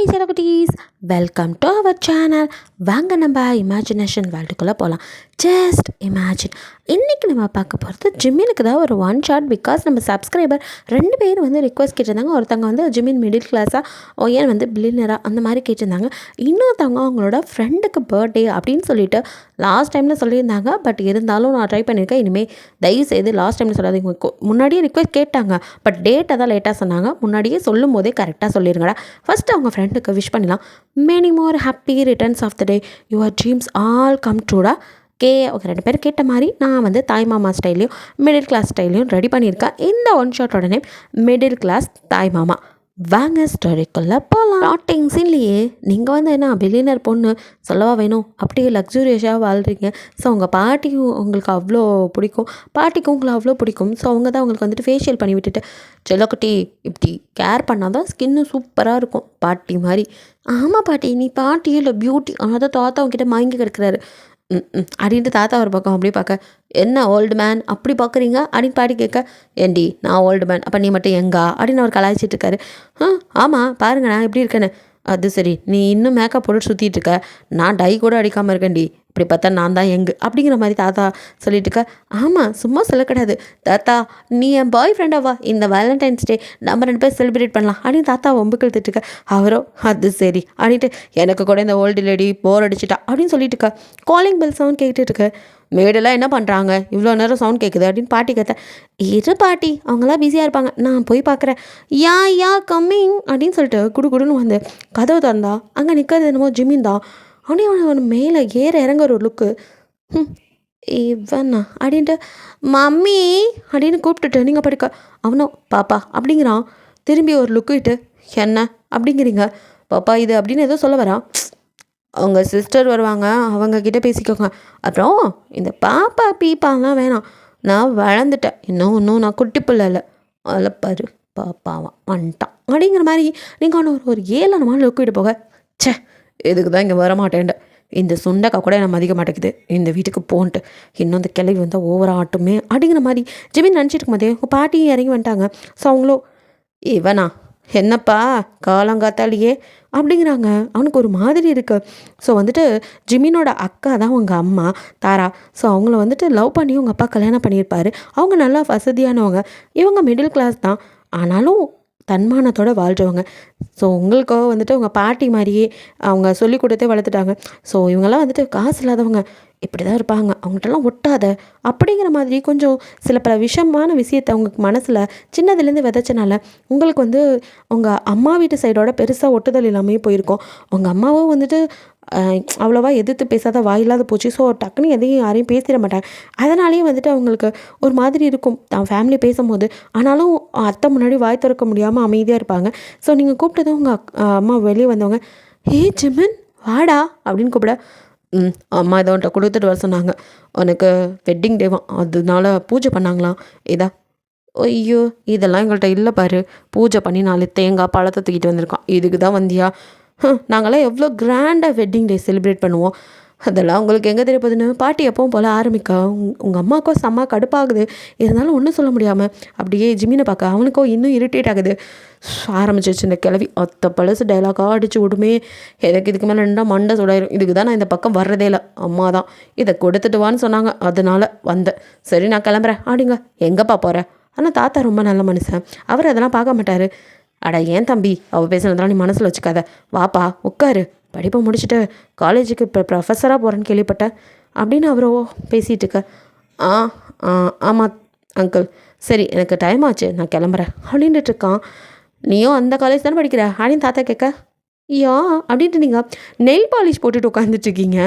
Hi செலகுட்டீஸ், welcome to our channel. வாங்க நம்ம இமேஜினேஷன் வேர்ல்டுக்குள்ளே போகலாம். Just imagine. இன்றைக்கி நம்ம பார்க்க போகிறது ஜிமினுக்கு தான் ஒரு ஒன் ஷாட். பிகாஸ் நம்ம சப்ஸ்கிரைபர் 2 பேர் ரிக்வஸ்ட் கேட்டிருந்தாங்க. ஒருத்தவங்க ஜிமின் மிடில் கிளாஸாக, ஏன் பில்லியனராக அந்த மாதிரி கேட்டிருந்தாங்க. இன்னொருத்தவங்க அவங்களோட ஃப்ரெண்டுக்கு பர்த்டே அப்படின்னு சொல்லிட்டு லாஸ்ட் டைமில் சொல்லியிருந்தாங்க. பட் இருந்தாலும் நான் ட்ரை பண்ணியிருக்கேன். இனிமேல் தயவு செய்து லாஸ்ட் டைமில் சொல்லாதீங்க. முன்னாடியே ரிக்வஸ்ட் கேட்டாங்க, பட் டேட்டை தான் லேட்டாக சொன்னாங்க. முன்னாடியே சொல்லும் போதே கரெக்டாக சொல்லிடுங்கடா. ஃபஸ்ட்டு அவங்க ஃப்ரெண்டுக்கு விஷ் பண்ணிடலாம். Many more happy returns of the day, your dreams all come ட்ரூடா. ஓகே, 2 பேர் கேட்ட மாதிரி நான் தாய் மாமா ஸ்டைலையும் மிடில் கிளாஸ் ஸ்டைலையும் ரெடி பண்ணியிருக்கேன். இந்த ஒன் ஷாட்டோட நேம் மிடில் கிளாஸ் தாய் மாமா. வாங்க ஸ்டோரிக்குள்ளே போகலாம். ஸ்டார்டிங் சீன்லேயே நீங்கள் என்ன பில்லியனர் பொண்ணு சொல்லவா வேணும், அப்படியே லக்ஸூரியஸாக வாழ்கிறீங்க. ஸோ உங்கள் பாட்டியும் உங்களுக்கு அவ்வளோ பிடிக்கும், பாட்டிக்கும் உங்களை அவ்வளோ பிடிக்கும். ஸோ அவங்க தான் உங்களுக்கு ஃபேஷியல் பண்ணி விட்டுட்டு, செல்லக்குட்டி இப்படி கேர் பண்ணால் தான் ஸ்கின்னு சூப்பராக இருக்கும் பாட்டி மாதிரி. ஆமாம் பாட்டி, நீ பாட்டி இல்லை பியூட்டி. ஆனால் தான் தாத்தா அவங்ககிட்ட வாங்கி கிடக்கிறாரு அப்படின்ட்டு தாத்தா ஒரு பக்கம் அப்படியே பார்க்க, என்ன ஓல்டு மேன் அப்படி பார்க்குறீங்க அப்படின்னு பாட்டி கேட்க, ஏண்டி நான் ஓல்டு மேன், அப்போ நீ மட்டும் எங்கா அப்படின்னு அவர் கலாய்ச்சிட்டு இருக்காரு. ஆமாம் பாருங்க நான் எப்படி இருக்கேன்னு. அது சரி, நீ இன்னும் மேக்கப் போட்டு சுற்றிட்டு இருக்க, நான் டை கூட அடிக்காமல் இருக்கேன்டி, இப்படி பார்த்தா நான் தான் எங்கு அப்படிங்கிற மாதிரி தாத்தா சொல்லிட்டு இருக்க. ஆமாம் சும்மா சொல்லக்கூடாது தாத்தா, நீ என் பாய் ஃப்ரெண்டாவா, இந்த வேலண்டைன்ஸ் டே நம்ம 2 பேர் செலிப்ரேட் பண்ணலாம் அப்படின்னு தாத்தா ஒம்புக்கு இழுத்துட்டு அவரோ அது சரி அப்படின்ட்டு, எனக்கு கூட இந்த ஓல்டு லேடி போர் அடிச்சிட்டா அப்படின்னு சொல்லிட்டு இருக்கா. காலிங் பெல் சவுண்ட் கேட்டுட்டு இருக்கு. மேடெல்லாம் என்ன பண்ணுறாங்க, இவ்வளோ நேரம் சவுண்ட் கேட்குது அப்படின்னு பாட்டி கேட்டேன். இரு பாட்டி, அவங்களாம் பிஸியாக இருப்பாங்க, நான் போய் பார்க்குறேன். யா கம்மிங் அப்படின்னு சொல்லிட்டு குடுன்னு கதவை திறந்தா அங்கே நிற்கிறது என்னமோ ஜிமின் தான். அவனே அவனை மேலே ஏற இறங்குற ஒரு லுக்கு. இவனா அப்படின்ட்டு மம்மி அப்படின்னு கூப்பிட்டுட்டு நீங்கள் படிக்க, அவனோ பாப்பா அப்படிங்கிறான். திரும்பி ஒரு லுக்கு இட்டு, என்ன அப்படிங்கிறீங்க பாப்பா இது அப்படின்னு ஏதோ சொல்ல வரான். அவங்க சிஸ்டர் வருவாங்க, அவங்கக்கிட்ட பேசிக்கோங்க. அப்புறம் இந்த பாப்பா பீப்பாலாம் வேணாம், நான் வளர்ந்துட்டேன், இன்னும் நான் குட்டி பிள்ளை இல்லை, அதில் பாரு பாப்பாவான் வந்துட்டான் அப்படிங்கிற மாதிரி நீங்கள் அவனை ஒரு ஏளனமான லுக்கிட்டு போக, சே எதுக்கு தான் இங்கே வரமாட்டேன்ட்டு, இந்த சுண்டக்கா கூட என்ன மதிக்க மாட்டேங்குது, இந்த வீட்டுக்கு போன்ட்டு இன்னும் இந்த கிளவி வந்தால் ஓவராக ஆட்டுமே அப்படிங்கிற மாதிரி ஜிமின் நினச்சிட்டு இருக்கும் போதே உங்கள் பாட்டியும் இறங்கி வந்துட்டாங்க. ஸோ அவங்களோ, இவனா என்னப்பா காலங்காத்தாலேயே அப்படிங்கிறாங்க. அவனுக்கு ஒரு மாதிரி இருக்குது. ஸோ ஜிமினோட அக்கா தான் அவங்க அம்மா தாரா. ஸோ அவங்கள லவ் பண்ணி உங்கள் அப்பா கல்யாணம் பண்ணியிருப்பார். அவங்க நல்லா வசதியானவங்க, இவங்க மிடில் கிளாஸ் தான், ஆனாலும் தன்மானத்தோடு வாழ்கிறவங்க. ஸோ உங்களுக்கோ உங்கள் பாட்டி மாதிரியே அவங்க சொல்லி கொடுத்தே வளர்த்துட்டாங்க. ஸோ இவங்கெல்லாம் காசு இல்லாதவங்க, இப்படி தான் இருப்பாங்க, அவங்கள்ட்டலாம் ஒட்டாத அப்படிங்கிற மாதிரி கொஞ்சம் சில பல விஷமான விஷயத்தை உங்களுக்கு மனசில் சின்னதுலேருந்து விதைச்சனால உங்களுக்கு உங்கள் அம்மா வீட்டு சைடோட பெருசாக ஒட்டுதல் இல்லாமே போயிருக்கோம். உங்கள் அம்மாவும் அவ்வளோவா எதிர்த்து பேசாத வாயில்லாத போச்சு. ஸோ டக்குன்னு எதையும் யாரையும் பேசிட மாட்டாங்க. அதனாலேயே அவங்களுக்கு ஒரு மாதிரி இருக்கும் தான் ஃபேமிலி பேசும்போது. ஆனாலும் அத்தை முன்னாடி வாய் திறக்க முடியாமல் அமைதியாக இருப்பாங்க. ஸோ நீங்கள் கூப்பிட்டதும் உங்கள் அம்மா வெளியே வந்தவங்க, ஹே ஜிமின் வாடா அப்படின்னு கூப்பிட, அம்மா இதை உன்ட்ட கொடுத்துட்டு வர சொன்னாங்க, உனக்கு வெட்டிங் டேவான், அதனால பூஜை பண்ணாங்களாம். இதா ஐயோ இதெல்லாம் எங்கள்கிட்ட இல்லை பாரு, பூஜை பண்ணி 4 தேங்காய் பழத்தை தூக்கிட்டு வந்திருக்கான், இதுக்கு தான் வந்தியா? நாங்களாம் எவ்வளோ கிராண்டாக வெட்டிங் டே செலிப்ரேட் பண்ணுவோம், அதெல்லாம் உங்களுக்கு எங்கே தெரியப்போதுன்னு பாட்டி எப்பவும் போல் ஆரம்பிக்க. உங்கள் அம்மாவுக்கோ செம்ம கடுப்பாகுது. இருந்தாலும் ஒன்றும் சொல்ல முடியாமல் அப்படியே ஜிமினை பார்க்க அவனுக்கோ இன்னும் இரிட்டேட் ஆகுது. ஆரம்பிச்சிச்சு இந்த கிளவி அத்தை பழசு டைலாக்காக அடிச்சு விடுமே. எனக்கு இதுக்கு மேலே ரெண்டா மண்டை சுடாயிரும். இதுக்கு தான் நான் இந்த பக்கம் வர்றதே இல்லை. அம்மா தான் இதை கொடுத்துட்டு வான்னு சொன்னாங்க, அதனால வந்தேன். சரி நான் கிளம்புறேன் அப்படிங்க. எங்கேப்பா போகிறேன்? ஆனால் தாத்தா ரொம்ப நல்ல மனுஷன், அவர் அதெல்லாம் பார்க்க மாட்டார். அட ஏன் தம்பி, அவள் பேசுனதெல்லாம் நீ மனசில் வச்சுக்காத, வாப்பா உட்காரு, படிப்பை முடிச்சுட்டு காலேஜுக்கு இப்போ ப்ரொஃபஸராக போகிறேன்னு கேள்விப்பட்டேன் அப்படின்னு அவரோ பேசிகிட்டு இருக்க. ஆமாம் அங்கிள், சரி எனக்கு டைம் ஆச்சு நான் கிளம்புறேன் அப்படின்ட்டு இருக்கான். நீயும் அந்த காலேஜ் தானே படிக்கிற அப்படின்னு தாத்தா கேட்க, யா அப்படின்ட்டு நீங்கள் நெயில் பாலிஷ் போட்டுட்டு உட்காந்துட்ருக்கீங்க.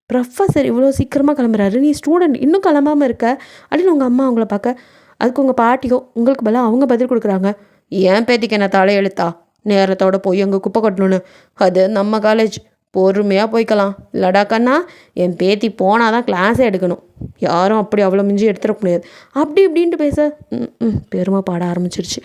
ப்ரொஃபஸர் இவ்வளோ சீக்கிரமாக கிளம்புறாரு, நீ ஸ்டூடெண்ட் இன்னும் கிளம்பாமல் இருக்க அப்படின்னு உங்கள் அம்மா அவங்கள பார்க்க. அதுக்கு உங்கள் பாட்டியோ உங்களுக்கு பதிலாக அவங்க பதில் கொடுக்குறாங்க, ஏன் பேத்திக்கு என்ன தலையெழுத்தா நேரத்தோடு போய் அங்கே குப்பை கொட்டணுன்னு, அது நம்ம காலேஜ், பொறுமையாக போய்க்கலாம். இல்லடா கண்ணா, என் பேத்தி போனால் தான் கிளாஸே எடுக்கணும், யாரும் அப்படி அவ்வளோ மிஞ்சி எடுத்துட முடியாது அப்படி இப்படின்ட்டு பேச பெருமை பாட ஆரம்பிச்சிருச்சு.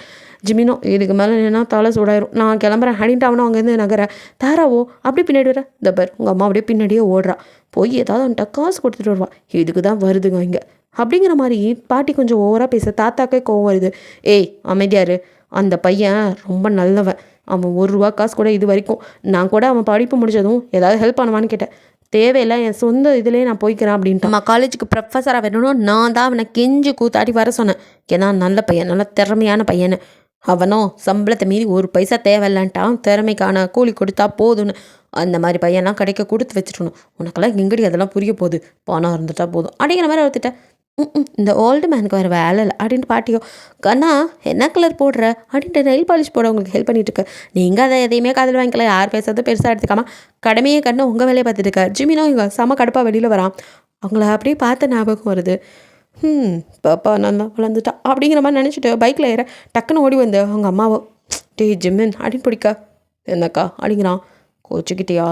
ஜிமினோ இதுக்கு மேலே என்ன தலை சூடாயிரும், நான் கிளம்புறேன் அப்படின்ட்டு அவனும் அங்கேருந்து நகர. தாராவோ அப்படி பின்னாடி வர, இந்த பேர் உங்கள் அம்மா அப்படியே பின்னாடியே ஓடுறா, போய் ஏதாவது அவன்கிட்ட காசு கொடுத்துட்டு வருவா, இதுக்கு தான் வருதுங்க இங்கே அப்படிங்கிற மாதிரி பாட்டி கொஞ்சம் ஓவராக பேச தாத்தாக்கே கோவம் வருது. ஏய் அமைதியாரு, அந்த பையன் ரொம்ப நல்லவன், அவன் 1 ரூபா காசு கூட இது வரைக்கும் நான் கூட அவன் படிப்பு முடிஞ்சதும் ஏதாவது ஹெல்ப் பண்ணுவான்னு கேட்டேன். தேவையில்லை, என் சொந்த இதுலேயே நான் போய்க்கிறேன் அப்படின்ட்டு. நம்ம காலேஜுக்கு ப்ரொஃபஸராக வரணும், நான் தான் அவனை கெஞ்சி கூத்தாடி வர சொன்னேன். ஏன்னா நல்ல பையன், நல்ல திறமையான பையன். அவனும் சம்பளத்தை மீறி 1 பைசா தேவையில்லைன்ட்டான். திறமைக்கான கூலி கொடுத்தா போதும்னு. அந்த மாதிரி பையன்லாம் கிடைக்க கொடுத்து வச்சுட்டணும். உனக்கெல்லாம் எங்கடி அதெல்லாம் புரிய போகுது, பணம் இருந்துட்டா போதும் அப்படிங்கிற மாதிரி ஒருத்திட்ட. இந்த ஓல்டு மேனுக்கு வேறு வேலை இல்லை அப்படின்ட்டு பாட்டியோ, கண்ணா என்ன கலர் போடுற அப்படின்ட்டு நெயில் பாலிஷ் போட உங்களுக்கு ஹெல்ப் பண்ணிட்டு இருக்க. நீங்கள் அதை எதையுமே காதில் வாங்கிக்கல, யார் பேசுறது பெருசாக எடுத்துக்காமல் கடமையே கண்ணு உங்கள் வேலையை பார்த்துட்டு இருக்க. ஜிமினோ இங்கே செம கடுப்பாக வெளியில் வரான். அவங்கள அப்படியே பார்த்த ஞாபகம் வருது. பாப்பா நல்லா வளர்ந்துட்டா அப்படிங்கிற மாதிரி நினச்சிட்டு பைக்கில் ஏற டக்குன்னு ஓடி வந்து அவங்க அம்மாவோ, டே ஜிமின் அப்படின்னு பிடிக்க. என்னக்கா அப்படிங்கிறான். கோச்சிக்கிட்டியா?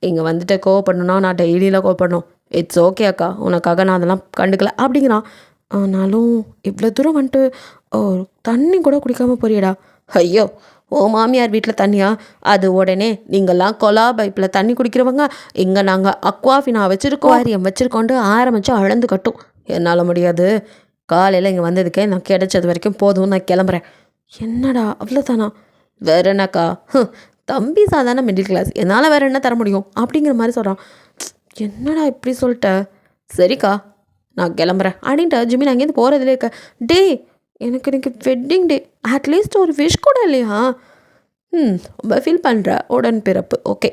இங்கே வந்துட்டு கோவப்படணுன்னா நான் டெய்லியில் கோவப்படணும். இட்ஸ் ஓகே அக்கா, உனக்காக நான் அதெல்லாம் கண்டுக்கல அப்படிங்கிறான். ஆனாலும் இவ்வளோ தூரம் வந்துட்டு தண்ணி கூட குடிக்காமல் போறியடா. ஐயோ, ஓ மாமியார் வீட்டில் தண்ணியா? அது உடனே நீங்கள்லாம் கொலா பைப்பில் தண்ணி குடிக்கிறவங்க, இங்கே நாங்கள் அக்வாஃபினா வச்சுருக்கோம், வாரியம் வச்சுருக்கோண்டு ஆரம்பித்து அளந்து கட்டும். என்னால் முடியாது. காலையில் இங்கே வந்ததுக்கே நான் கிடைச்சது வரைக்கும் போதும், நான் கிளம்புறேன். என்னடா அவ்வளோதானா? வேற என்னக்கா, தம்பி சாதாரண மிடில் கிளாஸ், என்னால் வேறு என்ன தர முடியும் அப்படிங்கிற மாதிரி சொல்கிறான். என்னடா இப்படி சொல்லிட்ட? சரிக்கா நான் கிளம்புறேன் அப்படின்ட்டு ஜிமின் அங்கேருந்து போகிறதுலே இருக்க. டே எனக்கு இன்னைக்கு வெட்டிங் டே, அட்லீஸ்ட் ஒரு விஷ் கூட இல்லையா? ரொம்ப ஃபீல் பண்ணுற உடன் பிறப்பு. Okay,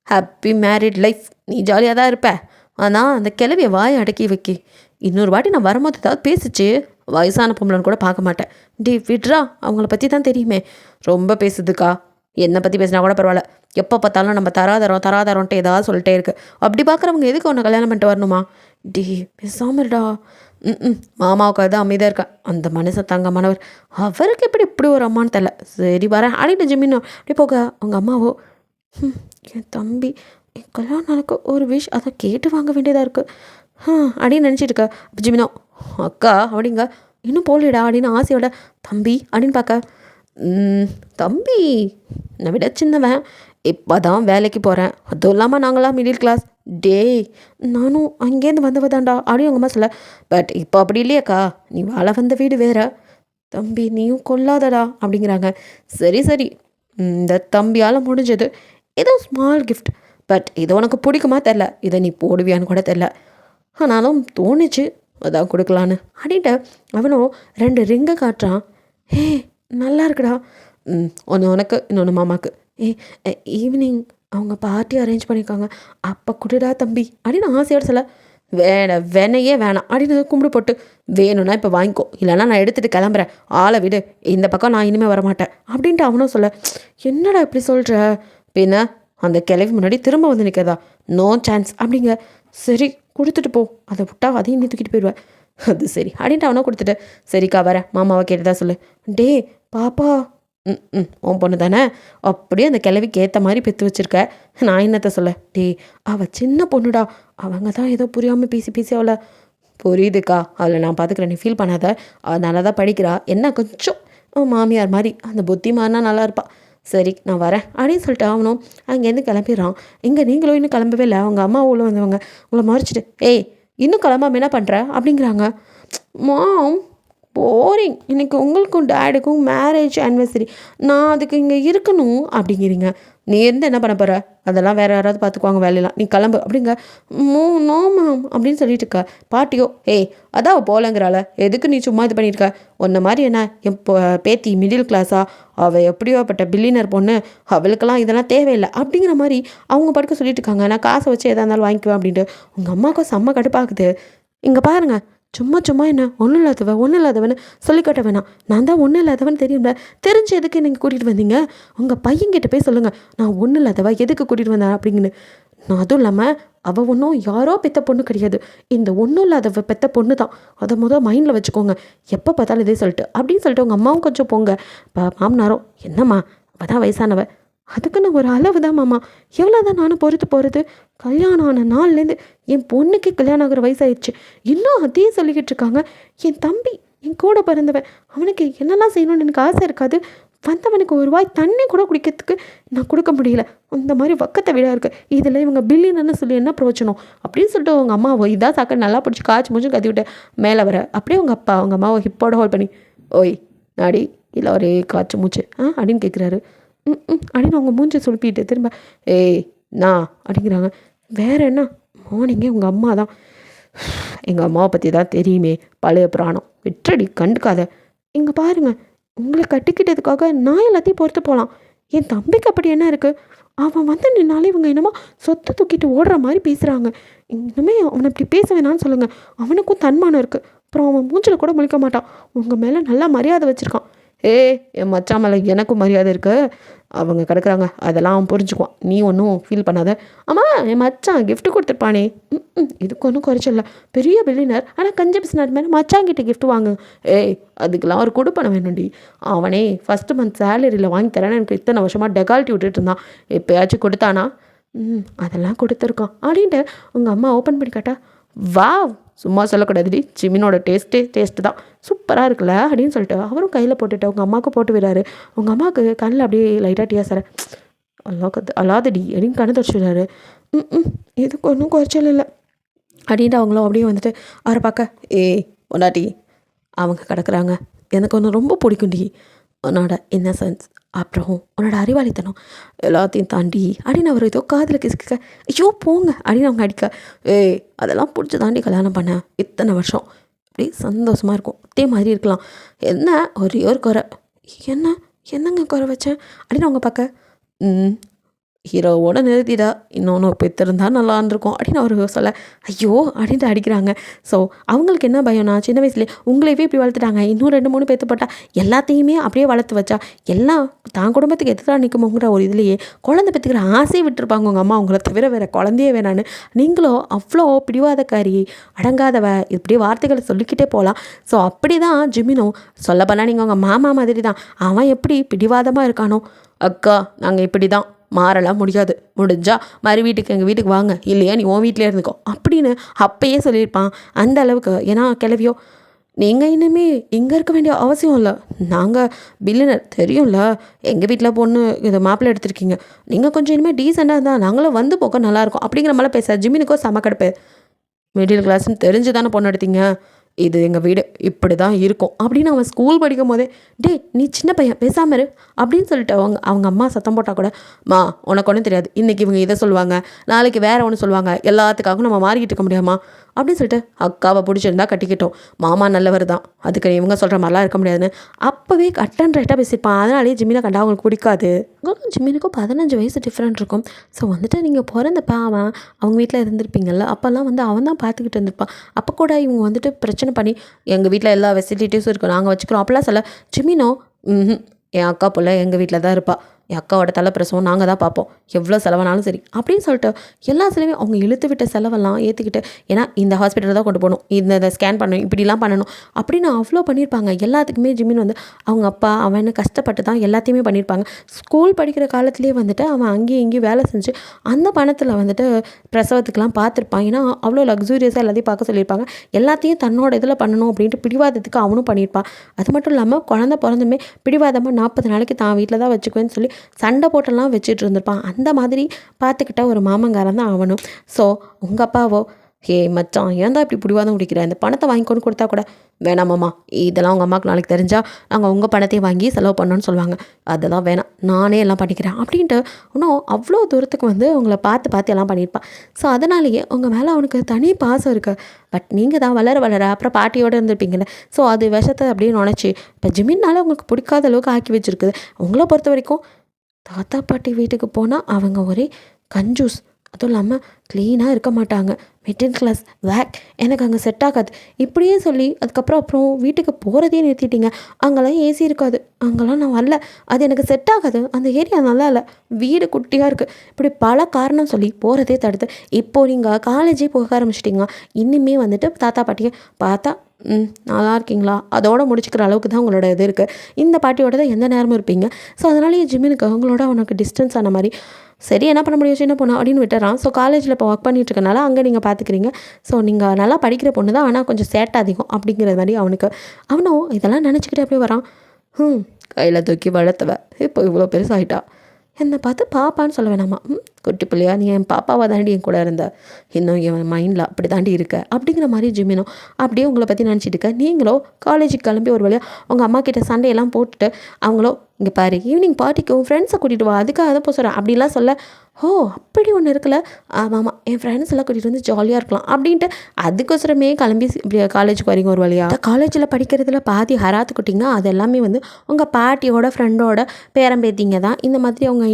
happy married life. நீ ஜாலியாக தான் இருப்ப. ஆனால் அந்த கிளவியை வாயை அடக்கி வைக்கி. இன்னொரு வாட்டி நான் வரும்போது ஏதாவது பேசிச்சு, வயசான பொம்பளைன்னு கூட பார்க்க மாட்டேன். டே விட்ரா, அவங்கள பற்றி தான் தெரியுமே. ரொம்ப பேசுதுக்கா. என்னை பற்றி பேசினா கூட பரவாயில்ல, எப்போ பார்த்தாலும் நம்ம தராதரோன்ட்டு ஏதாவது சொல்லிட்டே இருக்கு. அப்படி பார்க்குறவங்க எதுக்கு ஒன்று கல்யாணம் பண்ணிட்டு வரணுமா? டே பேசாமடா. மாமாவுக்காக தான் அமைதியாக இருக்கேன். அந்த மனுஷன் தங்கமானவர், அவருக்கு எப்படி இப்படி ஒரு அம்மான்னு தெரில. சரி வரேன் அப்படின்ட்டு ஜிமினோ அப்படி போக அவங்க அம்மாவோ, என் தம்பி என் கல்யாணம் நாளுக்கு ஒரு விஷ் அதை கேட்டு வாங்க வேண்டியதாக இருக்குது அப்படின்னு நினச்சிட்டு இருக்க. ஜிமினோ அக்கா அப்படிங்க, இன்னும் போகலடா அப்படின்னு ஆசையோட. தம்பி அப்படின்னு பார்க்க, தம்பி என்னை விட சின்னவன், இப்போ தான் வேலைக்கு போகிறேன். அதுவும் இல்லாமல் நாங்களாம் மிடில் கிளாஸ். டேய் நானும் அங்கேருந்து வந்தவதாண்டா அப்படின்னு உங்கள் அம்மா சொல்ல. பட் இப்போ அப்படி இல்லையாக்கா, நீ வாழ வந்த வீடு வேற. தம்பி நீயும் கொல்லாதடா அப்படிங்கிறாங்க. சரி சரி, இந்த தம்பியால் முடிஞ்சது ஏதோ ஸ்மால் கிஃப்ட். பட் இது உனக்கு பிடிக்குமா தெரில, இதை நீ போடுவியான்னு கூட தெரில. ஆனாலும் தோணுச்சு அதான் கொடுக்கலான்னு அப்படின்ட்டு அவனும் 2 ரிங்கை காட்டுறான். ஹே நல்லா இருக்குடா. ஒன்று உனக்கு, இன்னொன்று மாமாவுக்கு. ஈவினிங் அவங்க பார்ட்டி அரேஞ்ச் பண்ணியிருக்காங்க, அப்போ குடுடா தம்பி அப்படின்னு ஆசையோட சொல்ல. வேணையே வேணாம் அப்படின்னு கும்பிடு போட்டு, வேணும்னா இப்போ வாங்கிக்கோ, இல்லைனா நான் எடுத்துகிட்டு கிளம்புறேன், ஆளை விடு, இந்த பக்கம் நான் இனிமேல் வரமாட்டேன் அப்படின்ட்டு அவனும் சொல்ல. என்னடா இப்படி சொல்கிற? பின்ன அந்த கிளவி முன்னாடி திரும்ப வந்து நிற்கிறதா? நோ சான்ஸ் அப்படிங்க. சரி கொடுத்துட்டு போ, அதை விட்டா அதையும் நீ தூக்கிட்டு போயிடுவேன். அது சரி அப்படின்ட்டு அவனை கொடுத்துட்டு, சரிக்கா வரேன், மாமாவை கேட்டுதா சொல்லு. டே பாப்பா, உன் பொண்ணு தானே, அப்படியே அந்த கிளவிக்கு ஏற்ற மாதிரி பெற்று வச்சுருக்க, நான் என்னத்தை சொல்ல. டே அவள் சின்ன பொண்ணுடா, அவங்க தான் ஏதோ புரியாமல் பேசி அவளை. புரியுதுக்கா, அதில் நான் பார்த்துக்கிறேன், நீ ஃபீல் பண்ணாத. அதனால தான் படிக்கிறா, என்ன கொஞ்சம் மாமியார் மாதிரி அந்த புத்தி மாதிரினா நல்லா இருப்பா. சரி நான் வரேன் அப்படின்னு சொல்லிட்டு அவனும் அங்கேருந்து கிளம்பிடுறான். இங்கே நீங்களும் இன்னும் கிளம்பவே இல்லை, அவங்க அம்மா உள்ள வந்தவங்க உங்களை மறைச்சிட்டு, ஏய் இன்னும் கிளம்பாம என்ன பண்ணுற அப்படிங்கிறாங்க. மாம் போரிங், இன்றைக்கி உங்களுக்கும் டேடுக்கும் மேரேஜ் ஆனிவர்சரி, நான் அதுக்கு இங்கே இருக்கணும் அப்படிங்கிறீங்க. நீ இருந்து என்ன பண்ண போகிற? அதெல்லாம் வேறு யாராவது பார்த்துக்குவாங்க வேலையெல்லாம், நீ கிளம்பு அப்படிங்க. நோ மேம் அப்படின்னு சொல்லிட்டு இருக்க. பாட்டியோ, ஏய் அதான் அவள் போலங்கிறாள, எதுக்கு நீ சும்மா இது பண்ணியிருக்க? உன்ன மாதிரி என்ன என் பேத்தி மிடில் கிளாஸா, அவள் எப்படியோப்பட்ட பில்லியனர் பொண்ணு, அவளுக்கெல்லாம் இதெல்லாம் தேவையில்லை அப்படிங்கிற மாதிரி அவங்க படுக்க சொல்லிட்டு இருக்காங்க. நான் காசை வச்சு எதாக இருந்தாலும் வாங்கிக்குவேன் அப்படின்ட்டு. உங்கள் அம்மாவுக்கும் செம்ம கடுப்பாகுது. இங்கே பாருங்கள், சும்மா என்ன ஒன்றும் இல்லாதவன்னு சொல்லிக்கட்ட வேணாம். நான் தான் ஒன்றும் இல்லாதவன் தெரியும்ல, தெரிஞ்சு எதுக்கு நீங்கள் கூட்டிகிட்டு வந்தீங்க? உங்கள் பையன்கிட்ட போய் சொல்லுங்கள், நான் ஒன்றும் இல்லாதவ எதுக்கு கூட்டிகிட்டு வந்தேன் அப்படின்னு. நான் அதுவும் இல்லாமல் அவள் ஒன்றும் யாரோ பெற்ற பொண்ணு கிடையாது, இந்த ஒன்றும் இல்லாதவ பெற்ற பொண்ணு தான். அதை மைண்டில் வச்சுக்கோங்க, எப்போ பார்த்தாலும் இதே சொல்லிட்டு அப்படின்னு சொல்லிட்டு உங்கள் அம்மாவும் கொஞ்சம் போங்க. மாமனாரோ, என்னம்மா அவள் தான் வயசானவ, அதுக்குன்னு ஒரு அளவு தான் மாமா, எவ்வளோ தான் நானும் பொறுத்து போகிறது. கல்யாணம் ஆன நாள்லேருந்து என் பொண்ணுக்கே கல்யாணம் ஆகிற வயசாயிடுச்சு, இன்னும் அதே சொல்லிக்கிட்டு இருக்காங்க. என் தம்பி என் கூட பிறந்தவன், அவனுக்கு என்னெல்லாம் செய்யணும்னு எனக்கு ஆசை இருக்காது. வந்தவனுக்கு ஒரு வாய் தண்ணி கூட குடிக்கிறதுக்கு நான் கொடுக்க முடியல, அந்த மாதிரி வக்கத்தை விட இருக்குது. இதில் இவங்க பில்லியன்னு சொல்லி என்ன பிரயோஜனம் அப்படின்னு சொல்லிட்டு அவங்க அம்மாவை இதாக சாக்க நல்லா பிடிச்சி காய்ச்சி மூச்சு கத்தி விட்டு மேலே வர. அப்படியே அவங்க அம்மாவை ஹிப்போட ஹோல்ட் பண்ணி, ஓய் நாடி இல்லை ஒரே காய்ச்சி மூச்சு அப்படின்னு கேட்குறாரு. அப்படின்னு அவங்க மூஞ்சி சுழுப்பிட்டு திரும்ப ஏய் நான் அப்படிங்கிறாங்க. வேற என்ன, மார்னிங்கே உங்கள் அம்மா தான், எங்கள் அம்மாவை பற்றி தான் தெரியுமே, பழைய புராணம், விட்டுறடி கண்டுக்காத. இங்கே பாருங்க, உங்களை கட்டிக்கிட்டதுக்காக நான் எல்லாத்தையும் பொறுத்து போகலாம், என் தம்பிக்கு அப்படி என்ன இருக்குது? அவன் வந்து நின்னாலே இவங்க என்னமோ சொத்தை தூக்கிட்டு ஓடுற மாதிரி பேசுகிறாங்க. இன்னுமே அவனை இப்படி பேச வேணான்னு சொல்லுங்கள். அவனுக்கும் தன்மானம் இருக்குது. அப்புறம் அவன் மூஞ்சில் கூட முழிக்க மாட்டான். உங்கள் மேலே நல்லா மரியாதை வச்சுருக்கான். என் மச்சான் மேலே எனக்கும் மரியாதை இருக்குது. அவங்க கிடக்குறாங்க, அதெல்லாம் அவன் புரிஞ்சுக்குவான். நீ ஒன்றும் ஃபீல் பண்ணாத. ஆமாம், என் மச்சான் கிஃப்ட் கொடுத்துருப்பானே. இதுக்கு ஒன்றும் குறைச்சல. பெரிய பில்லினர், ஆனால் கஞ்ச பிஸ்னர் மேலே மச்சாங்கிட்ட கிஃப்ட் வாங்க. அதுக்கெல்லாம் ஒரு கொடுப்பன வேணும்டி. அவனே ஃபஸ்ட்டு மந்த் சேலரியில் வாங்கி தரேன்னு எனக்கு இத்தனை வருஷமாக டெகால்ட்டி விட்டுட்டு இருந்தான். எப்போயாச்சும் கொடுத்தானா? அதெல்லாம் கொடுத்துருக்கான் அப்படின்ட்டு உங்கள் அம்மா ஓப்பன் பண்ணி காட்டா. வாவ், சும்மா சொல்லக்கூடாதுடி, ஜிமினோட டேஸ்ட்டு தான் சூப்பராக இருக்குல்ல அப்படின்னு சொல்லிட்டு அவரும் கையில் போட்டுட்டு உங்கள் அம்மாவுக்கு போட்டு விடுறாரு. உங்கள் அம்மாவுக்கு கண்ணில் அப்படியே லைட்டாக டியா சார் அல்லாதடி அப்படின்னு கண்ணு தொடச்சி விடுறாரு. இதுக்கு ஒன்றும் குறைச்சல் இல்லை அப்படின்ட்டு அவங்களும் அப்படியே வந்துட்டு அவரை பார்க்க பொண்டாட்டி அவங்க கிடக்குறாங்க. எனக்கு ஒன்று ரொம்ப பிடிக்கும்டி, உன்னோட இன்னசென்ஸ், அப்புறம் உன்னோட அறிவாளித்தனம் எல்லாத்தையும் தாண்டி அப்படின்னு அவர் ஏதோ காதில் கிசுக்க. ஐயோ போங்க அப்படின்னு அவங்க அடிக்க. அதெல்லாம் பிடிச்சி தாண்டி கல்யாணம் பண்ணேன் இத்தனை வருஷம், அப்படி சந்தோஷமாக இருக்கும், அதே மாதிரி இருக்கலாம். என்ன ஒரே ஒரு குறை. என்னங்க குறை வச்சேன் அப்படின்னு அவங்க பார்க்க. ஹீரோவோட நிறுத்திடா, இன்னொன்று பெற்றிருந்தா நல்லா இருந்திருக்கும் அப்படின்னு அவர் சொல்ல. ஐயோ அப்படின்ட்டு அடிக்கிறாங்க. ஸோ அவங்களுக்கு என்ன பயம்னா, சின்ன வயசுலேயே உங்களையவே இப்படி வளர்த்துட்டாங்க, இன்னும் 2-3 பேத்து போட்டால் எல்லாத்தையுமே அப்படியே வளர்த்து வச்சா எல்லாம் தான் குடும்பத்துக்கு எதிராக நிற்குமோங்கிற ஒரு இதுலேயே குழந்தை பெற்றுக்கிற ஆசையை விட்டுருப்பாங்க உங்கள் அம்மா. உங்களை தவிர வேறு குழந்தையே வேணான்னு. நீங்களும் அவ்வளோ பிடிவாதக்காரி, அடங்காதவ, இப்படி வார்த்தைகளை சொல்லிக்கிட்டே போகலாம். ஸோ அப்படி தான் ஜிமினும் சொல்லப்போனால் நீங்கள் உங்கள் மாமா மாதிரி தான். அவன் எப்படி பிடிவாதமாக இருக்கானோ, அக்கா நாங்கள் இப்படி தான், மாறலாம் முடியாது, முடிஞ்சா மறு வீட்டுக்கு எங்கள் வீட்டுக்கு வாங்க, இல்லையா நீ உன் வீட்டிலே இருந்துக்கோ அப்படின்னு அப்பயே சொல்லியிருப்பான். அந்த அளவுக்கு. ஏன்னா கிளவியோ நீங்கள் இனிமே இங்கே இருக்க வேண்டிய அவசியம் இல்லை, நாங்கள் பில்லினர் தெரியும்ல, எங்கள் வீட்டில் பொண்ணு இதை மாப்பிள்ளை எடுத்திருக்கீங்க, நீங்கள் கொஞ்சம் இனிமேல் டீசெண்டாக இருந்தால் நாங்களும் வந்து போக்க நல்லாயிருக்கும் அப்படிங்கிற மாதிரிலாம் பேச. ஜிமினுக்கோ செம கடுப்பு. மிடில் கிளாஸ்ன்னு தெரிஞ்சு தானே பொண்ணு எடுத்தீங்க, இது எங்கள் வீடு இப்படி தான் இருக்கும் அப்படின்னு அவன் ஸ்கூல் படிக்கும் போதே நீ சின்ன பையன் பேசாமல் இரு அப்படின்னு சொல்லிட்டு அவங்க அம்மா சத்தம் போட்டால் கூட, மா உனக்கு ஒன்றும் தெரியாது, இன்றைக்கி இவங்க இதை சொல்லுவாங்க, நாளைக்கு வேறு ஒன்று சொல்லுவாங்க, எல்லாத்துக்காகவும் நம்ம மாறிக்கிட்டு இருக்க முடியாமா அப்படின்னு சொல்லிட்டு அக்காவை பிடிச்சிருந்தா கட்டிக்கிட்டோம், மாமா நல்லவர் தான், அதுக்கு இவங்க சொல்கிற மாதிரிலாம் இருக்க முடியாதுன்னு அப்போவே கட் அண்ட் ரைட்டாக பேசியிருப்பான். அதனாலே ஜிமினை கண்டா அவங்களுக்கு பிடிக்காது. உங்களுக்கு ஜிமினுக்கும் 15 வயசு டிஃப்ரெண்ட் இருக்கும். ஸோ வந்துட்டு நீங்கள் பிறந்தப்ப அவன் அவங்க வீட்டில் இருந்திருப்பீங்கள்ல, அப்போல்லாம் வந்து அவன் தான் பார்த்துக்கிட்டு இருந்திருப்பான். அப்போ கூட இவங்க வந்துட்டு பிரச்சனை பண்ணி எங்கள் வீட்டில் எல்லா ஃபெசிலிட்டிஸும் இருக்குது, நாங்கள் வச்சுக்கிறோம் அப்படிலாம் சொல்ல. ஜிமினோ என் அக்கா போல் எங்கள் வீட்டில் தான் இருப்பாள், என் அக்காவோட தலைப்பிரசவம் நாங்கள் தான் பார்ப்போம், எவ்வளோ செலவானாலும் சரி அப்படின்னு சொல்லிட்டு எல்லா செலவையும் அவங்க இழுத்து விட்ட செலவெல்லாம் ஏற்றிக்கிட்டு, ஏன்னா இந்த ஹாஸ்பிட்டலில் தான் கொண்டு போகணும், இந்த ஸ்கேன் பண்ணணும், இப்படிலாம் பண்ணணும் அப்படின்னு அவ்வளோ பண்ணியிருப்பாங்க. எல்லாத்துக்குமே ஜிமின் வந்து அவங்க அப்பா அவன் கஷ்டப்பட்டு தான் எல்லாத்தையுமே பண்ணியிருப்பாங்க. ஸ்கூல் படிக்கிற காலத்துலேயே வந்துட்டு அவன் அங்கேயும் இங்கேயும் வேலை செஞ்சு அந்த பணத்தில் வந்துட்டு பிரசவத்துக்கெலாம் பார்த்துருப்பான். ஏன்னா அவ்வளோ லக்ஸூரியஸாக எல்லாத்தையும் பார்க்க சொல்லியிருப்பாங்க. எல்லாத்தையும் தன்னோட இதில் பண்ணணும் அப்படின்ட்டு பிடிவாதத்துக்கு அவனும் பண்ணியிருப்பான். அது மட்டும் இல்லாமல் குழந்தை பிறந்துமே பிடிவாதமாக 40 நாளைக்கு தான் வீட்டில் தான் வச்சுக்குவேன்னு சொல்லி சண்டை போட்டெல்லாம் வச்சுட்டு இருந்திருப்பான். அந்த மாதிரி பார்த்துக்கிட்ட ஒரு மாமங்காரன் தான் அவனும். ஸோ உங்கள் அப்பாவோ மச்சான் ஏன் தான் இப்படி பிடிவாதம் பிடிக்கிற, இந்த பணத்தை வாங்கிக்கொண்டு கொடுத்தா கூட வேணாமாம்மா, இதெல்லாம் உங்கள் அம்மாவுக்கு நாளைக்கு தெரிஞ்சால் நாங்கள் உங்கள் பணத்தையும் வாங்கி செலவு பண்ணோன்னு சொல்லுவாங்க, அதெல்லாம் வேணாம், நானே எல்லாம் பண்ணிக்கிறேன் அப்படின்ட்டு இன்னும் அவ்வளோ தூரத்துக்கு வந்து உங்களை பார்த்து எல்லாம் பண்ணியிருப்பான். ஸோ அதனாலேயே உங்கள் மேலே அவனுக்கு தனி பாசம் இருக்குது. பட் நீங்கள் தான் வளர அப்புறம் பாட்டியோடு இருந்திருப்பீங்கள்ல, ஸோ அது விஷத்தை அப்படியே நுழைச்சி இப்போ ஜிமின்னால உங்களுக்கு பிடிக்காத அளவுக்கு ஆக்கி வச்சுருக்குது. உங்களை பொறுத்த வரைக்கும் தாத்தா பாட்டி வீட்டுக்கு போனால் அவங்க ஒரே கஞ்சூஸ், அதுவும் இல்லாமல் க்ளீனாக இருக்க மாட்டாங்க, மிடில் கிளாஸ் எனக்கு அங்கே செட் ஆகாது இப்படியே சொல்லி அதுக்கப்புறம் வீட்டுக்கு போகிறதே நிறுத்திட்டீங்க. அங்கெல்லாம் ஏசி இருக்காது, அங்கெல்லாம் நான் வரல, அது எனக்கு செட் ஆகாது, அந்த ஏரியா நல்லா இல்லை, வீடு குட்டியாக இருக்குது, இப்படி பல காரணம் சொல்லி போகிறதே தடுத்து இப்போது நீங்கள் காலேஜே போக ஆரம்பிச்சிட்டிங்க. இன்னுமே வந்துட்டு தாத்தா பாட்டியை பார்த்தா நல்லா இருக்கீங்களா அதோட முடிச்சுக்கிற அளவுக்கு தான் உங்களோட இது இருக்குது. இந்த பாட்டியோட தான் எந்த நேரமும் இருப்பீங்க. ஸோ அதனாலேயே ஜிம்மினுக்கு அவங்களோட அவனுக்கு டிஸ்டன்ஸ் ஆன மாதிரி சரி என்ன பண்ண முடியும் சின்ன பொண்ணு அப்படின்னு விட்டுறான். ஸோ காலேஜில் இப்போ ஒர்க் பண்ணிட்டு இருக்கனால அங்கே நீங்கள் பார்த்துக்கிறீங்க. ஸோ நீங்கள் நல்லா படிக்கிற பொண்ணு தான், ஆனால் கொஞ்சம் சேட்டை அதிகம் அப்படிங்கிற மாதிரி அவனும் இதெல்லாம் நினச்சிக்கிட்டே அப்படியே வரான். கையில் தூக்கி வளர்த்தவ இப்போ இவ்வளோ பெருசாகிட்டா, என்னை பார்த்து பாப்பான்னு சொல்ல வேணாமா, குட்டி பிள்ளையா நீ என் பாப்பாவாக தாண்டி என் கூட இருந்த, இன்னும் என் மைண்டில் அப்படி தாண்டி இருக்க அப்படிங்கிற மாதிரி ஜிமினோ அப்படியே உங்களை பற்றி நினச்சிட்டு இருக்க. நீங்களோ காலேஜுக்கு கிளம்பி ஒரு வழியாக உங்கள் அம்மா கிட்ட சண்டையெல்லாம் போட்டுட்டு அவங்களோ இங்கே பாரு ஈவினிங் பார்ட்டிக்கு உன் ஃப்ரெண்ட்ஸை கூட்டிகிட்டு வா, அதுக்காக தான் போக சொல்கிறேன் அப்படிலாம் சொல்ல, ஓ அப்படி ஒன்று இருக்குல்ல, ஆமாம் என் ஃப்ரெண்ட்ஸ் எல்லாம் கூட்டிகிட்டு வந்து ஜாலியாக இருக்கலாம் அப்படின்ட்டு அதுக்கோசரமே கிளம்பி இப்படி காலேஜுக்கு வரீங்க ஒரு வழியாக. காலேஜில் படிக்கிறதுல பாதி ஹராத்து குட்டிங்கன்னா அது எல்லாமே வந்து உங்கள் பாட்டியோட ஃப்ரெண்டோட பேரம்பேத்திங்க தான். இந்த மாதிரி அவங்க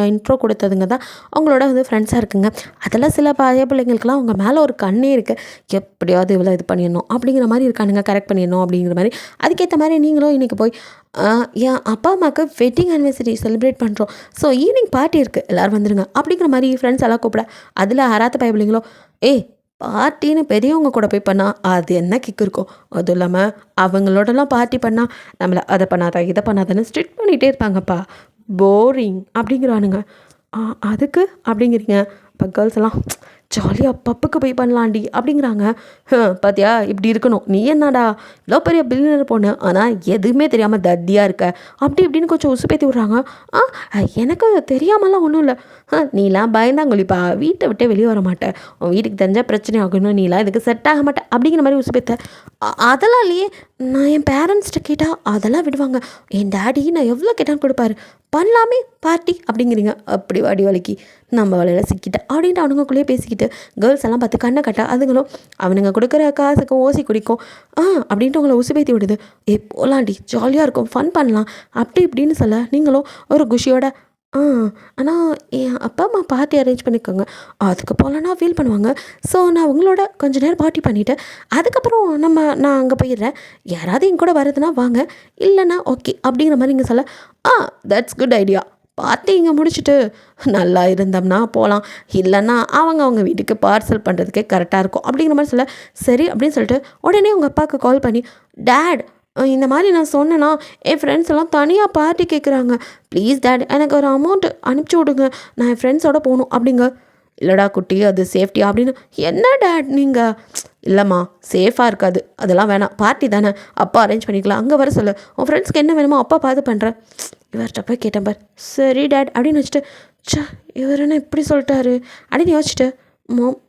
இன்ட்ரோ கொடுத்ததுங்க தான் அவங்களோட வந்து ஃப்ரெண்ட்ஸாக இருக்குங்க. அதெல்லாம் சில பழைய பிள்ளைங்களுக்குலாம் அவங்க மேலே ஒரு கண்ணே இருக்குது, எப்படியாவது இவ்வளோ இது பண்ணிடணும் அப்படிங்கிற மாதிரி இருக்கானுங்க, கரெக்ட் பண்ணிடணும் அப்படிங்கிற மாதிரி. அதுக்கேற்ற மாதிரி நீங்களும் இன்றைக்கி போய் என் அப்பா அம்மாவுக்கு வெட்டிங் ஆனிவர்சரி செலிப்ரேட் பண்ணுறோம், ஸோ ஈவினிங் பார்ட்டி இருக்குது எல்லோரும் வந்துடுங்க அப்படிங்கிற மாதிரி ஃப்ரெண்ட்ஸ் எல்லாம் கூப்பிட, அதில் ஹராத்த பயப்பிள்ளைங்களோ ஏய் பார்ட்டின்னு பெரியவங்க கூட போய் பண்ணால் அது என்ன கிக் இருக்கும், அதுவும் இல்லாமல் அவங்களோடலாம் பார்ட்டி பண்ணால் நம்மளை அதை பண்ணாதா இதை பண்ணாதான்னு ஸ்ட்ரிக்ட் பண்ணிகிட்டே இருப்பாங்கப்பா, போரிங் அப்படிங்கிறானுங்க. அதுக்கு அப்படிங்கிறீங்க. இப்போ கேர்ள்ஸ் எல்லாம் ஜாலியாக பப்புக்கு போய் பண்ணலாண்டி அப்படிங்கிறாங்க. பார்த்தியா இப்படி இருக்கணும், நீ என்னடா இவ்வளோ பெரிய பில்லியனர் பொண்ணு ஆனால் எதுவுமே தெரியாமல் தத்தியாக இருக்க அப்படி இப்படின்னு கொஞ்சம் உசுப்பேற்றி விட்றாங்க. எனக்கு தெரியாமலாம் ஒன்றும் இல்லை, நீலாம் பயந்தாங்கொழிப்பா, வீட்டை விட்டே வெளியே வர மாட்டேன், உன் வீட்டுக்கு தெரிஞ்சால் பிரச்சனை ஆகணும், நீலாம் இதுக்கு செட் ஆக மாட்டேன் அப்படிங்கிற மாதிரி உசுப்பேத்த. அதெல்லாம் இல்லையே, நான் என் பேரண்ட்ஸ்கிட்ட கேட்டால் அதெல்லாம் விடுவாங்க, என் டேடி நான் எவ்வளோ கேட்டாலும் கொடுப்பாரு, பண்ணலாமே பார்ட்டி அப்படிங்கிறீங்க. அப்படி வாடி வலிக்கு நம்ம வலையில் சிக்கிட்ட அப்படின்ட்டு அவனுங்களுக்குள்ளேயே பேசிக்கிட்டு கேர்ள்ஸ் எல்லாம் பார்த்து கண்ணை கட்ட, அதுங்களும் அவனுங்க கொடுக்குற காசுக்கும் ஓசி குடிக்கும் அப்படின்ட்டு உங்களை உசுபேத்தி விடுது. போலாண்டி ஜாலியாக இருக்கும், ஃபன் பண்ணலாம் அப்படி இப்படின்னு சொல்ல, நீங்களும் ஒரு குஷியோட ஆனால் என் அப்பா அம்மா பார்ட்டி அரேஞ்ச் பண்ணிக்கோங்க, அதுக்கு போகலன்னா ஃபீல் பண்ணுவாங்க, ஸோ நான் உங்களோட கொஞ்சம் நேரம் பார்ட்டி பண்ணிவிட்டு அதுக்கப்புறம் நான் அங்கே போயிடுறேன், யாராவது என் கூட வரதுன்னா வாங்க, இல்லைன்னா ஓகே அப்படிங்கிற மாதிரி இங்கே சொல்ல, தட்ஸ் குட் ஐடியா, பார்ட்டி இங்கே முடிச்சுட்டு நல்லா இருந்தோம்னா போகலாம், இல்லைன்னா அவங்க வீட்டுக்கு பார்சல் பண்ணுறதுக்கே கரெக்டாக இருக்கும் அப்படிங்கிற மாதிரி சொல்ல, சரி அப்படின்னு சொல்லிட்டு உடனே உங்கள் அப்பாவுக்கு கால் பண்ணி, டேட் இந்த மாதிரி நான் சொன்னேன்னா என் ஃப்ரெண்ட்ஸ் எல்லாம் தனியாக பார்ட்டி கேட்குறாங்க, ப்ளீஸ் டேட் எனக்கு ஒரு அமௌண்ட் அனுப்பிச்சி விடுங்க, நான் என் ஃப்ரெண்ட்ஸோடு போகணும் அப்படிங்க. இல்லைடா குட்டி அது சேஃப்டியா அப்படின்னு, என்ன டேட் நீங்கள், இல்லைம்மா சேஃபாக இருக்காது அதெல்லாம் வேணாம், பார்ட்டி தானே அப்பா அரேஞ்ச் பண்ணிக்கலாம், அங்கே வர சொல்லு, உன் ஃப்ரெண்ட்ஸ்க்கு என்ன வேணுமோ அப்பா பார்த்து பண்ணுறேன். இவர்கிட்ட போய் கேட்டேன் பார், சரி டேட் அப்படின்னு வச்சுட்டு, இவர் என்ன இப்படி சொல்லிட்டாரு அப்படின்னு யோசிச்சுட்டு, மோம்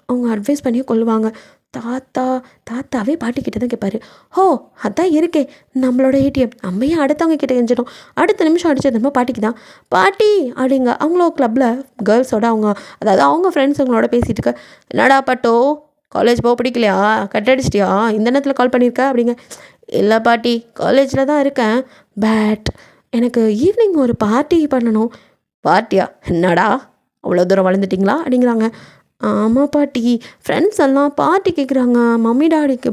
அவங்க அட்வைஸ் பண்ணியே கொள்ளுவாங்க. தாத்தாவே பாட்டிக்கிட்ட தான் கேட்பாரு, அதான் இருக்கே நம்மளோட ஏடிஎம், நம்ம ஏன் அடுத்தவங்க கிட்ட கெஞ்சிட்டோம், அடுத்த நிமிஷம் அடித்தது நம்ம பாட்டிக்கு தான், பாட்டி அப்படிங்க. அவங்களோ கிளப்பில் கேர்ள்ஸோட அதாவது அவங்க ஃப்ரெண்ட்ஸுங்களோட பேசிகிட்டு இருக்க, என்னடா பட்டோ காலேஜ் போக பிடிக்கலையா, கட் அடிச்சிட்டியா, இந்த நேரத்தில் கால் பண்ணியிருக்க அப்படிங்க. இல்லை பாட்டி காலேஜில் தான் இருக்கேன், பட் எனக்கு ஈவினிங் ஒரு பார்ட்டி பண்ணணும். பார்ட்டியா, என்னடா அவ்வளோ தூரம் வளர்ந்துட்டிங்களா அப்படிங்கிறாங்க. ஆமாம் பாட்டி, ஃப்ரெண்ட்ஸ் எல்லாம் பார்ட்டி கேட்குறாங்க, மம்மி டாடிக்கு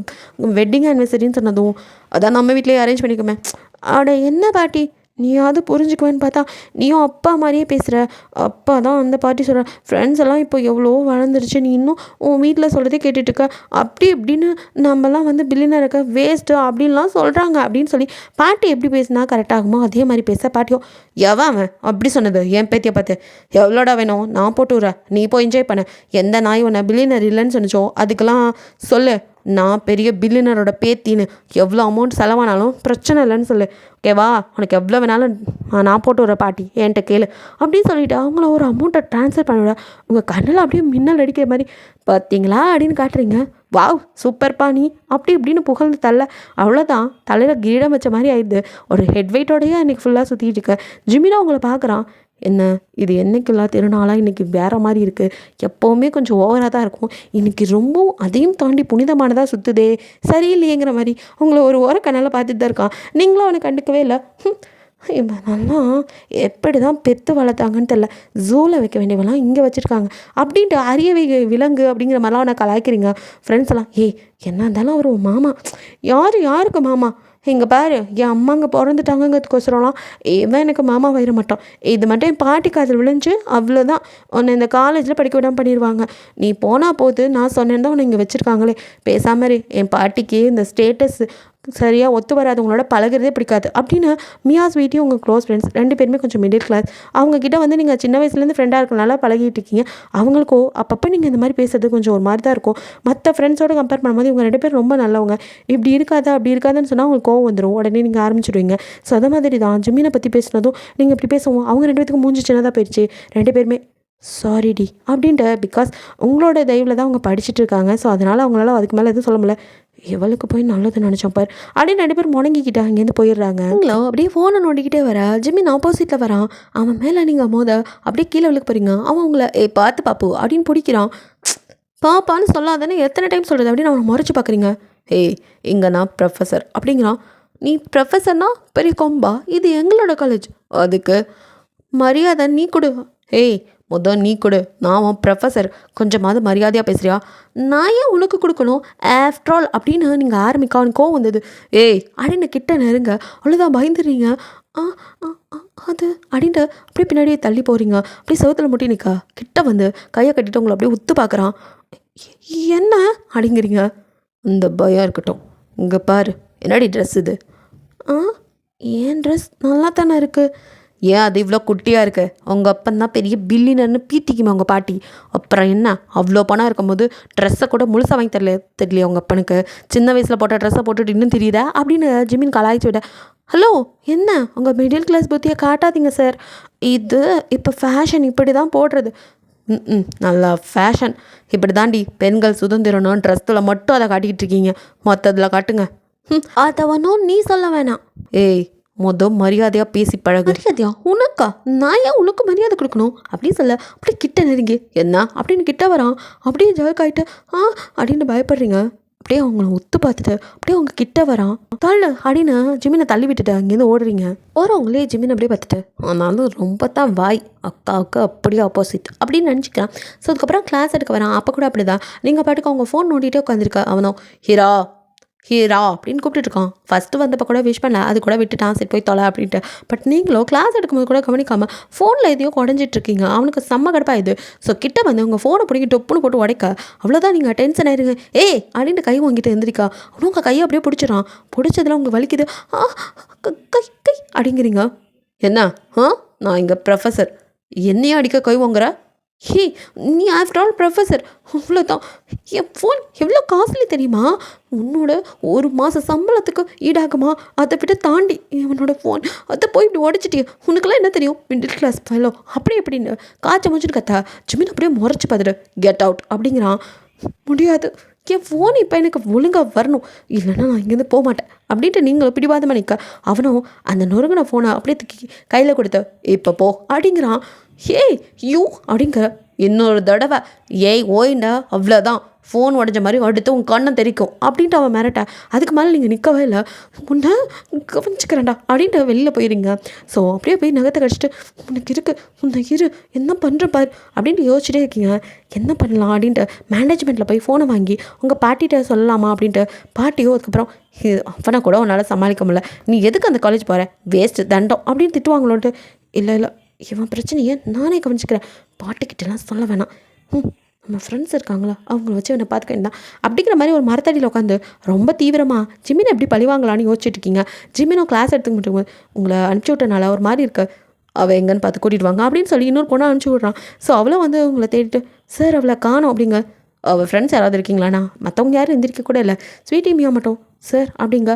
வெட்டிங் ஆனிவர்சரின்னு சொன்னதும் அதான் நம்ம வீட்டிலேயே அரேஞ்ச் பண்ணிக்கோமே. என்ன பாட்டி நீயாவது புரிஞ்சுக்குவேன்னு பார்த்தா நீயும் அப்பா மாதிரியே பேசுகிற, அப்பா தான் அந்த பார்ட்டி சொல்கிற, ஃப்ரெண்ட்ஸ் எல்லாம் இப்போ எவ்வளோ வளர்ந்துருச்சு, நீ இன்னும் உன் வீட்டில் சொல்கிறதே கேட்டுட்ருக்க, அப்படி இப்படின்னு நம்மலாம் வந்து பில்லியனாக இருக்க வேஸ்ட்டு அப்படின்லாம் சொல்கிறாங்க அப்படின்னு சொல்லி பாட்டி எப்படி பேசினா கரெக்டாகுமோ அதே மாதிரி பேச பாட்டியும், அவன் அப்படி சொன்னது என் பேத்தியை பார்த்து, எவ்வளோடா வேணும் நான் போட்டு விட்றேன், நீ போய் என்ஜாய் பண்ண, எந்த நாய் உன்னை பில்லியனர் இல்லைன்னு சொன்னிச்சோ அதுக்கெல்லாம் சொல்லு, நான் பெரிய பில்லியனரோட பேத்தின்னு, எவ்வளோ அமௌண்ட் செலவானாலும் பிரச்சனை இல்லைன்னு சொல்லு, ஓகேவா, உனக்கு எவ்வளோ வேணாலும் நான் போட்டு வர பாட்டி என்கிட்ட கேளு அப்படின்னு சொல்லிவிட்டு அவங்கள ஒரு அமௌண்ட்டை ட்ரான்ஸ்ஃபர் பண்ணிவிட, உங்கள் கண்ணில் அப்படியே மின்னல் அடிக்கிற மாதிரி பார்த்தீங்களா அப்படின்னு காட்டுறீங்க. வாவ் சூப்பர்ப்பா நீ அப்படி இப்படின்னு புகழ்ந்து தள்ள, அவ்வளோதான் தலையில் கிரீடம் வச்ச மாதிரி ஆயிடுது, ஒரு ஹெட் வெயிட்டோடையே இன்றைக்கி ஃபுல்லாக சுற்றிட்டு இருக்க. ஜிமினா உங்களை பார்க்குறான், என்ன இது என்றைக்கெல்லாம் திருநாளாக இன்றைக்கி வேறு மாதிரி இருக்குது, எப்போவுமே கொஞ்சம் ஓவராக தான் இருக்கும், இன்றைக்கி ரொம்பவும் அதையும் தாண்டி புனிதமானதாக சுற்றுதே, சரியில்லையேங்கிற மாதிரி உங்களை ஒரு ஓரக்கண்ணால் பார்த்துட்டு தான் இருக்கான். நீங்களும் அவனை கண்டுக்கவே இல்லை. இவனெல்லாம் எப்படி தான் பெற்று வளர்த்தாங்கன்னு தெரில, ஜூவில் வைக்க வேண்டியவெல்லாம் இங்கே வச்சுருக்காங்க அப்படின்ட்டு அரியவை விலங்கு அப்படிங்கிற மாதிரிலாம் அவனை கலாய்க்கிறீங்க. ஃப்ரெண்ட்ஸ் எல்லாம் என்ன இருந்தாலும் அவர் மாமா, யாருக்கு மாமா, இங்கே பாரு என் அம்மாங்க பிறந்துட்டாங்கங்கிறதுக்கோசரம்லாம் இவன் எனக்கு மாமா வயிற மாட்டான், இது மட்டும் என் பாட்டி காதில் விழுந்து அவ்வளோதான், உன்னை இந்த காலேஜில் படிக்க விடாமல் பண்ணிடுவாங்க, நீ போனால் போது நான் சொன்னேன் தான் உன்னை இங்கே வச்சுருக்காங்களே, பேசாமல் என் பாட்டிக்கு இந்த ஸ்டேட்டஸ் சரியாக ஒத்து வராதவங்களோட பழகிறதே பிடிக்காது அப்படின்னு மியா ஸ்வீட்டி உங்கள் க்ளோஸ் ஃப்ரெண்ட்ஸ் 2 பேருமே கொஞ்சம் மிடில் கிளாஸ். அவங்கக்கிட்ட வந்து நீங்கள் சின்ன வயசுலேருந்து ஃப்ரெண்டாக இருக்கனால பழகிட்டு இருக்கீங்க. அவங்களுக்கோ அப்பப்போ நீங்கள் இந்த மாதிரி பேசுறது கொஞ்சம் ஒரு மாதிரி தான் இருக்கும். மற்ற ஃப்ரெண்ட்ஸோடு கம்பேர் பண்ணும்போது இவங்க 2 பேர் ரொம்ப நல்லவங்க. இப்படி இருக்காது அப்படி இருக்காதுன்னு சொன்னால் உங்களுக்கு கோவம் வந்துடும். உடனே நீங்கள் ஆரம்பிச்சிடுவீங்க. ஸோ அதே மாதிரி தான் ஜிமினை பற்றி பேசுனதும் நீங்கள் இப்படி பேசுவோம். அவங்க 2 பேத்துக்கு மூஞ்சி சின்னதாக போயிடுச்சு. 2 பேருமே சாரிடி அப்படின்ட்டு பிகாஸ் உங்களோட தயவில் தான் அவங்க படிச்சுட்டு இருக்காங்க. ஸோ அதனால் அவங்களால அதுக்கு மேலே எதுவும் சொல்ல முடியல. எவளுக்கு போய் நல்லது நினச்சோம் பார் அப்படின்னு 2 பேர் முடங்கிக்கிட்டு அங்கேருந்து போயிடுறாங்க. நீங்களோ அப்படியே ஃபோனை நோண்டிக்கிட்டே வர ஜிமின் ஆப்போசிட்டில் வரான். அவன் மேலே நீங்கள் அப்படியே கீழே விழுக்க போகிறீங்க. அவன் உங்களை பார்த்து பாப்பு அப்படின்னு பிடிக்கிறான். பாப்பான்னு சொல்லாதானே எத்தனை டைம் சொல்கிறது அப்படின்னு அவனை முறைச்சி பார்க்குறீங்க. இங்கே நான் ப்ரொஃபஸர் அப்படிங்கிறான். நீ ப்ரொஃபஸர்னா பெரிய கொம்பா, இது எங்களோட காலேஜ், அதுக்கு மரியாதை நீ கொடு. நீ கொடு, நான் உன் ப்ரொஃபஸர், கொஞ்சமாவது மரியாதையாக பேசுறியா? நான் ஏன் உனக்கு கொடுக்கணும் ஆஃப்டர் ஆல் அப்படின்னு நீங்கள் ஆரம்பிக்க அவனுக்கு கோவம் வந்தது. அப்படின்னு கிட்ட நெருங்க அவ்வளோதான் பயந்துடுறீங்க. அது அப்படின்ட்டு அப்படியே பின்னாடியே தள்ளி போகிறீங்க. அப்படியே செவத்தில் முட்டி நிற்கா கிட்ட வந்து கையை கட்டிட்டு உங்களை அப்படியே உத்து பார்க்குறான். என்ன அப்படிங்கிறீங்க. இந்த பயம் இருக்கட்டும், இங்கே பாரு என்னடி ட்ரெஸ் இது? ஏன் ட்ரெஸ் நல்லா தானே இருக்குது. ஏன் அது இவ்வளோ குட்டியாக இருக்கு? உங்கள் அப்பந்தான் பெரிய பில்லினர்னு பீத்திக்குமே உங்கள் பாட்டி. அப்புறம் என்ன அவ்வளோ பணம் இருக்கும்போது ட்ரெஸ்ஸை கூட முழுசாக வாங்கி தெரியலையே உங்கள் அப்பனுக்கு? சின்ன வயசில் போட்ட ட்ரெஸ்ஸை போட்டுட்டு இன்னும் தெரியுதா அப்படின்னு ஜிமின் கலாய்ச்சி விட. ஹலோ, என்ன உங்கள் மிடில் கிளாஸ் புத்தியை காட்டாதீங்க சார். இது இப்போ ஃபேஷன், இப்படி தான் போடுறது. நல்லா ஃபேஷன் இப்படி தாண்டி பெண்கள் சுதந்திரம்னு ட்ரெஸ்ஸில் மட்டும் அதை காட்டிக்கிட்டு இருக்கீங்க. மற்றதில் காட்டுங்க. அதவனும் நீ சொல்ல வேணாம். மரியாதையாக பேசி பழகு. மரியாதையா உனக்கா? நான் ஏன் உனக்கு மரியாதை கொடுக்கணும் அப்படின்னு சொல்ல அப்படியே கிட்ட நெருங்கி என்ன அப்படின்னு கிட்ட வரான். அப்படியே ஜர்க் ஆகிட்டு அப்படின்னு பயப்படுறீங்க. அப்படியே அவங்கள ஒத்து பார்த்துட்டு அப்படியே அவங்க கிட்ட வரான். தள்ளு அப்படின்னு ஜிமினை தள்ளி விட்டுட்டு அங்கேருந்து ஓடுறீங்க. ஓரவங்களே ஜிமின் அப்படியே பார்த்துட்டு ஆனாலும் ரொம்ப தான் வாய், அக்காவுக்கு அப்படியே ஆப்போசிட் அப்படின்னு நினச்சிக்கிறான். ஸோ அதுக்கப்புறம் கிளாஸ் எடுக்க வரான். அப்போ கூட அப்படி தான் நீங்கள் பாட்டுக்கு அவங்க ஃபோன் நோண்டிகிட்டே உட்காந்துருக்கா. அவனும் ஹீரா அப்படின்னு கூப்பிட்டுருக்கான். ஃபஸ்ட்டு வந்தப்போ கூட விஷ் பண்ணல, அது கூட விட்டுட்டான், சரி போய் தொலை அப்படின்ட்டு. பட் நீங்களும் கிளாஸ் எடுக்கும்போது கூட கவனிக்காமல் ஃபோனில் எதையோ உடஞ்சிட்ருக்கீங்க. அவனுக்கு செம்ம கடுப்பாக இது. ஸோ கிட்ட வந்து உங்கள் ஃபோனை பிடிக்கி டொப்புன்னு போட்டு உடைக்க அவ்வளோதான் நீங்கள் டென்ஷன் ஆயிருங்க. அப்படின்ட்டு கை வாங்கிட்டு எழுந்திரிக்கா. அவனும் உங்கள் கையை அப்படியே பிடிச்சிடான். பிடிச்சதில் உங்களுக்கு வலிக்குது. கை கை அப்படிங்கிறீங்க. என்ன நான் இங்கே ப்ரொஃபஸர், என்னையும் அடிக்க கை வாங்குற? நீ ஆஃப்டர் ஆல் ப்ரொஃபஸர், அவ்வளோதான். என் ஃபோன் எவ்வளோ காஸ்ட்லி தெரியுமா? உன்னோட ஒரு மாத சம்பளத்துக்கு ஈடாகுமா? அதை விட தாண்டி என்னோட ஃபோன், அதை போய் இப்படி உடச்சிட்டிய. உனக்கெல்லாம் என்ன தெரியும் மிடில் கிளாஸ் ஃபைலோ அப்படி எப்படின்னு காய்ச்ச முடிச்சுட்டு கத்தா. ஜிமின் அப்படியே முறைச்சி பார்த்துட்டு கெட் அவுட் அப்படிங்கிறான். முடியாது, என் ஃபோன் இப்போ எனக்கு ஒழுங்காக வரணும், இல்லைன்னா நான் இங்கேருந்து போக மாட்டேன் அப்படின்ட்டு நீங்களும் பிடிவாதமாக நிற்க. அவனும் அந்த நொறுங்கின ஃபோனை அப்படியே தூக்கி கையில் கொடுத்த இப்போ போ அப்படிங்கிறான். யூ அப்படிங்கிற இன்னொரு தடவை ஓய்ண்டா அவ்வளோதான், ஃபோன் உடஞ்ச மாதிரி அடுத்து உங்கள் கண்ணை தெரிக்கும் அப்படின்ட்டு அவன் மிரட்ட. அதுக்கு மேலே நீங்கள் நிற்கவே இல்லை. உன்னை கவனிச்சுக்கிறேன்டா அப்படின்ட்டு வெளியில் போயிடுங்க. ஸோ அப்படியே போய் நகத்தை கடிச்சிட்டு உனக்கு இருக்குது உன்னை என்ன பண்ணுற பார் அப்படின்ட்டு யோசிச்சுட்டே இருக்கீங்க. என்ன பண்ணலாம் அப்படின்ட்டு மேனேஜ்மெண்ட்டில் போய் ஃபோனை வாங்கி உங்கள் பாட்டிகிட்ட சொல்லலாமா அப்படின்ட்டு. பாட்டியோ அதுக்கப்புறம் அவனை கூட உன்னால் சமாளிக்க முடியல, நீ எதுக்கு அந்த காலேஜ் போகிற, வேஸ்ட்டு தண்டம் அப்படின்னு திட்டுவாங்களோன்ட்டு. இல்லை இவன் பிரச்சனையை நானே கவனிச்சுக்கிறேன், பாட்டுக்கிட்டலாம் சொல்ல வேணாம், நம்ம ஃப்ரெண்ட்ஸ் இருக்காங்களா அவங்கள வச்சு என்னை பார்த்துக்க வேண்டாம் அப்படிங்கிற மாதிரி ஒரு மரத்தடியில் உட்காந்து ரொம்ப தீவிரமாக ஜிமினை எப்படி பழிவாங்கலான்னு யோசிச்சுட்டு இருக்கீங்க. ஜிமினும் கிளாஸ் எடுத்துக்க முடியும் உங்களை அனுப்பிச்சி விட்டனால ஒரு மாதிரி இருக்கு, அவள் எங்கன்னு பார்த்து கூட்டிகிட்டு வாங்க அப்படின்னு சொல்லி இன்னொரு பொண்ணை அனுப்பிச்சி விட்றான். ஸோ அவளும் வந்து உங்களை தேடிட்டு சார் அவளை காணோம் அப்படிங்க. அவள் ஃப்ரெண்ட்ஸ் யாராவது இருக்கீங்களாண்ணா? மற்றவங்க யாரும் எந்திரிக்க கூட இல்லை, ஸ்வீட்டி மியா மட்டும் சார் அப்படிங்க.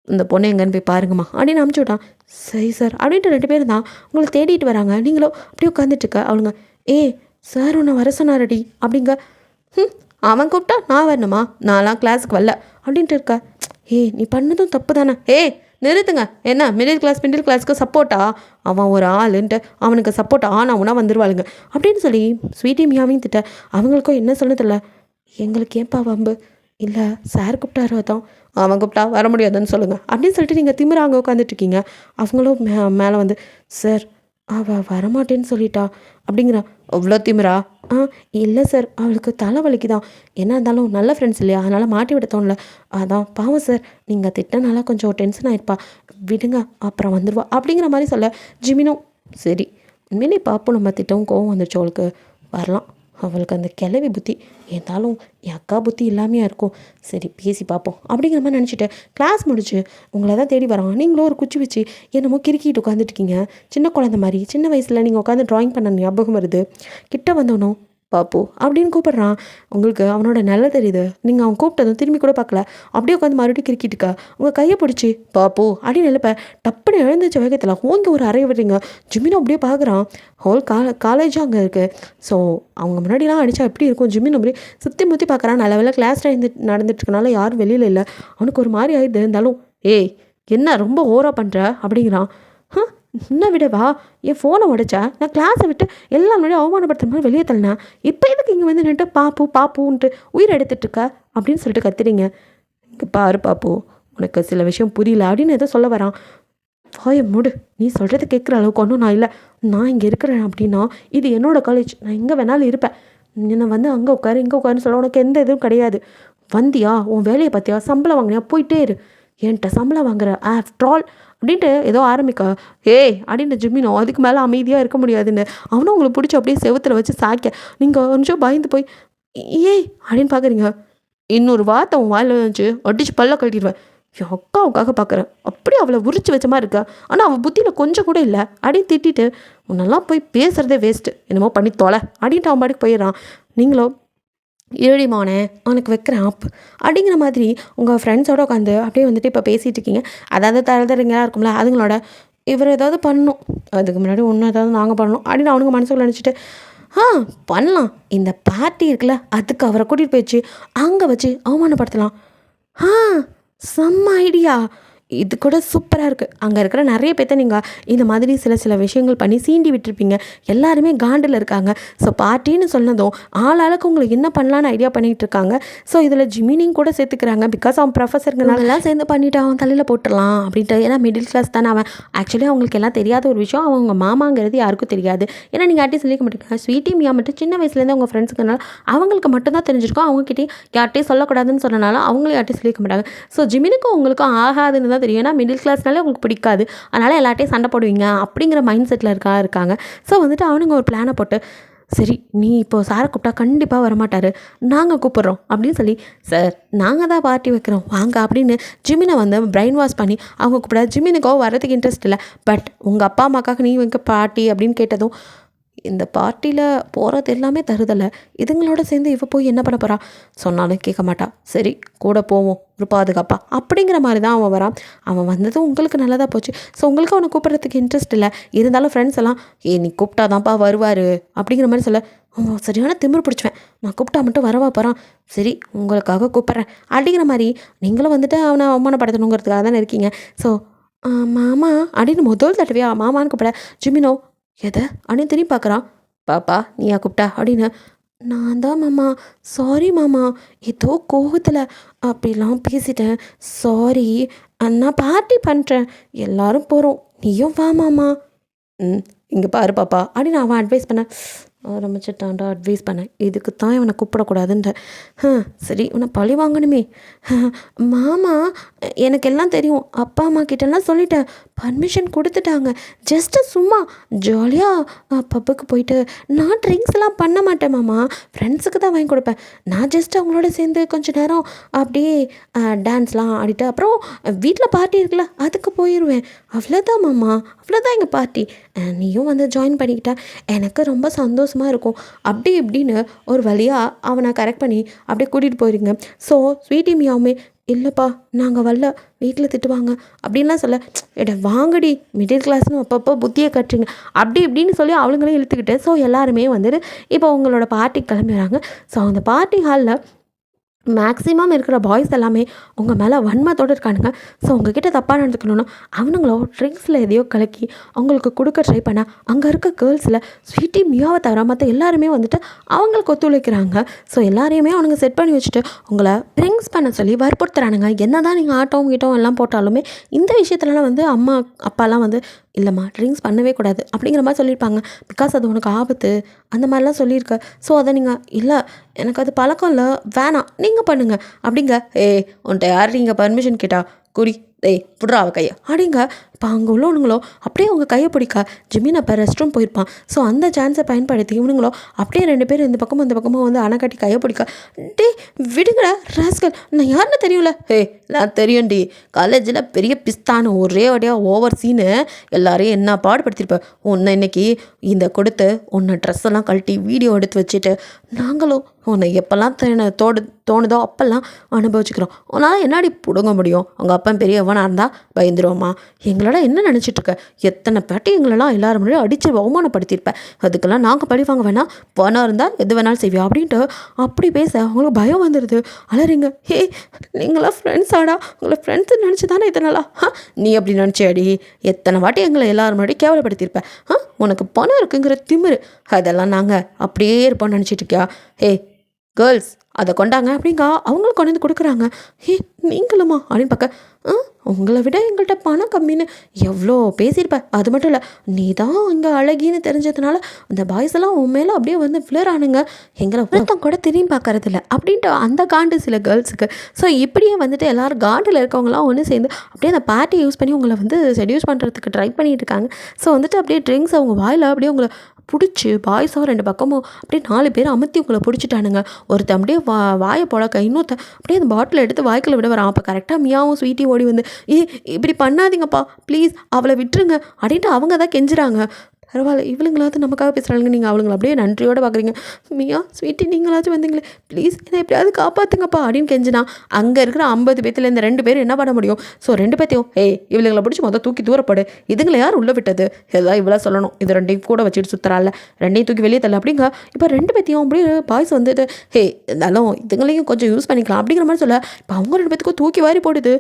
இந்த பொண்ணை எங்கன்னு போய் பாருங்கம்மா அப்படின்னு அனுப்பிச்சி விட்டான். சரி சார் அப்படின்ட்டு 2 பேரும் தான் உங்களை தேடிட்டு வராங்க. நீங்களும் அப்படியே உட்காந்துட்ருக்க. அவளுங்க சார் உன்னை வர சொன்னாரடி அப்படிங்க. அவன் கூப்பிட்டா நான் வரணுமா, நான்லாம் கிளாஸுக்கு வரல அப்படின்ட்டு இருக்க. நீ பண்ணதும் தப்பு தானே. நிறுத்துங்க, என்ன மிடில் கிளாஸ்க்கு சப்போர்ட்டா? அவன் ஒரு ஆளுன்ட்டு அவனுக்கு சப்போர்ட் ஆனா வந்துருவாளுங்க அப்படின்னு சொல்லி ஸ்வீட்டி மியாவையும் திட்ட. அவங்களுக்கும் என்ன சொல்ல தெரியல. எங்களுக்கு ஏன்பா வம்பு? இல்லை சார் கூப்பிட்டாரு, அதான் அவன் கூப்பிட்டா வர முடியாதுன்னு சொல்லுங்கள் அப்படின்னு சொல்லிட்டு நீங்கள் திமிர அங்கே உட்காந்துட்ருக்கீங்க. அவங்களும் மேலே வந்து சார் அவள் வரமாட்டேன்னு சொல்லிட்டா அப்படிங்கிறா. அவ்வளோ திமிரா? இல்லை சார் அவளுக்கு தலைவலிக்கு தான், என்ன இருந்தாலும் நல்ல ஃப்ரெண்ட்ஸ் இல்லையா, அதனால் மாட்டி விட தோணல, அதான் பாவம் சார் நீங்கள் திட்டனால கொஞ்சம் டென்ஷன் ஆகிருப்பா, விடுங்க அப்புறம் வந்துடுவா அப்படிங்கிற மாதிரி சொல்ல. ஜிமினும் சரி உண்மையிலே பார்ப்போம், நம்ம திட்டவும் கோவம் வந்துச்சு அவளுக்கு வரலாம் அவளுக்கு அந்த கிளவி புத்தி இருந்தாலும் என் அக்கா புத்தி இல்லாமையா இருக்கும். சரி பேசி பார்ப்போம் அப்படிங்கிற மாதிரி நினச்சிட்டு கிளாஸ் முடிச்சு உங்களை தான் தேடி வரோம். நீங்களும் ஒரு குச்சி வச்சு என்னமோ கிறுக்கிட்டு உட்காந்துட்டு இருக்கீங்க. சின்ன குழந்தை மாதிரி சின்ன வயசில் நீங்கள் உட்காந்து ட்ராயிங் பண்ண ஞாபகம் வருது. கிட்ட வந்தோனோ பாப்பு அப்படின்னு கூப்பிடுறான். உங்களுக்கு அவனோட நிலை தெரியுது. நீங்கள் அவன் கூப்பிட்டதும் திரும்பி கூட பார்க்கல. அப்படியே உட்காந்து மறுபடியும் கிறுக்கிட்டுக்கா. உங்கள் கையை பிடிச்சி பாப்பு அப்படின்னு நினைப்ப டப்புன்னு எழுந்துச்சு வேகத்தில் ஓங்கி ஒரு அறைய விடுறீங்க. ஜிமினோ அப்படியே பார்க்குறான். ஹோல் காலேஜும் அங்கே இருக்குது. ஸோ அவங்க முன்னாடிலாம் அடித்தா எப்படி இருக்கும். ஜிமின் அப்படியே சுற்றி முற்றி பார்க்குறான். நல்ல வேலை கிளாஸ் நடந்துட்டுருக்கனால யாரும் வெளியில் இல்லை. அவனுக்கு ஒரு மாதிரி ஆயிடுது. இருந்தாலும் ஏய் என்ன ரொம்ப ஓவராக பண்ணுற அப்படிங்கிறான். இன்னும் விடவா என் ஃபோனை உடைச்சா நான் கிளாஸை விட்டு எல்லாம் முன்னாடி அவமானப்படுத்துற மாதிரி வெளியே தள்ளினேன். இப்போ எதுக்கு இங்கே வந்து நின்று பாப்புன்ட்டு உயிர் எடுத்துட்ருக்க அப்படின்னு சொல்லிட்டு கத்துறீங்க. இங்கே பாரு பாப்பு, உனக்கு சில விஷயம் புரியல அப்படின்னு எதோ சொல்ல வரான். வாய மூடு, நீ சொல்கிறத கேட்குற அளவுக்கு ஒன்றும் நான் இல்லை. நான் இங்கே இருக்கிறேன் அப்படின்னா இது என்னோடய காலேஜ். நான் எங்கே வேணாலும் இருப்பேன். என்னை வந்து அங்கே உட்காரு இங்கே உட்காருன்னு சொல்ல உனக்கு எந்த இதுவும் கிடையாது. வந்தியா உன் வேலையை பார்த்தியா சம்பளம் வாங்கினியா போயிட்டே இரு. என்கிட்ட சம்பளம் வாங்குற ஆஃப்டர் ஆல் அப்படின்ட்டு ஏதோ ஆரம்பிக்கா. ஏய் அப்படின்ட்டு ஜிம்மினோ அதுக்கு மேலே அமைதியாக இருக்க முடியாதுன்னு அவனும் உங்களை பிடிச்சி அப்படியே செவுத்தில் வச்சு சாய்க்க நீங்கள் கொஞ்சம் பயந்து போய் ஏய் அப்படின்னு பார்க்குறீங்க. இன்னொரு வார்த்தை உன் வாயில் வந்துச்சு அடிச்சு பல்ல கட்டிடுவேன். என் அக்காவுக்காக பார்க்குறேன் அப்படியே அவளை உரிச்சு வச்ச மாதிரி இருக்கா. ஆனால் அவள் புத்தியில் கொஞ்சம் கூட இல்லை அப்படின்னு திட்டிட்டு உன்னெல்லாம் போய் பேசுகிறதே வேஸ்ட்டு என்னமோ பண்ணி தொலை அப்படின்ட்டு அவன் பாட்டுக்கு போயிடுறான். நீங்களோ ஏழிமானே அவனுக்கு வைக்கிறேன் ஆப் அப்படிங்கிற மாதிரி உங்கள் ஃப்ரெண்ட்ஸோடு உட்காந்து அப்படியே வந்துட்டு இப்போ பேசிகிட்டு இருக்கீங்க. அதாவது தரதரங்களாக இருக்கும்ல அதுங்களோட இவர் ஏதாவது பண்ணணும் அதுக்கு முன்னாடி ஒன்று ஏதாவது நாங்கள் பண்ணணும் அப்படின்னு அவனுங்க மனசுக்குள்ள நினச்சிட்டு பண்ணலாம். இந்த பார்ட்டி இருக்குல்ல அதுக்கு அவரை கூட்டிகிட்டு போயிடுச்சு அங்கே வச்சு அவமானப்படுத்தலாம். செம்ம ஐடியா, இது கூட சூப்பராக இருக்குது. அங்கே இருக்கிற நிறைய பேர்த்த நீங்கள் இந்த மாதிரி சில விஷயங்கள் பண்ணி சீண்டி விட்டுருப்பீங்க. எல்லாருமே காண்டில் இருக்காங்க. ஸோ பார்ட்டின்னு சொன்னதும் ஆளாளுக்கு உங்களுக்கு என்ன பண்ணலான்னு ஐடியா பண்ணிகிட்டு இருக்காங்க. ஸோ இதில் ஜிமினிங் கூட சேர்த்துக்கிறாங்க. பிகாஸ் அவன் ப்ரொஃபஸருங்கனாலலாம் சேர்ந்து பண்ணிவிட்டு அவன் தலையில் போட்டுடலாம் அப்படின்ட்டு. ஏன்னா மிடில் கிளாஸ் தானே அவன். ஆக்சுவலி அவங்களுக்கு எல்லாம் தெரியாத ஒரு விஷயம் அவங்க மாமாங்கிறது யாருக்கும் தெரியாது. ஏன்னா நீங்கள் யார்ட்டையும் சொல்லிக்க மாட்டேங்க. ஸ்வீட்டி மியா மட்டும் சின்ன வயசுலேருந்து அவங்க ஃப்ரெண்ட்ஸுக்குனால அவங்களுக்கு மட்டும்தான் தெரிஞ்சிருக்கும். அவங்ககிட்டே யார்ட்டையும் சொல்லக்கூடாதுன்னு சொன்னனால அவங்களும் யார்ட்டையும் சொல்லிக்க மாட்டாங்க. ஸோ ஜிமினுக்கும் உங்களுக்கும் ஆகாதுன்னு தெரியும். ஏன்னா மிடில் கிளாஸ்னாலே உங்களுக்கு பிடிக்காது. அதனால் எல்லாட்டையும் சண்டை போடுவீங்க அப்படிங்கிற மைண்ட் செட்டில் இருக்காங்க. ஸோ வந்துட்டு அவனுங்க ஒரு பிளானை போட்டு சரி நீ இப்போ சாரை கூப்பிட்டா கண்டிப்பாக வரமாட்டார் நாங்கள் கூப்பிட்றோம் அப்படின்னு சொல்லி சார் நாங்கள் தான் பார்ட்டி வைக்கிறோம் வாங்க அப்படின்னு ஜிமினை வந்து பிரெயின் வாஷ் பண்ணி அவங்க கூப்பிட ஜிமினுக்கோ வரதுக்கு இன்ட்ரெஸ்ட் இல்லை. பட் உங்கள் அப்பா அம்மாக்காக நீ வைக்க பார்ட்டி அப்படின்னு கேட்டதும் இந்த பார்ட்டியில் போகிறது எல்லாமே தருதலை. இதுங்களோட சேர்ந்து இவ போய் என்ன பண்ண போகிறா சொன்னாலும் கேட்க மாட்டா. சரி கூட போவோம் ஒரு பாதுகாப்பா அப்படிங்கிற மாதிரி தான் அவன் வரான். அவன் வந்ததும் உங்களுக்கு நல்லதாக போச்சு. ஸோ உங்களுக்கு அவனை கூப்பிட்றதுக்கு இன்ட்ரெஸ்ட் இல்லை. இருந்தாலும் ஃப்ரெண்ட்ஸ் எல்லாம் நீ கூப்பிட்டாதான்ப்பா வருவார் அப்படிங்கிற மாதிரி சொல்ல சரியான திமிரு பிடிச்சுவேன். நான் கூப்பிட்டா மட்டும் வரவா போகிறான். சரி உங்களுக்காக கூப்பிட்றேன் அப்படிங்கிற மாதிரி நீங்களும் வந்துட்டு அவனை அவமானப்படுத்தணுங்கிறதுக்காக தானே இருக்கீங்க. ஸோ மாமா அப்படின்னு முதல் தடவையா மாமான்னு கூப்பிட ஜிமினோ எதை அப்படின்னு திரும்பி பார்க்குறான். பாப்பா நீயா கூப்பிட்டா அப்படின்னு. நான் தான் மாமா சாரி மாமா ஏதோ கோவத்தில் அப்படிலாம் பேசிட்டேன் சாரி. நான் பார்ட்டி பண்ணுறேன் எல்லாரும் போகிறோம் நீயும் வா மாமா. இங்கே பாரு பாப்பா அப்படின்னு அவன் அட்வைஸ் பண்ண ஆரம்பிச்சிட்டான்டா. அட்வைஸ் பண்ணேன் இதுக்கு தான் இவனை கூப்பிடக்கூடாதுன்ற. சரி இவனை பழி வாங்கணுமே. மாமா எனக்கு எல்லாம் தெரியும். அப்பா அம்மா கிட்டலாம் சொல்லிட்டேன் பர்மிஷன் கொடுத்துட்டாங்க. ஜஸ்ட்டு சும்மா ஜாலியாக பப்புக்கு போயிட்டு நான் ட்ரிங்க்ஸ் எல்லாம் பண்ண மாட்டேன் மாமா. ஃப்ரெண்ட்ஸுக்கு தான் வாங்கி கொடுப்பேன். நான் ஜஸ்ட் அவங்களோட சேர்ந்து கொஞ்சம் நேரம் அப்படியே டான்ஸ்லாம் ஆடிட்டு அப்புறம் வீட்டில் பார்ட்டி இருக்குல்ல அதுக்கு போயிடுவேன். அவ்வளோதான் மாமா அவ்வளோதான் எங்கள் பார்ட்டி. நீயும் வந்து ஜாயின் பண்ணிக்கிட்ட எனக்கு ரொம்ப சந்தோஷமாக இருக்கும் அப்படி இப்படின்னு ஒரு வழியாக அவனை கரெக்ட் பண்ணி அப்படியே கூட்டிகிட்டு போயிருங்க. ஸோ ஸ்வீட்டி மியாவுமே இல்லைப்பா நாங்கள் வரல வீட்டில் திட்டுவாங்க அப்படின்லாம் சொல்ல வாங்கடி மிடில் கிளாஸ்னு அப்பப்போ புத்தியை கட்டுறீங்க அப்படி இப்படின்னு சொல்லி அவளுங்களே இழுத்துக்கிட்டு ஸோ எல்லாருமே வந்துட்டு இப்போ உங்களோட பார்ட்டிக்கு கிளம்பிடுறாங்க. ஸோ அந்த பார்ட்டி ஹாலில் மேக்ஸிமம் இருக்கிற பாய்ஸ் எல்லாமே உங்கள் மேலே வன்மத்தோடு இருக்கானுங்க. ஸோ உங்ககிட்ட தப்பாக நடந்துக்கணும்னா அவனுங்களோ ட்ரிங்க்ஸில் எதையோ கலக்கி அவங்களுக்கு கொடுக்க ட்ரை பண்ண அங்கே இருக்க கேர்ள்ஸில் ஸ்வீட்டி மியாவை தவிர மற்ற எல்லாருமே வந்துட்டு அவங்களுக்கு ஒத்துழைக்கிறாங்க. ஸோ எல்லாரையுமே அவனுங்க செட் பண்ணி வச்சுட்டு உங்களை ட்ரிங்க்ஸ் பண்ண சொல்லி வற்புறுத்துறானுங்க. என்ன தான் நீங்கள் ஆட்டோவும் கீட்டவும் எல்லாம் போட்டாலுமே இந்த விஷயத்துலலாம் வந்து அம்மா அப்பாலாம் வந்து இல்லைம்மா ட்ரிங்க்ஸ் பண்ணவே கூடாது அப்படிங்கிற மாதிரி சொல்லியிருப்பாங்க. பிகாஸ் அது உனக்கு ஆபத்து அந்த மாதிரிலாம் சொல்லியிருக்க. ஸோ அதை நீங்கள் இல்லை எனக்கு அது பழக்கம் இல்லை வேணாம் நீங்கள் பண்ணுங்கள் அப்படிங்க. உன்ட்ட யார் நீங்கள் பர்மிஷன் கேட்டா குடி டேய் விட்றா அவ கையை அப்படிங்க. இப்போ அங்கே உள்ளவனுங்களோ அப்படியே அவங்க கையை பிடிக்க ஜிமின் அப்போ ரெஸ்ட் ரூம் போயிருப்பான். ஸோ அந்த சான்ஸை பயன்படுத்தி இவனுங்களோ அப்படியே 2 பேர் இந்த பக்கமும் அந்த பக்கமும் வந்து அணை கட்டி கையை பிடிக்க, டே விடுங்கடா ராஸ்கல், நான் யாருன்னு தெரியும்ல. நான் தெரியும்டி, காலேஜில் பெரிய பிஸ்தானு ஒரே வழியாக ஓவர் சீனு எல்லாரையும் என்ன பாடுபடுத்திருப்பேன். உன்னை இன்னைக்கு இந்த கொடுத்து உன்னை ட்ரெஸ் எல்லாம் கழட்டி வீடியோ எடுத்து வச்சுட்டு நாங்களும் உன்னை எப்போல்லாம் தோணுதோ அப்போல்லாம் அனுபவிச்சுக்கிறோம். உன்னால் என்னாடி பிடுங்க முடியும்? உங்கள் அப்பன் பெரியவனாக இருந்தால் பயந்துருவோமா? எங்களோட என்ன நினச்சிட்ருக்க? எத்தனை பேட்டி எங்களெல்லாம் எல்லாரும் முன்னாடி அடித்து அவமானப்படுத்தியிருப்பேன். அதுக்கெல்லாம் நாங்கள் பழி வாங்க வேணாம், பணம் இருந்தால் எது வேணாலும் செய்வியா அப்படின்ட்டு அப்படி பேச அவங்களுக்கு பயம் வந்துடுது. அலறிங்க. நீங்களாம் ஃப்ரெண்ட்ஸாடா? உங்களை ஃப்ரெண்ட்ஸு நினச்சி தானே இதனாலா? நீ அப்படி நினச்சியாடி? எத்தனை வாட்டி எங்களை எல்லாரும் முன்னாடி கேவலப்படுத்தியிருப்பேன். உனக்கு பணம் இருக்குங்கிற திமிரு, அதெல்லாம் நாங்கள் அப்படியே இருப்போம்னு நினச்சிட்டு இருக்கியா? கேர்ள்ஸ் அதை கொண்டாங்க அப்படிங்க. அவங்களும் கொண்டு வந்து கொடுக்குறாங்க. நீங்களுமா அப்படின்னு பார்க்க, உங்களை விட எங்கள்கிட்ட பணம் கம்மின்னு எவ்வளோ பேசியிருப்பேன். அது மட்டும் இல்லை, நீ தான் இங்கே அழகின்னு தெரிஞ்சதுனால அந்த பாய்ஸ் எல்லாம் உன் மேலே அப்படியே வந்து ஃபிளரானுங்க, எங்களை ஒருத்தம் கூட திரும்பி பார்க்கறதில்ல அப்படின்ட்டு அந்த காண்டு சில கேர்ள்ஸுக்கு. ஸோ இப்படியே வந்துட்டு எல்லோரும் காண்டில் இருக்கவங்களாம் ஒன்று சேர்ந்து அப்படியே அந்த பார்ட்டியை யூஸ் பண்ணி உங்களை வந்து செடியூஸ் பண்ணுறதுக்கு ட்ரை பண்ணிகிட்டு இருக்காங்க. ஸோ வந்துட்டு அப்படியே ட்ரிங்க்ஸ் அவங்க வாயில் அப்படியே உங்களை பிடிச்சி பாய்ஸாக 2 பக்கமும் அப்படியே 4 பேர் அமுத்தி உங்களை பிடிச்சிட்டானுங்க. ஒருத்தன் அப்படியே வாயை புழக்க, இன்னொருத்தன் அப்படியே அந்த பாட்டில் எடுத்து வாய்க்குள்ள விட வரான். அப்போ கரெக்டாக மியாவும் ஸ்வீட்டி ஓடி வந்து, இப்படி பண்ணாதீங்கப்பா ப்ளீஸ், அவளை விட்டுருங்க அப்படின்ட்டு அவங்க தான் கெஞ்சுறாங்க. பரவாயில்ல, இவளுங்களாவது நமக்காக பேசுகிறாங்க, நீங்கள் அவளுங்களை அப்படியே நன்றியோடு பார்க்குறீங்க. மியா ஸ்வீட்டி நீங்களாச்சும் வந்தீங்களே, ப்ளீஸ் என்னை எப்படியாவது காப்பாற்றுங்கப்பா அப்படின்னு கெஞ்சினா அங்கே இருக்கிற 50 பேர்த்துல இந்த 2 பேர் என்ன பண்ண முடியும்? ஸோ 2 பேர்த்தையும் இவளுங்களை பிடிச்சி மொதல் தூக்கி தூரப்படு, இதுங்களை யார் உள்ளே விட்டது எல்லாம் இவ்வளோ சொல்லணும், இது 2ஐயும் கூட வச்சுட்டு சுற்றுறாள், 2ஐயும் தூக்கி வெளியே தரல அப்படிங்க. இப்போ 2 பேர்த்தையும் அப்படியே பாய்ஸ் வந்துட்டு இருந்தாலும் இதுங்களையும் கொஞ்சம் யூஸ் பண்ணிக்கலாம் அப்படிங்கிற மாதிரி சொல்ல, இப்போ அவங்க 2 பேத்துக்கும் தூக்கி வாரி போடுது.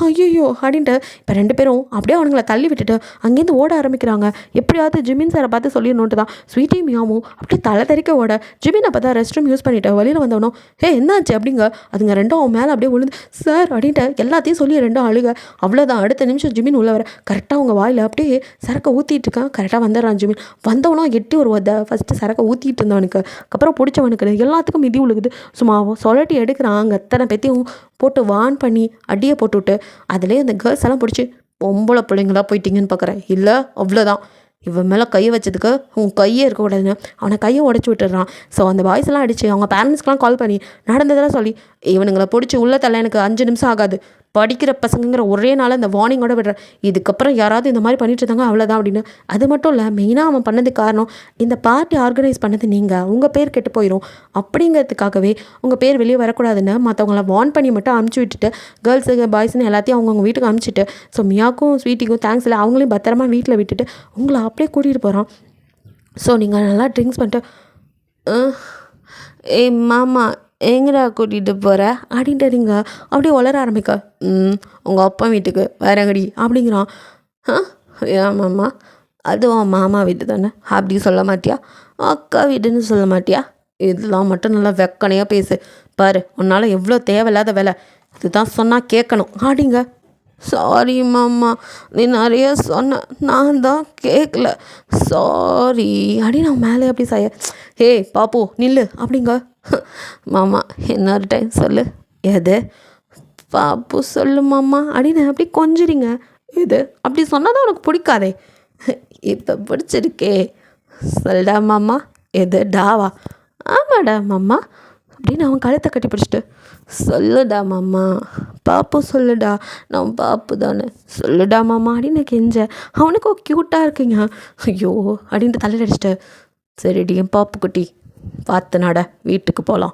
ஐயோ அப்படின்ட்டு இப்போ 2 பேரும் அப்படியே அவனுங்களை தள்ளி விட்டுட்டு அங்கேருந்து ஓட ஆரம்பிக்கிறாங்க. எப்படியாவது ஜிமின் சாரை பார்த்து சொல்லிடணுன்ட்டு தான் ஸ்வீட்டி மியாவும் அப்படியே தலை தெறிக்க ஓட, ஜிமின் அப்போ தான் ரெஸ்ட் ரூம் யூஸ் பண்ணிவிட்டு வெளியில் வந்தவனும் என்னாச்சு அப்படிங்க. அதுங்க 2ம் அவன் மேலே அப்படியே விழுந்து சார் அப்படின்ட்டு எல்லாத்தையும் சொல்லி 2ம் அழுக. அவ்வளோதான், அடுத்த நிமிஷம் ஜிமின் உள்ள வர கரெக்டாக அவங்க வாயில் அப்படியே சரக்கை ஊற்றிட்டு இருக்கான். கரெக்டாக வந்துடுறான் ஜிமின். வந்தவனும் எட்டி ஒரு ஃபஸ்ட்டு சரக்கை ஊற்றிட்டு இருந்தவனுக்கு, அப்புறம் பிடிச்சவனுக்கு எல்லாத்துக்கும் மிதி உழுகுது. சும்மா சொல்லட்டி எடுக்கிறான். அங்கே எத்தனை பேத்தையும் போட்டு வான் பண்ணி அடியை போட்டுவிட்டு அதுலேயே அந்த கேர்ள்ஸ் எல்லாம் பிடிச்சி பொம்பளை பிள்ளைங்களா போயிட்டீங்கன்னு பார்க்குறேன். இல்லை அவ்வளோதான், இவன் மேலே கையை வச்சதுக்கு உன் கையே இருக்கக்கூடாதுன்னு அவனை கையை உடச்சி விட்டுடுறான். ஸோ அந்த பாய்ஸ் எல்லாம் அடித்து அவங்க பேரண்ட்ஸ்க்கெலாம் கால் பண்ணி நடந்ததெல்லாம் சொல்லி, இவனுங்களை பிடிச்சி உள்ள தள்ள எனக்கு 5 நிமிஷம் ஆகாது, படிக்கிற பசங்கிற ஒரே நாள் அந்த வார்னிங்கோட விடுறேன், இதுக்கப்புறம் யாராவது இந்த மாதிரி பண்ணிட்டு இருந்தாங்க அவ்வளோதான் அப்படின்னு. அது மட்டும் இல்லை, மெயினாக அவன் பண்ணதுக்கு காரணம் இந்த பார்ட்டி ஆர்கனைஸ் பண்ணது நீங்கள், உங்கள் பேர் கெட்டு போயிடும் அப்படிங்கிறதுக்காகவே உங்கள் பேர் வெளியே வரக்கூடாதுன்னு மற்றவங்கள வார்ன் பண்ணி மட்டும் அமுச்சு விட்டுட்டு கேர்ள்ஸுக்கு பாய்ஸ்ன்னு எல்லாத்தையும் அவங்கவுங்க வீட்டுக்கு அமுச்சிட்டு, ஸோ மியாக்கும் ஸ்வீட்டிக்கும் தேங்க்ஸ் இல்லை, அவங்களையும் பத்திரமா வீட்டில் விட்டுட்டு உங்களை அப்படியே கூட்டிகிட்டு போகிறான். ஸோ நீங்கள் நல்லா ட்ரிங்க்ஸ் பண்ணிட்டு மாமா எங்கடா கூட்டிகிட்டு போகிற அப்படின்ட்டு நீங்கள் அப்படியே வளர ஆரம்பிக்க, உங்கள் அப்பா வீட்டுக்கு வேறங்கடி அப்படிங்கிறான். ஏன் மாமா, அதுவும் மாமா வீட்டு தானே அப்படி சொல்ல மாட்டியா? அக்கா வீட்டுன்னு சொல்ல மாட்டியா? இதெல்லாம் மட்டும் நல்லா வெக்கனையாக பேசு பாரு, உன்னால் எவ்வளோ தேவையில்லாத வேலை, இதுதான் சொன்னால் கேட்கணும் அப்படிங்க. சாரி மாமா, நீ நிறைய சொன்ன, நான் தான் கேட்கல, சாரி அப்படின்னு நான் மேலே அப்படி சாய, பாப்பு நில்லு அப்படிங்க. மாமா இன்னொரு டைம் சொல்லு. எது? பாப்பு சொல்லு மாமா அப்படின்னு அப்படி கொஞ்சிறீங்க. இது அப்படி சொன்னால் தான் உனக்கு பிடிக்காதே, இப்போ பிடிச்சிருக்கே, சொல்டா மாமா. எது டாவா? ஆமாடா மாமா அப்படின்னு அவன் கழுத்தை கட்டி பிடிச்சிட்டு, சொல்லுடா மாமா, பாப்பு சொல்லுடா, நான் பாப்பு தானே, சொல்லுடா மாமா அப்படின்னு கெஞ்ச. அவனுக்கு க்யூட்டாக இருக்குங்க. ஐயோ அப்படின்ட்டு தலையில் அடிச்சிட்டு, சரிடி என் பாப்பு குட்டி பார்த்து நட, வீட்டுக்கு போகலாம்.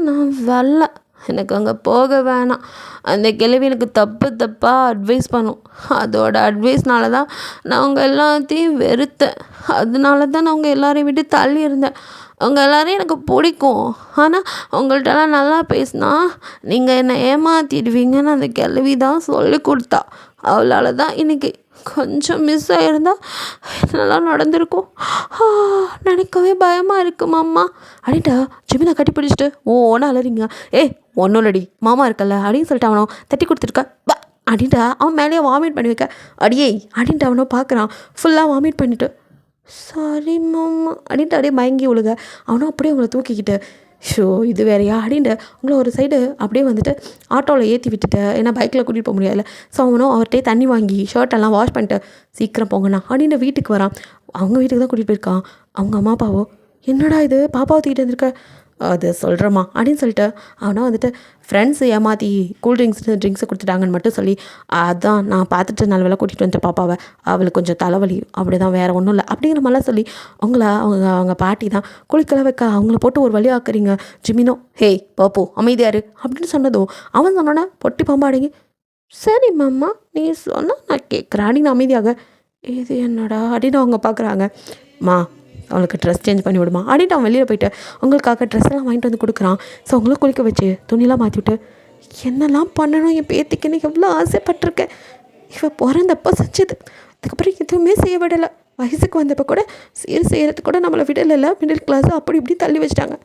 நான் வரல, எனக்கு அங்கே போக வேணாம், அந்த கிழவி எனக்கு தப்பாக அட்வைஸ் பண்ணும், அதோட அட்வைஸ்னால தான் நான் அவங்க எல்லாத்தையும் வெறுத்தேன், அதனால தான் நான் அவங்க எல்லாரையும் விட்டு தள்ளி இருந்தேன். அவங்க எல்லோரையும் எனக்கு பிடிக்கும், ஆனால் உங்கள்கிட்டலாம் நல்லா பேசினா நீங்கள் என்னை ஏமாற்றிடுவீங்கன்னு அந்த கிழவி தான் சொல்லி கொடுத்தா. அவளால் தான் இன்றைக்கி கொஞ்சம் மிஸ் ஆகிருந்தா நல்லா நடந்திருக்கும். நினைக்கவே பயமாக இருக்குது மாமா அப்படின்ட்டா ஜிமினை கட்டி பிடிச்சிட்டு ஒன்று அலறிங்க. ஒன்றும் இல்லடி மாமா இருக்கல்ல அப்படின்னு சொல்லிட்டு அவனோ தட்டி கொடுத்துருக்கா அப்படின்ட்டா அவன் மேலேயே வாமிட் பண்ணி வைக்க, அடியே அப்படின்ட்டு அவனோ பார்க்குறான். ஃபுல்லாக வாமிட் பண்ணிவிட்டு, சாரி மாமா அப்படின்ட்டு அப்படியே மயங்கி விழுக. அவனும் அப்படியே அவங்கள தூக்கிக்கிட்டு, ஷோ இது வேறையா அப்படின்ட்டு உங்களை ஒரு சைடு அப்படியே வந்துட்டு ஆட்டோவில் ஏற்றி விட்டுட்டு ஏன்னா பைக்கில் கூட்டிகிட்டு போக முடியாதுல்ல. ஸோ அவனும் அவர்கிட்டே தண்ணி வாங்கி ஷர்ட்டெல்லாம் வாஷ் பண்ணிட்டு சீக்கிரம் போங்கண்ணா அப்படின்ட்டு வீட்டுக்கு வரான். அவங்க வீட்டுக்கு தான் கூட்டிகிட்டு போயிருக்கான். அவங்க அம்மா அப்பாவோ என்னடா இது பாப்பாவை தூக்கிட்டு வந்திருக்க, அது சொல்கிறேம்மா அப்படின்னு சொல்லிட்டு அவனா வந்துட்டு ஃப்ரெண்ட்ஸு ஏமாற்றி ட்ரிங்க்ஸை கொடுத்துட்டாங்கன்னு மட்டும் சொல்லி அதான் நான் பார்த்துட்டு நல்ல வேலை கூட்டிகிட்டு வந்துட்டேன் பாப்பாவை, அவளுக்கு கொஞ்சம் தலைவலி அப்படி தான், வேறு ஒன்றும் இல்லை அப்படிங்கிற மாதிரிலாம் சொல்லி அவங்க பாட்டி தான் குளிக்கலாம் வைக்க அவங்கள போட்டு ஒரு வழி ஆக்குறீங்க. ஜிமினோ ஹேய் பாப்போ அமைதியாரு அப்படின்னு சொன்னதும் அவன் சொன்னோன்னே பொட்டி பாம்பாடிங்க. சரி மாமா நீ சொன்னால் நான் கேட்குறேன் அப்படின்னு அமைதியாக இது என்னடா அப்படின்னு அவங்க பார்க்குறாங்க. அவளுக்கு ட்ரெஸ் சேஞ்ச் பண்ணி விடுமா அப்படின்ட்டு அவன் வெளியில் போயிட்டு அவங்களுக்காக ட்ரெஸ்ஸெல்லாம் வாங்கிட்டு வந்து கொடுக்குறான். ஸோ அவங்களும் குளிக்க வச்சு துணியெல்லாம் மாற்றி விட்டு என்னெல்லாம் பண்ணணும் என் பேத்திக்குன்னு எவ்வளோ ஆசைப்பட்டிருக்கேன். இவள் பிறந்தப்போ செஞ்சது அதுக்கப்புறம் எதுவுமே செய்ய விடலை. வயசுக்கு வந்தப்போ கூட செய்கிறதுக்கு கூட நம்மளை விடலை. மிடில் கிளாஸு அப்படி இப்படி தள்ளி வச்சிட்டாங்க.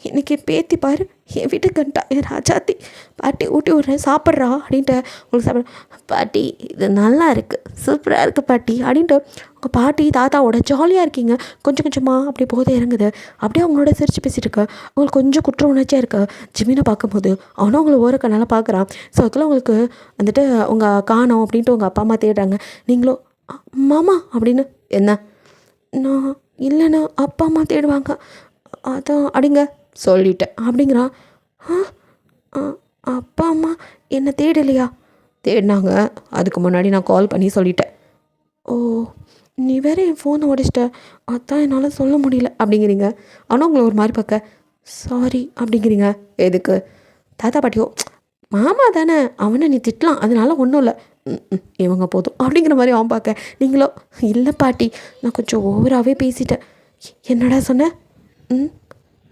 இன்றைக்கி பேத்தி பாரு என் வீட்டுக்கு வந்துட்டா, என் ராஜாத்தி பாட்டி ஊட்டி விட்றேன் சாப்பிட்றா அப்படின்ட்டு உங்களுக்கு சாப்பிட்ற பாட்டி இது நல்லா இருக்குது சூப்பராக இருக்குது பாட்டி அப்படின்ட்டு உங்கள் பாட்டி தாத்தாவோட ஜாலியாக இருக்கீங்க. கொஞ்சம் கொஞ்சமாக அப்படி போதே இறங்குது. அப்படியே அவங்களோட சிரித்து பேசிகிட்டு இருக்க அவங்களுக்கு கொஞ்சம் குற்ற உணர்ச்சியாக இருக்குது. ஜிமினை பார்க்கும்போது அவனும் அவங்கள ஓரக்கனால பார்க்குறான். ஸோ அதுக்குள்ள அவங்களுக்கு வந்துட்டு உங்கள் காணோம் அப்படின்ட்டு உங்கள் அப்பா அம்மா தேடுறாங்க. நீங்களும் மாமா அப்படின்னு என்ன நான் இல்லைண்ணா அப்பா அம்மா தேடுவாங்க அதான் அப்படிங்க சொல்லிட்டேன் அப்படிங்கிறான். அப்பா அம்மா என்னை தேடலையா? தேடினாங்க, அதுக்கு முன்னாடி நான் கால் பண்ணி சொல்லிட்டேன். ஓ நீ வேற என் ஃபோனை உடைச்சிட்ட அதான் என்னால் சொல்ல முடியல அப்படிங்கிறீங்க. ஆனால் உங்களை ஒரு மாதிரி பார்க்க சாரி அப்படிங்கிறீங்க. எதுக்கு? தாத்தா பாட்டியோ மாமா தானே அவனை நீ திட்டலாம் அதனால ஒன்றும் இல்லை இவங்க போதும் அப்படிங்கிற மாதிரி அவன் பார்க்க. நீங்களோ இல்லை பாட்டி நான் கொஞ்சம் ஓவராகவே பேசிட்டேன். என்னடா சொன்னேன்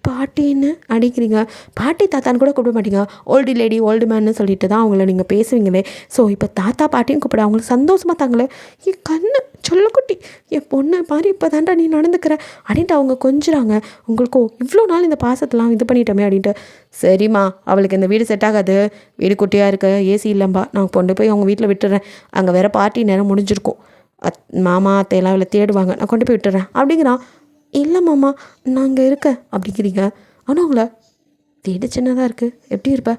பாட்டின்னு அடிக்கிறீங்க. பாட்டி தாத்தான்னு கூட கூப்பிட மாட்டீங்க, ஓல்டு லேடி ஓல்டு மேன்னு சொல்லிட்டு தான் அவங்கள நீங்கள் பேசுவீங்களே. ஸோ இப்போ தாத்தா பாட்டின்னு கூப்பிட அவங்களுக்கு சந்தோஷமாக தாங்களே. என் கண்ணு சொல்லக்குட்டி என் பொண்ணு மாதிரி இப்போ தாண்டா நீ நடந்துக்கிற அப்படின்ட்டு அவங்க கொஞ்சிறாங்க. உங்களுக்கோ இவ்வளோ நாள் இந்த பாசத்தெல்லாம் இது பண்ணிட்டோமே அப்படின்ட்டு. சரிம்மா அவளுக்கு இந்த வீடு செட் ஆகாது, வீடு குட்டியாக இருக்க ஏசி இல்லைம்பா, நான் கொண்டு போய் அவங்க வீட்டில் விட்டுறேன், அங்கே வேறு பார்ட்டி நேரம் முடிஞ்சிருக்கும், மாமா அத்தையெல்லாம் அவளை தேடுவாங்க, நான் கொண்டு போய் விட்டுறேன் அப்படிங்கிறான். இல்லை மாமா நான் இங்கே இருக்கேன் அப்படிங்கிறீங்க. ஆனால் உங்களை வீடு சின்னதாக இருக்குது எப்படி இருப்ப?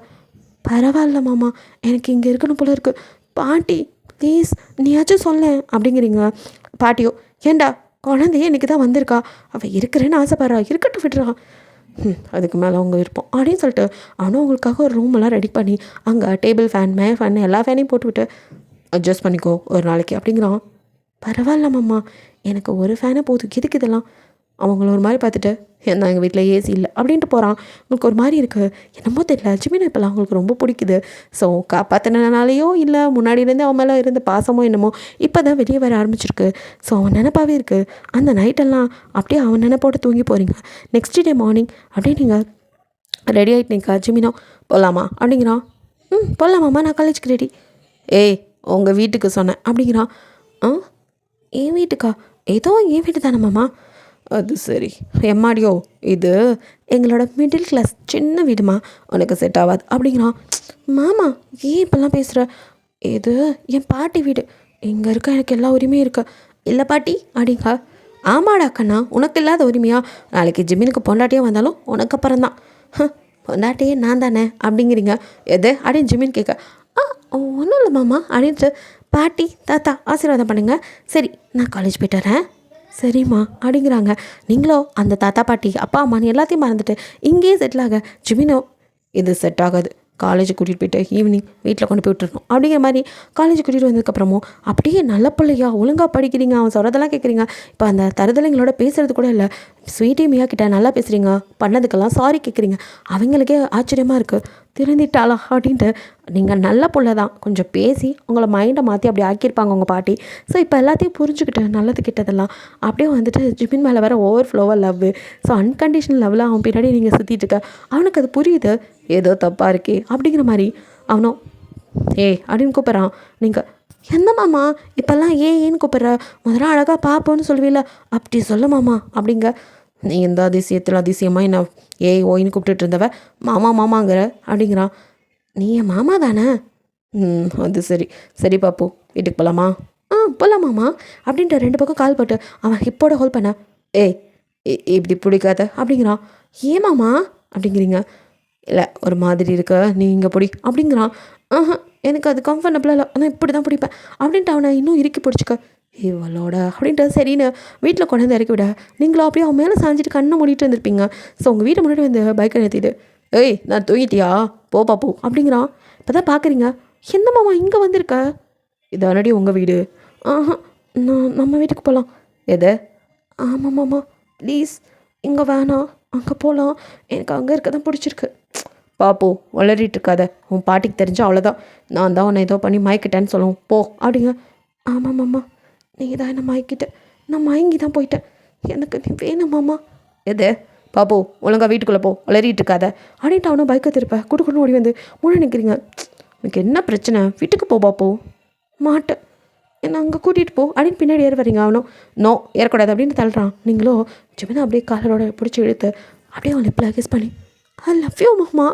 பரவாயில்ல மாமா எனக்கு இங்கே இருக்கணும் போல இருக்குது. பாட்டி ப்ளீஸ் நீயாச்சும் சொல்ல அப்படிங்கிறீங்க. பாட்டியோ ஏண்டா குழந்தையே இன்றைக்கி தான் வந்திருக்கா, அவள் இருக்கிறேன்னு ஆசைப்படுறா, இருக்கட்டும் விட்டுறான், அதுக்கு மேலே அவங்க விருப்பம் அப்படின்னு சொல்லிட்டு ஆனால் அவங்களுக்காக ஒரு ரூமெல்லாம் ரெடி பண்ணி அங்கே டேபிள் ஃபேன் ஃபேன் எல்லா ஃபேனையும் போட்டுவிட்டு அட்ஜஸ்ட் பண்ணிக்கோ ஒரு நாளைக்கு அப்படிங்கிறான். பரவாயில்ல மாமா எனக்கு ஒரு ஃபேனை போதும், எதுக்கு இதெல்லாம்? அவங்கள ஒரு மாதிரி பார்த்துட்டு என்ன எங்கள் வீட்டில் ஏசி இல்லை அப்படின்ட்டு போகிறான். உங்களுக்கு ஒரு மாதிரி இருக்குது என்னமோ தெரியல. ஜிமினா இப்போல்லாம் அவங்களுக்கு ரொம்ப பிடிக்குது. ஸோ காப்பாற்றினாலேயோ இல்லை முன்னாடியிலேருந்து அவன் மேலே இருந்த பாசமோ என்னமோ இப்போ தான் வெளியே வர ஆரம்பிச்சிருக்கு. ஸோ அவன் நினப்பாவே இருக்குது. அந்த நைட்டெல்லாம் அப்படியே அவன் நினைப்போட்டு தூங்கி போகிறீங்க. நெக்ஸ்ட் டே மார்னிங் அப்படியே நீங்கள் ரெடி ஆகிட்டு நிற்கா. ஜிமினோ போகலாமா அப்படிங்கிறான். போகலாமாம்மா நான் காலேஜுக்கு ரெடி. ஏய் உங்கள் வீட்டுக்கு சொன்னேன் அப்படிங்கிறான். என் வீட்டுக்கா? ஏதோ என் வீட்டு தானே மாமா. அது சரி எம்மாடியோ இது எங்களோட மிடில் கிளாஸ் சின்ன வீடுமா, உனக்கு செட் ஆகாது அப்படிங்கிறான். மாமா ஏன் இப்போல்லாம் பேசுகிற? இது என் பாட்டி வீடு, இங்கே இருக்க எனக்கு எல்லா உரிமையும் இருக்கு. இல்லை பாட்டி அப்படிங்க. ஆமாடா கண்ணா உனக்கு இல்லாத உரிமையா? நாளைக்கு ஜிமினுக்கு பொண்டாட்டியாக வந்தாலும் உனக்கு அப்புறம் தான். பொண்டாட்டியே நான் தானே அப்படிங்கிறீங்க. எது அப்படின்னு ஜிமின் கேட்க ஒன்றும் இல்லை மாமா அப்படின்ட்டு பாட்டி தாத்தா ஆசீர்வாதம் பண்ணுங்க. சரி நான் காலேஜ் போய்ட்டு வரேன். சரிம்மா அப்படிங்கிறாங்க. நீங்களோ அந்த தாத்தா பாட்டி அப்பா அம்மான்னு எல்லாத்தையும் மறந்துட்டு இங்கேயே செட்டில் ஆக. ஜிமினோ இது செட் ஆகாது, காலேஜுக்கு கூட்டிகிட்டு போய்ட்டு ஈவினிங் வீட்டில் கொண்டு போய் விட்டுருணும் அப்படிங்கிற மாதிரி காலேஜ் கூட்டிகிட்டு வந்ததுக்கப்புறமும் அப்படியே நல்ல பிள்ளையா ஒழுங்காக படிக்கிறீங்க, அவன் சொல்கிறதெல்லாம் கேட்குறீங்க. இப்போ அந்த தருதலைங்களோட பேசுகிறது கூட இல்லை, ஸ்வீட்டி மியா கிட்ட நல்லா பேசுகிறீங்க, பண்ணதுக்கெல்லாம் சாரி கேட்குறீங்க. அவங்களுக்கே ஆச்சரியமாக இருக்குது, திருந்திட்டாளா அப்படின்ட்டு. நீங்கள் நல்ல பிள்ளை தான், கொஞ்சம் பேசி உங்களை மைண்டை மாற்றி அப்படி ஆக்கியிருப்பாங்க உங்கள் பாட்டி. ஸோ இப்போ எல்லாத்தையும் புரிஞ்சுக்கிட்டு நல்லது கிட்டதெல்லாம் அப்படியே வந்துட்டு ஜிமின் மேலே வேறு ஓவர் ஃப்ளோவாக லவ். ஸோ அன்கண்டிஷனல் லவ்வில் அவன் பின்னாடி நீங்கள் சுற்றிட்டு இருக்க. அவனுக்கு அது புரியுது, ஏதோ தப்பாக இருக்கே அப்படிங்கிற மாதிரி. அவனும் அப்படின்னு கூப்பிட்றான். நீங்கள் என்ன மாமா இப்போல்லாம் ஏன்னு கூப்பிட்ற? முதல்ல அழகாக பார்ப்போன்னு சொல்லுவீல, அப்படி சொல்ல மாமா அப்படிங்க. நீ எந்த அதிசயத்தில் அதிசயமாக என்ன ஓயின்னு கூப்பிட்டுட்டு இருந்தவ மாமாங்கிற அப்படிங்கிறான். நீ என் மாமா தானே? அது சரி சரி பாப்பு வீட்டுக்கு போகலாமா? போகலாமாம்மா அப்படின்ட்டு ரெண்டு பக்கம் கால் போட்டு அவன் ஹிப்போட ஹோல்ட் பண்ண. இப்படி பிடிக்காத அப்படிங்கிறான். ஏமாம்மா அப்படிங்கிறீங்க. இல்லை ஒரு மாதிரி இருக்க நீ இங்கே பிடி அப்படிங்கிறான். எனக்கு அது கம்ஃபர்டபுளாக இல்லை, ஆனால் இப்படி தான் பிடிப்பேன் அப்படின்ட்டு அவனை இன்னும் இறுக்கி பிடிச்சிக்க. இவளோட அப்படின்ட்டு சரின்னு வீட்டில் கொண்டு வந்து இறக்கி விட நீங்களும் அப்படியே அவன் மேலே சாஞ்சிட்டு கண்ணை மூடிட்டு வந்திருப்பீங்க. ஸோ உங்கள் வீட்டை முன்னாடி வந்து பைக்கை நிறுத்திட்டு ஏய் நான் தூங்கிட்டியா போப்பா போ அப்படிங்கிறான். இப்போ தான் பார்க்குறீங்க, என்ன மாமா இங்கே வந்திருக்க? இதானடி உங்கள் வீடு? நான் நம்ம வீட்டுக்கு போகலாம். எதை? ஆமாம் மாமா ப்ளீஸ் இங்கே வேணாம், அங்கே போகலாம், எனக்கு அங்கே இருக்க தான் பிடிச்சிருக்கு. பாப்போ வளரிட்டு இருக்காத, உன் பாட்டிக்கு தெரிஞ்சா அவ்வளோதான், நான் தான் உன்னை ஏதோ பண்ணி மயக்கிட்டேன்னு சொல்லுவோம் போ அப்படிங்க. ஆமாம் மாமா நீங்கள் தான் என்ன மயக்கிட்ட, நான் மயங்கி தான் போயிட்டேன், எனக்கு நீ வேணும் மாமா. எது? பாப்போ ஒழுங்கா வீட்டுக்குள்ளே போ, வளரிட்டு இருக்காத அப்படின்ட்டு அவனை பைக்கை திருப்ப குடுக்குன்னு ஓடி வந்து முன்னே நிற்கிறீங்க. எனக்கு என்ன பிரச்சனை, வீட்டுக்கு போ பாப்போ. மாட்டேன், என்னை அங்கே கூட்டிகிட்டு போ அப்படின்னு பின்னாடி ஏற வரீங்க. அவனும் நோ ஏறக்கூடாது அப்படின்னு தள்ளுறான். நீங்களோ ஜிமினா அப்படியே காலரோட பிடிச்சி இழுத்து அப்படியே அவன் லிப்பில் கிஸ் பண்ணி ஐ லவ் யூ மாமா,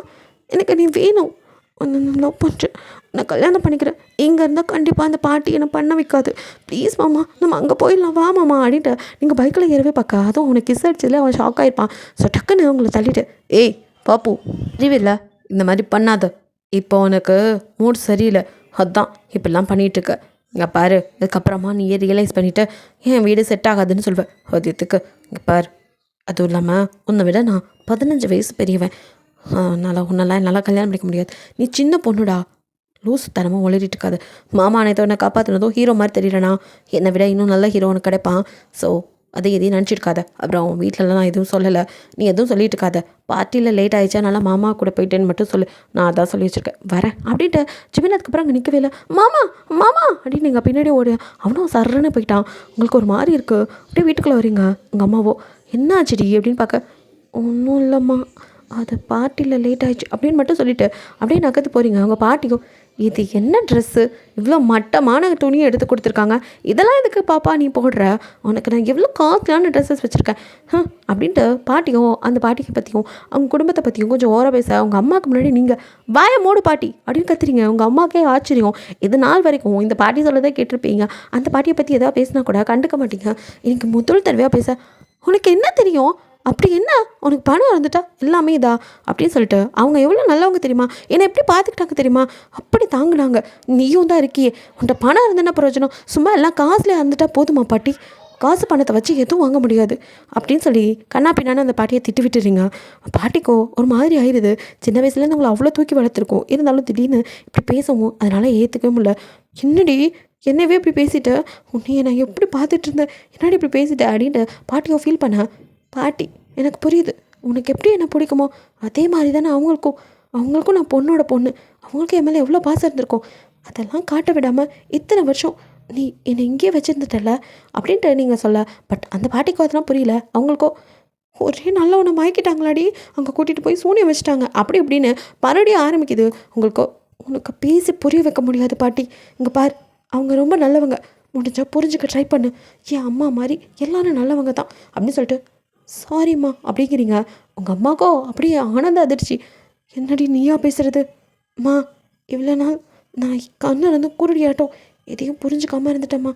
எனக்கு நீ வேணும், உன்னை நான் லவ் பண்ணுறேன், நான் கல்யாணம் பண்ணிக்கிறேன், இங்கே இருந்தால் கண்டிப்பாக அந்த பாட்டி என்னை பண்ண வைக்காது, ப்ளீஸ் மாமா நம்ம அங்கே போயிடலாம் வா மாமா அப்படின்ட்டு நீங்கள் பைக்கில் ஏறவே பார்க்க அதுவும் அவனுக்கு கிஸ் அடிச்சதில் அவன் ஷாக் ஆகிருப்பான். ஸோ டக்குன்னு உங்களை தள்ளிட்டு ஏய் பாப்பு அறிவில்லை இந்த மாதிரி பண்ணாத, இப்போ உனக்கு மூட் சரியில்லை, அதுதான் இப்படிலாம் பண்ணிகிட்ருக்க, இங்கே பாரு அதுக்கப்புறமா நீயே ரியலைஸ் பண்ணிவிட்டு என் வீடு செட் ஆகாதுன்னு சொல்வேன் அதயத்துக்கு. இங்கே பாரு அதுவும் இல்லாமல் உன்னை விட நான் 15 வயசு பெரியவன், உன்னெல்லாம் என்னால் கல்யாணம் பண்ணிக்க முடியாது, நீ சின்ன பொண்ணுடா, லூசு தரமாக உளறிட்டு இருக்காது. மாமா அனைத்தோ என்னை காப்பாற்றினதும் ஹீரோ மாதிரி தெரியலனா, என்னை விட இன்னும் நல்ல ஹீரோ உனக்கு கிடைப்பான். ஸோ அதை எதையும் நினச்சிருக்காத. அப்புறம் வீட்டிலலாம் நான் எதுவும் சொல்லலை, நீ எதுவும் சொல்லிட்டு இருக்காத, பார்ட்டியில் லேட் ஆகிடுச்சா நல்லா மாமா கூட போயிட்டேன்னு மட்டும் சொல்லு, நான் அதான் சொல்லி வச்சுருக்கேன் வரேன் அப்படின்ட்டு ஜிமின் அதுக்கப்புறம் அங்கே நிற்கவே இல்லை. மாமா மாமா அப்படின்னு நீங்கள் பின்னாடி ஓடு. அவனும் சர்றன்னு போயிட்டான். உங்களுக்கு ஒரு மாதிரி இருக்குது, அப்படியே வீட்டுக்குள்ளே வரீங்க. உங்கள் அம்மாவோ என்ன ஆச்சுடி அப்படின்னு பார்க்க ஒன்றும் இல்லைம்மா அது பார்ட்டியில் லேட் ஆகிடுச்சு அப்படின்னு மட்டும் சொல்லிவிட்டு அப்படியே நகர்த்து போகிறீங்க. அவங்க பாட்டிக்கும் இது என்ன ட்ரெஸ்ஸு, இவ்வளோ மட்டமான துணியை எடுத்து கொடுத்துருக்காங்க, இதெல்லாம் எதுக்கு பாப்பா நீ போடுற, உனக்கு நான் எவ்வளோ காஸ்ட்லியான ட்ரெஸ்ஸஸ் வச்சுருக்கேன் அப்படின்ட்டு பாட்டியும் அந்த பாட்டிக்கு பற்றியும் அவங்க குடும்பத்தை பற்றியும் கொஞ்சம் ஓர பேச அவங்க அம்மாவுக்கு முன்னாடி நீங்கள் வாய மூடு பாட்டி அப்படின்னு கத்துறீங்க. உங்கள் அம்மாவுக்கே ஆச்சரியம். இது நாள் வரைக்கும் இந்த பாட்டி சொல்லதே கேட்டிருப்பீங்க, அந்த பாட்டியை பற்றி எதாவது பேசினா கூட கண்டுக்க மாட்டீங்க. எனக்கு முதல் தடவையாக பேச உனக்கு என்ன தெரியும், அப்படி என்ன உனக்கு பணம் இருந்துட்டா எல்லாமே இதா அப்படின்னு சொல்லிட்டு அவங்க எவ்வளோ நல்லவங்க தெரியுமா, என்னை எப்படி பார்த்துக்கிட்டாங்க தெரியுமா, அப்படி தாங்கினாங்க. நீயும் தான் இருக்கியே, உன்ட்ட பணம் இருந்தேன்னா பிரயோஜனம், சும்மா எல்லாம் காசுலேயே இருந்துட்டா போதுமா பாட்டி, காசு பணத்தை வச்சு எதுவும் வாங்க முடியாது அப்படின்னு சொல்லி கண்ணா பின்னான்னு அந்த பாட்டியை திட்டு விட்டுறீங்க. பாட்டிக்கோ ஒரு மாதிரி ஆயிடுது. சின்ன வயசுலேருந்து உங்களை அவ்வளோ தூக்கி வளர்த்துருக்கோம், இருந்தாலும் திடீர்னு இப்படி பேசவும் அதனால் ஏற்றுக்கவே முடியல. என்னடி என்னவே இப்படி பேசிட்டு, உன்னைய நான் எப்படி பார்த்துட்டு இருந்தேன், என்னடி இப்படி பேசிட்டேன் அப்படின்ட்டு பாட்டியோ ஃபீல் பண்ணேன். பாட்டி எனக்கு புரியுது, உனக்கு எப்படி என்ன பிடிக்குமோ அதே மாதிரி தானே அவங்களுக்கும் நான் பொண்ணோட பொண்ணு, அவங்களுக்கும் என் மேலே எவ்வளோ பாசம் இருந்திருக்கும், அதெல்லாம் காட்ட விடாமல் இத்தனை வருஷம் நீ என்னை இங்கேயே வச்சுருந்துட்டல அப்படின்ட்டு நீங்கள் சொல்ல. பட் அந்த பாட்டிக்கும் அதெல்லாம் புரியல. அவங்களுக்கோ ஒரே நல்ல ஒன்று மயக்கிட்டாங்களாடி, அங்கே கூட்டிகிட்டு போய் சூனியம் வச்சுட்டாங்க அப்படி இப்படின்னு மறுபடியும் ஆரம்பிக்குது. உனக்கு பேசி புரிய வைக்க முடியாது பாட்டி, இங்கே பார் அவங்க ரொம்ப நல்லவங்க, முடிஞ்சால் புரிஞ்சுக்க ட்ரை பண்ணு, என் அம்மா மாதிரி எல்லாரும் நல்லவங்க தான் அப்படின்னு சொல்லிட்டு சாரிம்மா அப்படிங்கிறீங்க. உங்கள் அம்மாக்கோ அப்படியே ஆனந்த அதிர்ச்சி. என்னடி நீயா பேசுகிறது அம்மா, இவ்வளோ நாள் நான் கண்ணு இருந்து குருடியாட்டம் எதையும் புரிஞ்சுக்காமல் இருந்துட்டேம்மா,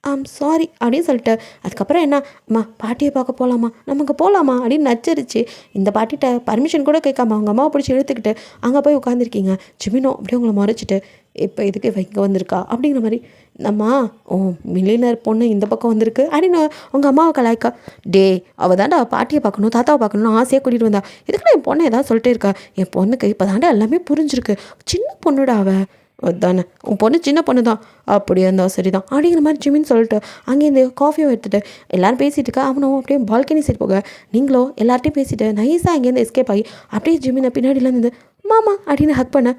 ஐம் சாரி அப்படின்னு சொல்லிட்டு அதுக்கப்புறம் என்ன அம்மா பாட்டியை பார்க்க போகலாமா, நமக்கு போகலாமா அப்படின்னு நச்சரிச்சு இந்த பாட்டிகிட்ட பர்மிஷன் கூட கேட்காம அவங்க அம்மாவை பிடிச்சி இழுத்துக்கிட்டு அங்கே போய் உட்காந்துருக்கீங்க. ஜிமினோ அப்படியே உங்களை முறைச்சிட்டு இப்போ இதுக்கு இங்கே வந்திருக்கா அப்படிங்கிற மாதிரி, நம்மா ஓ மில்லியனர் பொண்ணு இந்த பக்கம் வந்திருக்கு அப்படின்னு உங்கள் அம்மாவை கலாய்க்கா. டே அவள் தாண்டா பாட்டியை பார்க்கணும் தாத்தாவை பார்க்கணும்னு ஆசையாக கூட்டிகிட்டு வந்தா, இதுக்குன்னா என் பொண்ணை ஏதாவது சொல்லிட்டே இருக்கா, என் பொண்ணுக்கு இப்போ தாண்டா எல்லாமே புரிஞ்சிருக்கு, சின்ன பொண்ணுடா அவள், அதுதானே உன் பொண்ணு சின்ன பொண்ணு தான், அப்படியே இருந்தால் சரி தான் அப்படிங்கிற மாதிரி ஜிமின்னு சொல்லிட்டு அங்கேருந்து காஃபியும் எடுத்துகிட்டு எல்லோரும் பேசிகிட்டு இருக்கா. அவனும் அப்படியே பால்கனி சைடு போக நீங்களோ எல்லார்ட்டையும் பேசிவிட்டு நைஸாக அங்கேருந்து எஸ்கேப் ஆகி அப்படியே ஜிமினை பின்னாடிலாம் இருந்து மாமா அப்படின்னு ஹக் பண்ண.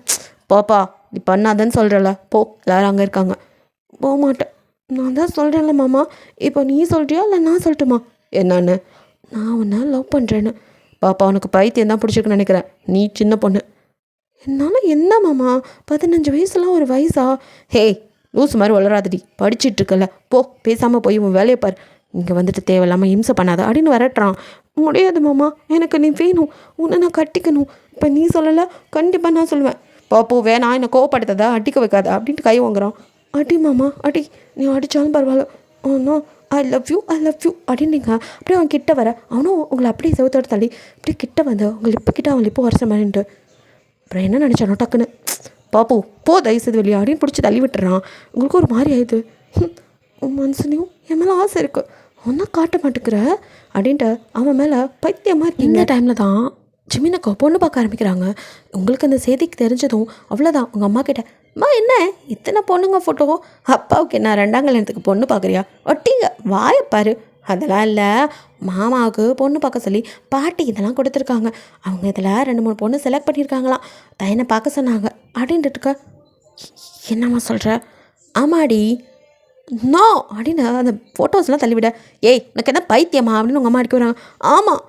பாப்பா நீ பண்ணாதன்னு சொல்கிறல போ, எல்லாரும் அங்கே இருக்காங்க. போக மாட்டேன், நான் தான் சொல்கிறேன்ல மாமா, இப்போ நீ சொல்கிறியா இல்லை நான் சொல்லட்டுமா? என்னன்னு? நான் உன்னை லவ் பண்ணுறேன்னு. பாப்பா உனக்கு பைத்தியம் தான் பிடிச்சிருக்குன்னு நினைக்கிறேன், நீ சின்ன பொண்ணு. என்னால் என்ன மாமா 15 வயசுலாம் ஒரு வயசா? ஹே லூஸ் மாதிரி வளராதடி, படிச்சுட்டு இருக்கல போ, பேசாமல் போய் உன் வேலையை பார், இங்கே வந்துட்டு தேவையில்லாமல் இம்சை பண்ணாத அப்படின்னு வரட்டுறான். முடியாது மாமா, எனக்கு நீ வேணும், உன்னை நான் கட்டிக்கணும், இப்போ நீ சொல்லலை கண்டிப்பாக நான் சொல்லுவேன். பாப்போ வேணாம் என்னை கோவப்படுத்ததா அடிக்க வைக்காத அப்படின்ட்டு கை வாங்குறான். அடி மாமா அடி, நீ அடித்தாலும் பரவாயில்ல, ஆனால் ஐ லவ் யூ அப்படின்னு நீங்கள் அப்படியே அவன் கிட்ட வர அவனும் உங்களை அப்படியே செவத்தோட தள்ளி அப்படியே கிட்ட வந்து உங்கள் லிப்பு கிட்ட அவன் லிப்பு வரைச்ச மாதிரின்ட்டு அப்புறம் என்ன நினச்சானோ டக்குன்னு பாப்பு போ தயவுசெய்து வெளியே அப்படின்னு பிடிச்சி தள்ளி விட்டுறான். உங்களுக்கு ஒரு மாதிரி ஆயிடுது. உன் மனசுலையும் என் மேலே ஆசை இருக்குது, ஒன்றா காட்ட மாட்டேங்கிற அப்படின்ட்டு அவன் மேலே பைத்தியமாக இருக்கு. இந்த டைமில் தான் ஜிமினக்கா பொண்ணு பார்க்க ஆரம்பிக்கிறாங்க. உங்களுக்கு அந்த செய்திக்கு தெரிஞ்சதும் அவ்வளோதான் உங்கள் அம்மா கிட்ட, அம்மா என்ன இத்தனை பொண்ணுங்க ஃபோட்டோ, அப்பாவுக்கு என்ன 2ஆம் கல்யாணத்துக்கு பொண்ணு பார்க்குறியா, ஒட்டிங்க வாயப்பாரு. அதெல்லாம் இல்லை, மாமாவுக்கு பொண்ணு பார்க்க சொல்லி பாட்டி இதெல்லாம் கொடுத்துருக்காங்க, அவங்க இதில் 2-3 பொண்ணு செலக்ட் பண்ணியிருக்காங்களாம், பையனை பார்க்க சொன்னாங்க அப்படின்ட்டுருக்க. என்னம்மா சொல்கிற? ஆமாடி நோ அப்படின்னு அந்த ஃபோட்டோஸ்லாம் தள்ளிவிட, ஏய் உனக்கு என்ன பைத்தியமா அப்படின்னு உங்கள் அம்மா அடிக்க வராங்க. ஆமாம்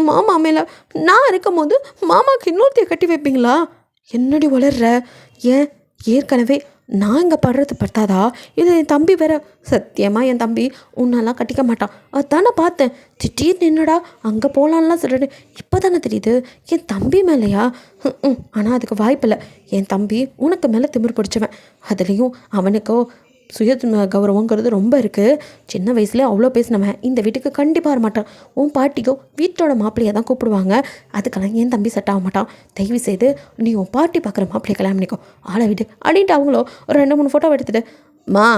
மாமா மேலே நான் இருக்கும் போது மாமாவுக்கு இன்னொருத்தையை கட்டி வைப்பீங்களா? என்னடி வளர்ற? ஏன் ஏற்கனவே நான் இங்கே படுறது படுத்தாதா? இது என் தம்பி வேற, சத்தியமாக என் தம்பி உன்னெல்லாம் கட்டிக்க மாட்டான். அதானே பார்த்தேன், திடீர்னு என்னடா அங்கே போகலான்லாம் சொல்கிறேன். இப்போ தானே தெரியுது என் தம்பி மேலேயா? ஆனால் அதுக்கு வாய்ப்பில்லை. என் தம்பி உனக்கு மேலே திமிர் பிடிச்சவன், அதுலேயும் அவனுக்கோ சுய கௌரவங்கிறது ரொம்ப இருக்குது. சின்ன வயசுலேயே அவ்வளோ பேசினவன் இந்த வீட்டுக்கு கண்டிப்பாக வர மாட்டான். உன் பாட்டிக்கோ வீட்டோட மாப்பிள்ளையை தான் கூப்பிடுவாங்க, அதுக்கெல்லாம் என் தம்பி செட் ஆக மாட்டான். தயவு செய்து நீ உன் பாட்டி பார்க்குற மாப்பிள்ளையை கல்யாணம் பண்ணிக்கோ, ஆளை விடு அப்படின்ட்டு அவங்களோ ஒரு 2-3 ஃபோட்டோ எடுத்துகிட்டு மா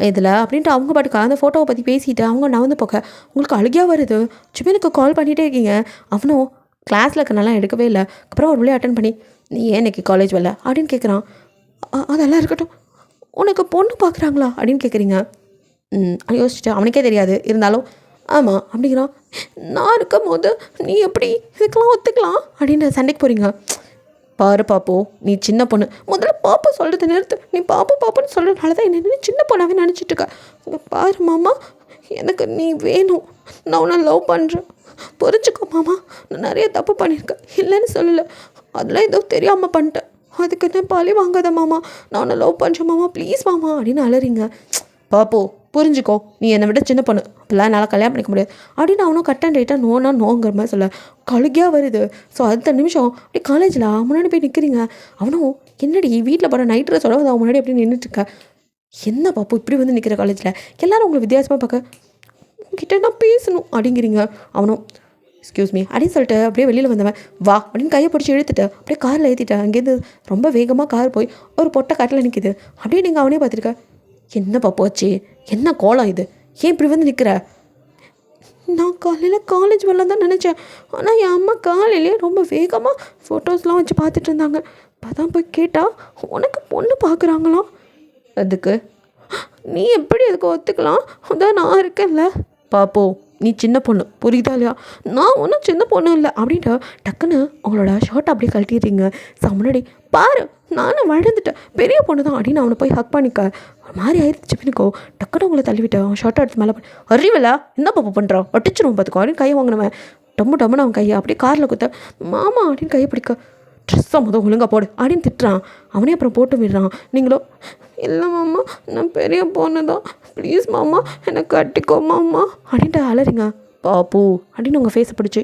இதில் அப்படின்ட்டு அவங்க பாட்டுக்கா அந்த ஃபோட்டோவை பற்றி பேசிட்டு அவங்க நவந்து போக உங்களுக்கு அழுகியாக வருது. ஜிமினுக்கு கால் பண்ணிகிட்டே இருக்கீங்க. அவனும் கிளாஸில் இருக்கனாலாம் எடுக்கவே இல்லை. அப்புறம் ஒரு வழியாக அட்டன் பண்ணி நீ ஏன் இன்னைக்கு காலேஜ் வரல அப்படின்னு கேட்குறான். அதெல்லாம் இருக்கட்டும், உனக்கு பொண்ணு பார்க்குறாங்களா அப்படின்னு கேட்குறீங்க. யோசிச்சுட்டு அவனுக்கே தெரியாது, இருந்தாலும் ஆமாம் அப்படிங்கிறான். நான் இருக்கும் போது நீ எப்படி இதுக்கெல்லாம் ஒத்துக்கலாம் அப்படின்னு சண்டைக்கு போகிறீங்க. பாரு பாப்போ, நீ சின்ன பொண்ணு, முதல்ல பாப்பா சொல்கிறது நிறுத்து. நீ பாப்புன்னு சொல்கிறதுனால தான் என்ன சின்ன பொண்ணாவே நினச்சிட்ருக்க. இங்கே பாரு மாமா, எனக்கு நீ வேணும், நான் உன்னை லவ் பண்ணுறேன், புரிஞ்சுக்கோ மாமா. நான் நிறைய தப்பு பண்ணியிருக்கேன், இல்லைன்னு சொல்லலை, அதெல்லாம் ஏதோ தெரியாமல் பண்ணிட்டேன், அதுக்கு என்ன பழி வாங்காத மாமா, நான் உன்னை லவ் பண்ணுறேன் மாமா, ப்ளீஸ் மாமா அப்படின்னு அலறீங்க. பாப்போ புரிஞ்சுக்கோ, நீ என்னை விட சின்ன பொண்ணு, அப்போல்லாம் என்னால் கல்யாணம் பண்ணிக்க முடியாது அப்படின்னு அவனும் கட் அண்ட் ரைட்டாக நோங்கிற மாதிரி சொல்ல கழுகியாக வருது. ஸோ அடுத்த நிமிஷம் அப்படியே காலேஜில் முன்னாடி போய் நிற்கிறீங்க. அவனும் என்னடி வீட்டில் போகிற நைட் ட்ரெஸ்ஸோட அவன் முன்னாடி எப்படி நின்றுட்டுருக்க, என்ன பாப்போ இப்படி வந்து நிற்கிற காலேஜில், எல்லோரும் உங்களை வித்தியாசமாக பார்க்க, உங்ககிட்ட நான் பேசணும் அப்படிங்கிறீங்க. அவனும் எக்ஸ்கியூஸ் மீ அப்படின்னு சொல்லிட்டு அப்படியே வெளியில் வந்தவன் வா அப்படின்னு கையை பிடிச்சி இழுத்துட்டு அப்படியே காரில் ஏற்றிட்டேன். அங்கேருந்து ரொம்ப வேகமாக கார் போய் ஒரு பொட்டை காட்டில் நிற்கிது. அப்படியே நீங்கள் அவனே பார்த்துருக்க, என்னப்பா போச்சு, என்ன கோலம் இது, ஏன் இப்படி வந்து நிற்கிற? நான் காலையில் காலேஜ் வரலாம் தான் நினச்சேன், ஆனால் என் அம்மா காலையிலே ரொம்ப வேகமாக ஃபோட்டோஸ்லாம் வச்சு பார்த்துட்டு இருந்தாங்க. அப்போதான் போய் கேட்டால் உனக்கு பொண்ணு பார்க்குறாங்களாம். அதுக்கு நீ எப்படி அதுக்கு ஒத்துக்கலாம், அதான் நான் இருக்கேன்ல. பாப்போ நீ சின்ன பொண்ணு, புரியுதா இல்லையா? நான் ஒன்றும் சின்ன பொண்ணு இல்லை அப்படின்ட்டு டக்குன்னு உங்களோட ஷர்ட்டை அப்படியே கழட்டிடுறீங்க. முன்னாடி பாரு நானும் வளர்ந்துட்டேன், பெரிய பொண்ணு தான் அப்படின்னு அவனை போய் ஹக் பண்ணிக்க ஒரு மாதிரி ஆயிடுச்சு. பின்னுக்கோ டக்குன்னு உங்களை தள்ளிவிட்டேன். அவன் ஷர்ட்டை எடுத்து மேலே அறிவில்ல, என்ன பாப்பா பண்ணுறான், ஒட்டிச்சிருவோம் பார்த்துக்கோ அப்படின்னு கையை வாங்கினவன் டம்முன்னு அவன் கையை அப்படியே காரில் குத்த மாமா அப்படின்னு கையை பிடிக்க, ட்ரெஸ்ஸை முதல் ஒழுங்காக போடு அப்படின்னு திட்டுறான். அவனே அப்புறம் போட்டு விடுறான். நீங்களோ இல்லை மாமா நான் பெரிய பொண்ணு தான், ப்ளீஸ் மாமா எனக்கு கட்டிக்கோ மாமா அப்படின்ட்டு அலறிங்க. பாப்பு அப்படின்னு உங்கள் ஃபேஸை பிடிச்சி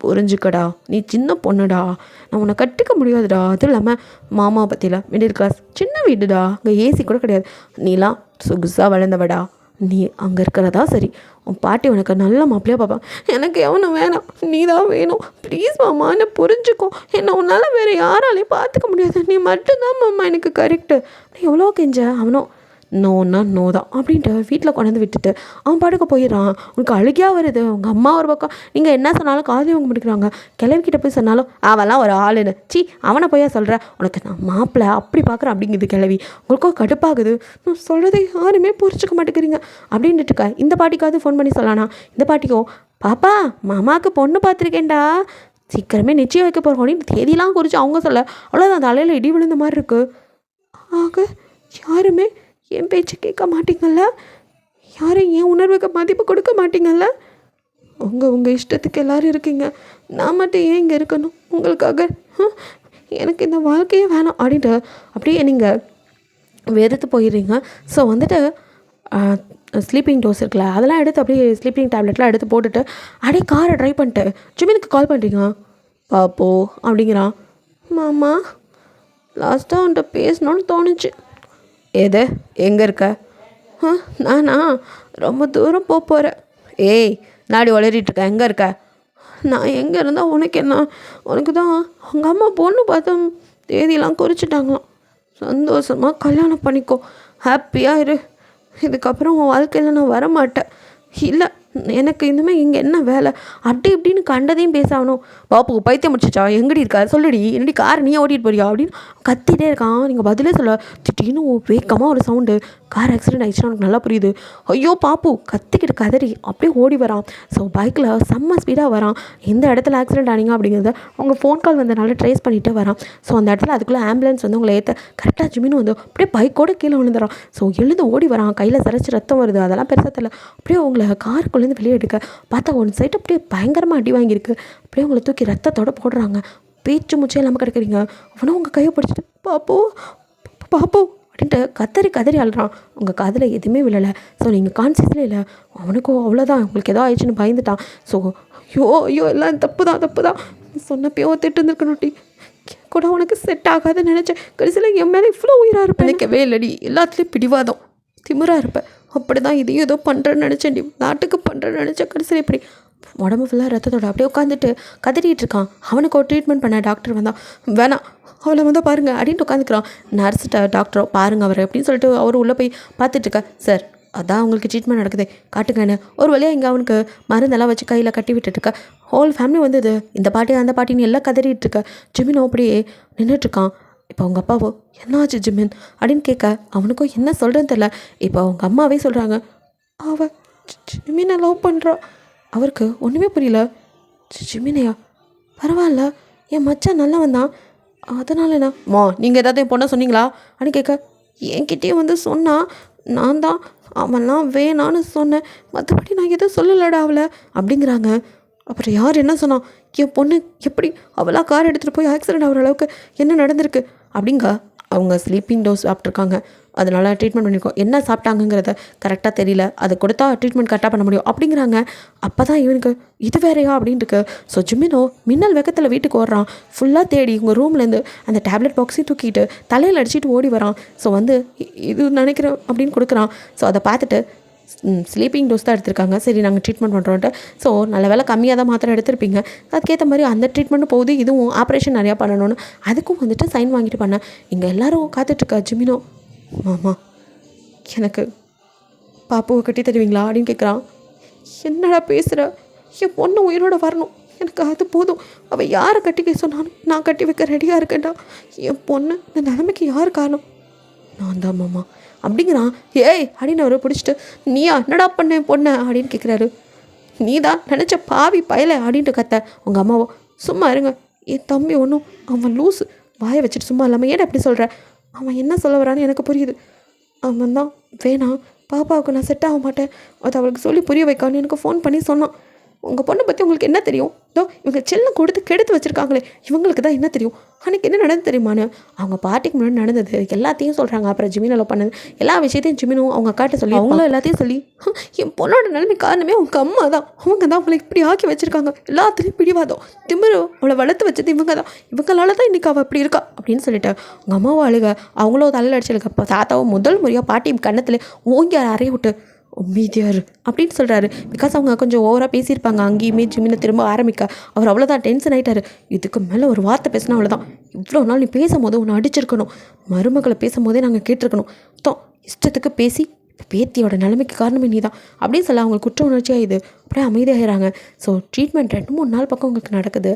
புரிஞ்சுக்கடா, நீ சின்ன பொண்ணுடா, நான் உன்னை கட்டிக்க முடியாதுடா. அதுவும் இல்லாமல் மாமாவை பற்றியில் மிடில் கிளாஸ் சின்ன வீடுடா, அங்கே ஏசி கூட கிடையாது, நீலாம் சொகுசாக வளர்ந்தவடா, நீ அங்கே இருக்கிறதா சரி, உன் பாட்டி உனக்கு நல்ல மாப்பிள்ளையாக பார்ப்பான். எனக்கு எவனும் வேணாம், நீ தான் வேணும், ப்ளீஸ் மாமா என்னை புரிஞ்சுக்கோ, என்னை உன்னால் வேறு யாராலையும் பார்த்துக்க முடியாது, நீ மட்டும்தான் மாமா எனக்கு கரெக்டு. நீ எவ்வளோ கெஞ்ச. அவனும் நோன்னா நோ தான் அப்படின்ட்டு வீட்டில் கொண்டாந்து விட்டுட்டு அவன் பாட்டுக்கு போயிடுறான். உனக்கு அழுகியாக வருது. உங்கள் அம்மா ஒரு பக்கம் நீங்கள் என்ன சொன்னாலும் காதலி அவங்க முடிக்கிறாங்க. கிளவிக்கிட்ட போய் சொன்னாலும் அவெல்லாம் ஒரு ஆளுன்னு, சி அவனை போய் சொல்கிற, உனக்கு நான் மாப்பிள்ளை அப்படி பார்க்குறேன் அப்படிங்குது கிளவி. உங்களுக்கும் கடுப்பாகுது, நான் சொல்கிறத யாருமே புரிஞ்சுக்க மாட்டேங்கிறீங்க அப்படின்ட்டு இருக்க. இந்த பாட்டிக்காவது ஃபோன் பண்ணி சொல்லலாம். இந்த பாட்டிக்கோ பாப்பா மாமாவுக்கு பொண்ணு பார்த்துருக்கேன்டா, சீக்கிரமே நிச்சயம் வைக்க போகிறோம் அப்படின்னு தேதியெலாம் குறித்து அவங்க சொல்ல அவ்வளோதான் தலையில் இடி விழுந்த மாதிரி இருக்குது. ஆக யாருமே என் பேச்சு கேட்க மாட்டீங்கள்ல, யாரும் என் உணர்வுக்கு மதிப்பு கொடுக்க மாட்டீங்கள்ல, உங்கள் இஷ்டத்துக்கு எல்லோரும் இருக்கீங்க, நான் மட்டும் ஏன் இங்கே இருக்கணும் உங்களுக்காக, எனக்கு இந்த வாழ்க்கையே வேணாம் அப்படின்ட்டு அப்படியே நீங்கள் வெறுத்து போயிடுறீங்க. ஸோ வந்துட்டு ஸ்லீப்பிங் டோஸ் இருக்குல்ல அதெல்லாம் எடுத்து அப்படியே ஸ்லீப்பிங் டேப்லெட்லாம் எடுத்து போட்டுட்டு அப்படியே காரை ட்ரைவ் பண்ணிட்டு ஜிமினுக்கு கால் பண்ணுறீங்க. பாப்போ அப்படிங்கிறான். மாமா லாஸ்ட்டாக அவன்கிட்ட பேசணுன்னு தோணுச்சு. எது எங்கே இருக்க? நானா ரொம்ப தூரம் போகிறேன். ஏய், நாடி வளரிட்டுருக்க, எங்கே இருக்க? நான் எங்கே இருந்தால் உனக்கு என்ன? உனக்கு தான் உங்கள் அம்மா பொண்ணு பார்த்து தேதியெல்லாம் குறிச்சிட்டாங்களாம். சந்தோஷமாக கல்யாணம் பண்ணிக்கோ, ஹாப்பியாக இரு. இதுக்கப்புறம் உன் வாழ்க்கையில் நான் வரமாட்டேன். இல்லை, எனக்கு இனிமேல் இங்கே என்ன வேலை அப்படி இப்படின்னு கண்டதையும் பேசாகணும். பாப்பு பைத்தியம் முடிச்சிச்சா? எங்கடி இருக்கா சொல்லுடி, என்னடி கார் நீயே ஓட்டிகிட்டு போறியா அப்படின்னு கத்திட்டே இருக்கான். நீங்கள் பதிலே சொல்ல. திடீர்னு வேகமாக ஒரு சவுண்டு. கார் ஆக்சிடென்ட் ஆகிடுச்சுன்னா எனக்கு நல்லா புரியுது. ஐயோ பாப்பு கத்திக்கிட்டு கதறி அப்படியே ஓடி வரான். ஸோ பைக்கில் செம்ம ஸ்பீடாக வரான். எந்த இடத்துல ஆக்சிடென்ட் ஆனீங்க அப்படிங்கிறத அவங்க ஃபோன் கால் வந்தனால ட்ரேஸ் பண்ணிகிட்டே வரான். ஸோ அந்த இடத்துல அதுக்குள்ளே ஆம்புலன்ஸ் வந்து உங்களை ஏற்ற கரெக்டாக ஜிமின்னு வந்து அப்படியே பைக்கோடு கீழே விழுந்துறான். ஸோ எழுந்து ஓடி வரான். கையில் சரைச்சி ரத்தம் வருது. அதெல்லாம் பெருசாக தெரியல. அப்படியே உங்களை காருக்குள்ளேருந்து வெளியே எடுக்க பார்த்தா ஒன் சைடு அப்படியே பயங்கரமாக அடி வாங்கியிருக்கு. அப்படியே உங்களை தூக்கி ரத்தத்தோடு போடுறாங்க. பேச்சு மூச்சே இல்லாமல் கிடக்குறீங்க. அவனும் உங்கள் கையை பிடிச்சிட்டு பாப்பு பாப்பு அப்படின்ட்டு கதறி அழுறான். உங்கள் காதில் எதுவுமே விழலை. ஸோ நீங்கள் கான்சியஸ்லேயே இல்லை. அவனுக்கும் அவ்வளோதான், உங்களுக்கு ஏதோ ஆயிடுச்சுன்னு பயந்துட்டான். ஸோ ஐயோ எல்லாம் தப்பு தான் சொன்னப்போ திட்டு இருந்திருக்கணும்டி. கூட உனக்கு செட் ஆகாதுன்னு நினச்சேன். கடைசியில் என் மேலே இவ்வளோ உயிராக இருப்பேன். நினைக்கவே இல்லடி. எல்லாத்துலேயும் பிடிவாதம், திமிராக இருப்பேன். அப்படி தான் இதையும் ஏதோ பண்ணுறேன்னு நினச்சேன்டி. நாட்டுக்கு பண்ணுறேன்னு நினச்சேன். கடைசியில் இப்படி உடம்பு ஃபுல்லாக ரத்தத்தோட அப்படியே உட்காந்துட்டு கதறிட்டு இருக்கான். அவனுக்கு ஒரு ட்ரீட்மெண்ட் பண்ண டாக்டர் வந்தான். வேணாம், அவளை வந்து பாருங்கள் அப்படின்ட்டு உட்காந்துக்கிறான். நர்ஸ்கிட்ட டாக்டரோ பாருங்கள் அவர் அப்படின்னு சொல்லிட்டு அவர் உள்ளே போய் பார்த்துட்ருக்கா. சார் அதான் அவங்களுக்கு ட்ரீட்மெண்ட் நடக்குது, காட்டுங்கன்னு ஒரு வழியாக இங்கே அவனுக்கு மருந்தெல்லாம் வச்சு கையில் கட்டி விட்டுட்டுருக்க. ஹோல் ஃபேமிலி வந்தது. இந்த பாட்டி அந்த பாட்டின்னு எல்லாம் கதறிட்டு இருக்க. ஜிமின் அப்படியே நின்றுட்டுருக்கான். இப்போ அவங்க அப்பாவோ என்னாச்சு ஜிமின் அப்படின்னு கேட்க அவனுக்கும் என்ன சொல்கிறேன்னு தெரில. இப்போ அவங்க அம்மாவே சொல்கிறாங்க, அவள் ஜிமினை லவ் பண்ணுறா. அவருக்கு ஒன்றுமே புரியல. ஜிமினையா? பரவாயில்ல, என் மச்சான் நல்லா வந்தான், அதனால என்ன நீங்கள் ஏதாவது என் பொண்ணை சொன்னீங்களா அப்படின்னு கேட்க, என்கிட்டயே வந்து சொன்னான், நான் தான் அவன்லாம் வேணான்னு சொன்னேன், மற்றபடி நான் எதுவும் சொல்லலடா அவளை அப்படிங்கிறாங்க. அப்புறம் யார் என்ன சொன்னான்? என் பொண்ணு எப்படி அவளாக கார் எடுத்துகிட்டு போய் ஆக்சிடென்ட் ஆகிற அளவுக்கு என்ன நடந்திருக்கு அப்படிங்க. அவங்க ஸ்லீப்பிங் டோஸ் சாப்பிட்ருக்காங்க, அதனால் ட்ரீட்மெண்ட் பண்ணியிருக்கோம். என்ன சாப்பிட்டாங்கங்கிறத கரெக்டாக தெரியல, அது கொடுத்தா ட்ரீட்மெண்ட் கரெக்டாக பண்ண முடியும் அப்படிங்கிறாங்க. அப்போ தான் இவனுக்கு இது வேறையா அப்படின்ட்டுருக்கு. ஸோ ஜிமினோ மின்னல் வேகத்தில் வீட்டுக்கு ஓடுறான். ஃபுல்லாக தேடி உங்கள் ரூம்லேருந்து அந்த டேப்லெட் பாக்ஸையும் தூக்கிட்டு தலையில் அடிச்சுட்டு ஓடி வரான். ஸோ வந்து இது நினைக்கிறேன் அப்படின்னு கொடுக்குறான். ஸோ அதை பார்த்துட்டு ஸ்லீப்பிங் டோஸ் தான் எடுத்திருக்காங்க, சரி நாங்கள் ட்ரீட்மெண்ட் பண்ணுறோன்ட்டு. ஸோ நல்ல வேலை கம்மியாக தான் மாத்திரை எடுத்திருப்பீங்க, அதுக்கேற்ற மாதிரி அந்த ட்ரீட்மெண்ட்டும் போகுது, இதுவும் ஆப்ரேஷன் நிறையா பண்ணணும்னு அதுக்கும் வந்துட்டு சைன் வாங்கிட்டு பண்ணேன். இங்கே எல்லோரும் காத்துட்ருக்கா. ஜிமினோ, மாமா எனக்கு பாப்புவை கட்டி தருவீங்களா அப்படின்னு கேட்குறான். என்னடா பேசுகிற? என் பொண்ணு உயிரோடு வரணும், எனக்கு அது போதும். அவள் யாரை கட்டிக்க சொன்னாலும் நான் கட்டி வைக்க ரெடியாக இருக்கேன்டா. என் பொண்ணு இந்த நிலைமைக்கு யார் காரணம்? நான் தான் மாமா அப்படிங்கிறான். ஏய் அப்படின்னு அவரை பிடிச்சிட்டு, நீயா என்னடா பண்ண பொண்ணை அப்படின்னு கேட்குறாரு. நீ தான் நினச்ச பாவி பயலை அப்படின்ட்டு கத்த. உங்கள் அம்மாவோ சும்மா இருங்க, என் தம்பி ஒன்றும் அவன் லூஸு, வாயை வச்சுட்டு சும்மா இல்லாமல் ஏன் அப்படி சொல்கிற? அவன் என்ன சொல்ல வரான்னு எனக்கு புரியுது. அவன் தான் வேணாம், பாப்பாவுக்கு நான் செட் ஆக மாட்டேன், அதை அவளுக்கு சொல்லி புரிய வைக்கான்னு எனக்கு ஃபோன் பண்ணி சொன்னான். உங்கள் பொண்ணை பற்றி உங்களுக்கு என்ன தெரியும்? இதோ இவங்க செல்லம் கொடுத்து கெடுத்து வச்சுருக்காங்களே, இவங்களுக்கு தான் என்ன தெரியும்? அன்றைக்கி என்ன நடந்து தெரியுமான்னு அவங்க பாட்டிக்கு முன்னாடி நடந்தது எல்லாத்தையும் சொல்கிறாங்க. அப்புறம் ஜிமினில் பண்ணது எல்லா விஷயத்தையும் ஜிமினும் அவங்க அக்காட்ட சொல்லி அவங்களும் எல்லாத்தையும் சொல்லி, என் பொண்ணோட நிலைமை காரணமே அவங்க அம்மா தான், அவங்க தான் அவளை இப்படி ஆக்கி வச்சுருக்காங்க, எல்லாத்துலேயும் பிடிவாதம் திமிரு, அவளை வளர்த்து வச்சது இவங்க தான், இவங்களால தான் இன்றைக்கி அவள் அப்படி இருக்கா அப்படின்னு சொல்லிட்டு அவங்க அம்மாவும் அழுக. அவங்களும் தலையில் அடிச்சிருக்க. அப்போ தாத்தாவும் முதல் முறையாக பாட்டி கன்னத்தில் ஓங்கி அறைய விட்டு மீதியார் அப்படின்னு சொல்கிறாரு. பிகாஸ் அவங்க கொஞ்சம் ஓவராக பேசியிருப்பாங்க. அங்கேயுமே ஜிமினை திரும்ப ஆரம்பிக்க அவர் அவ்வளோதான் டென்ஷன் ஆகிட்டார். இதுக்கு மேலே ஒரு வார்த்தை பேசினா அவ்வளோதான், இவ்வளோ நாள் நீ பேசும்போது ஒன்று அடிச்சிருக்கணும், மருமகளை பேசும்போதே நாங்கள் கேட்டிருக்கணும், இஷ்டத்துக்கு பேசி பேத்தியோட நிலைமைக்கு காரணமே நீ தான் அப்படின்னு சொல்ல அவங்களுக்கு குற்ற உணர்ச்சியாக இது அப்படியே அமைதியாகிறாங்க. ஸோ ட்ரீட்மெண்ட் 2-3 நாள் பக்கம் உங்களுக்கு நடக்குது.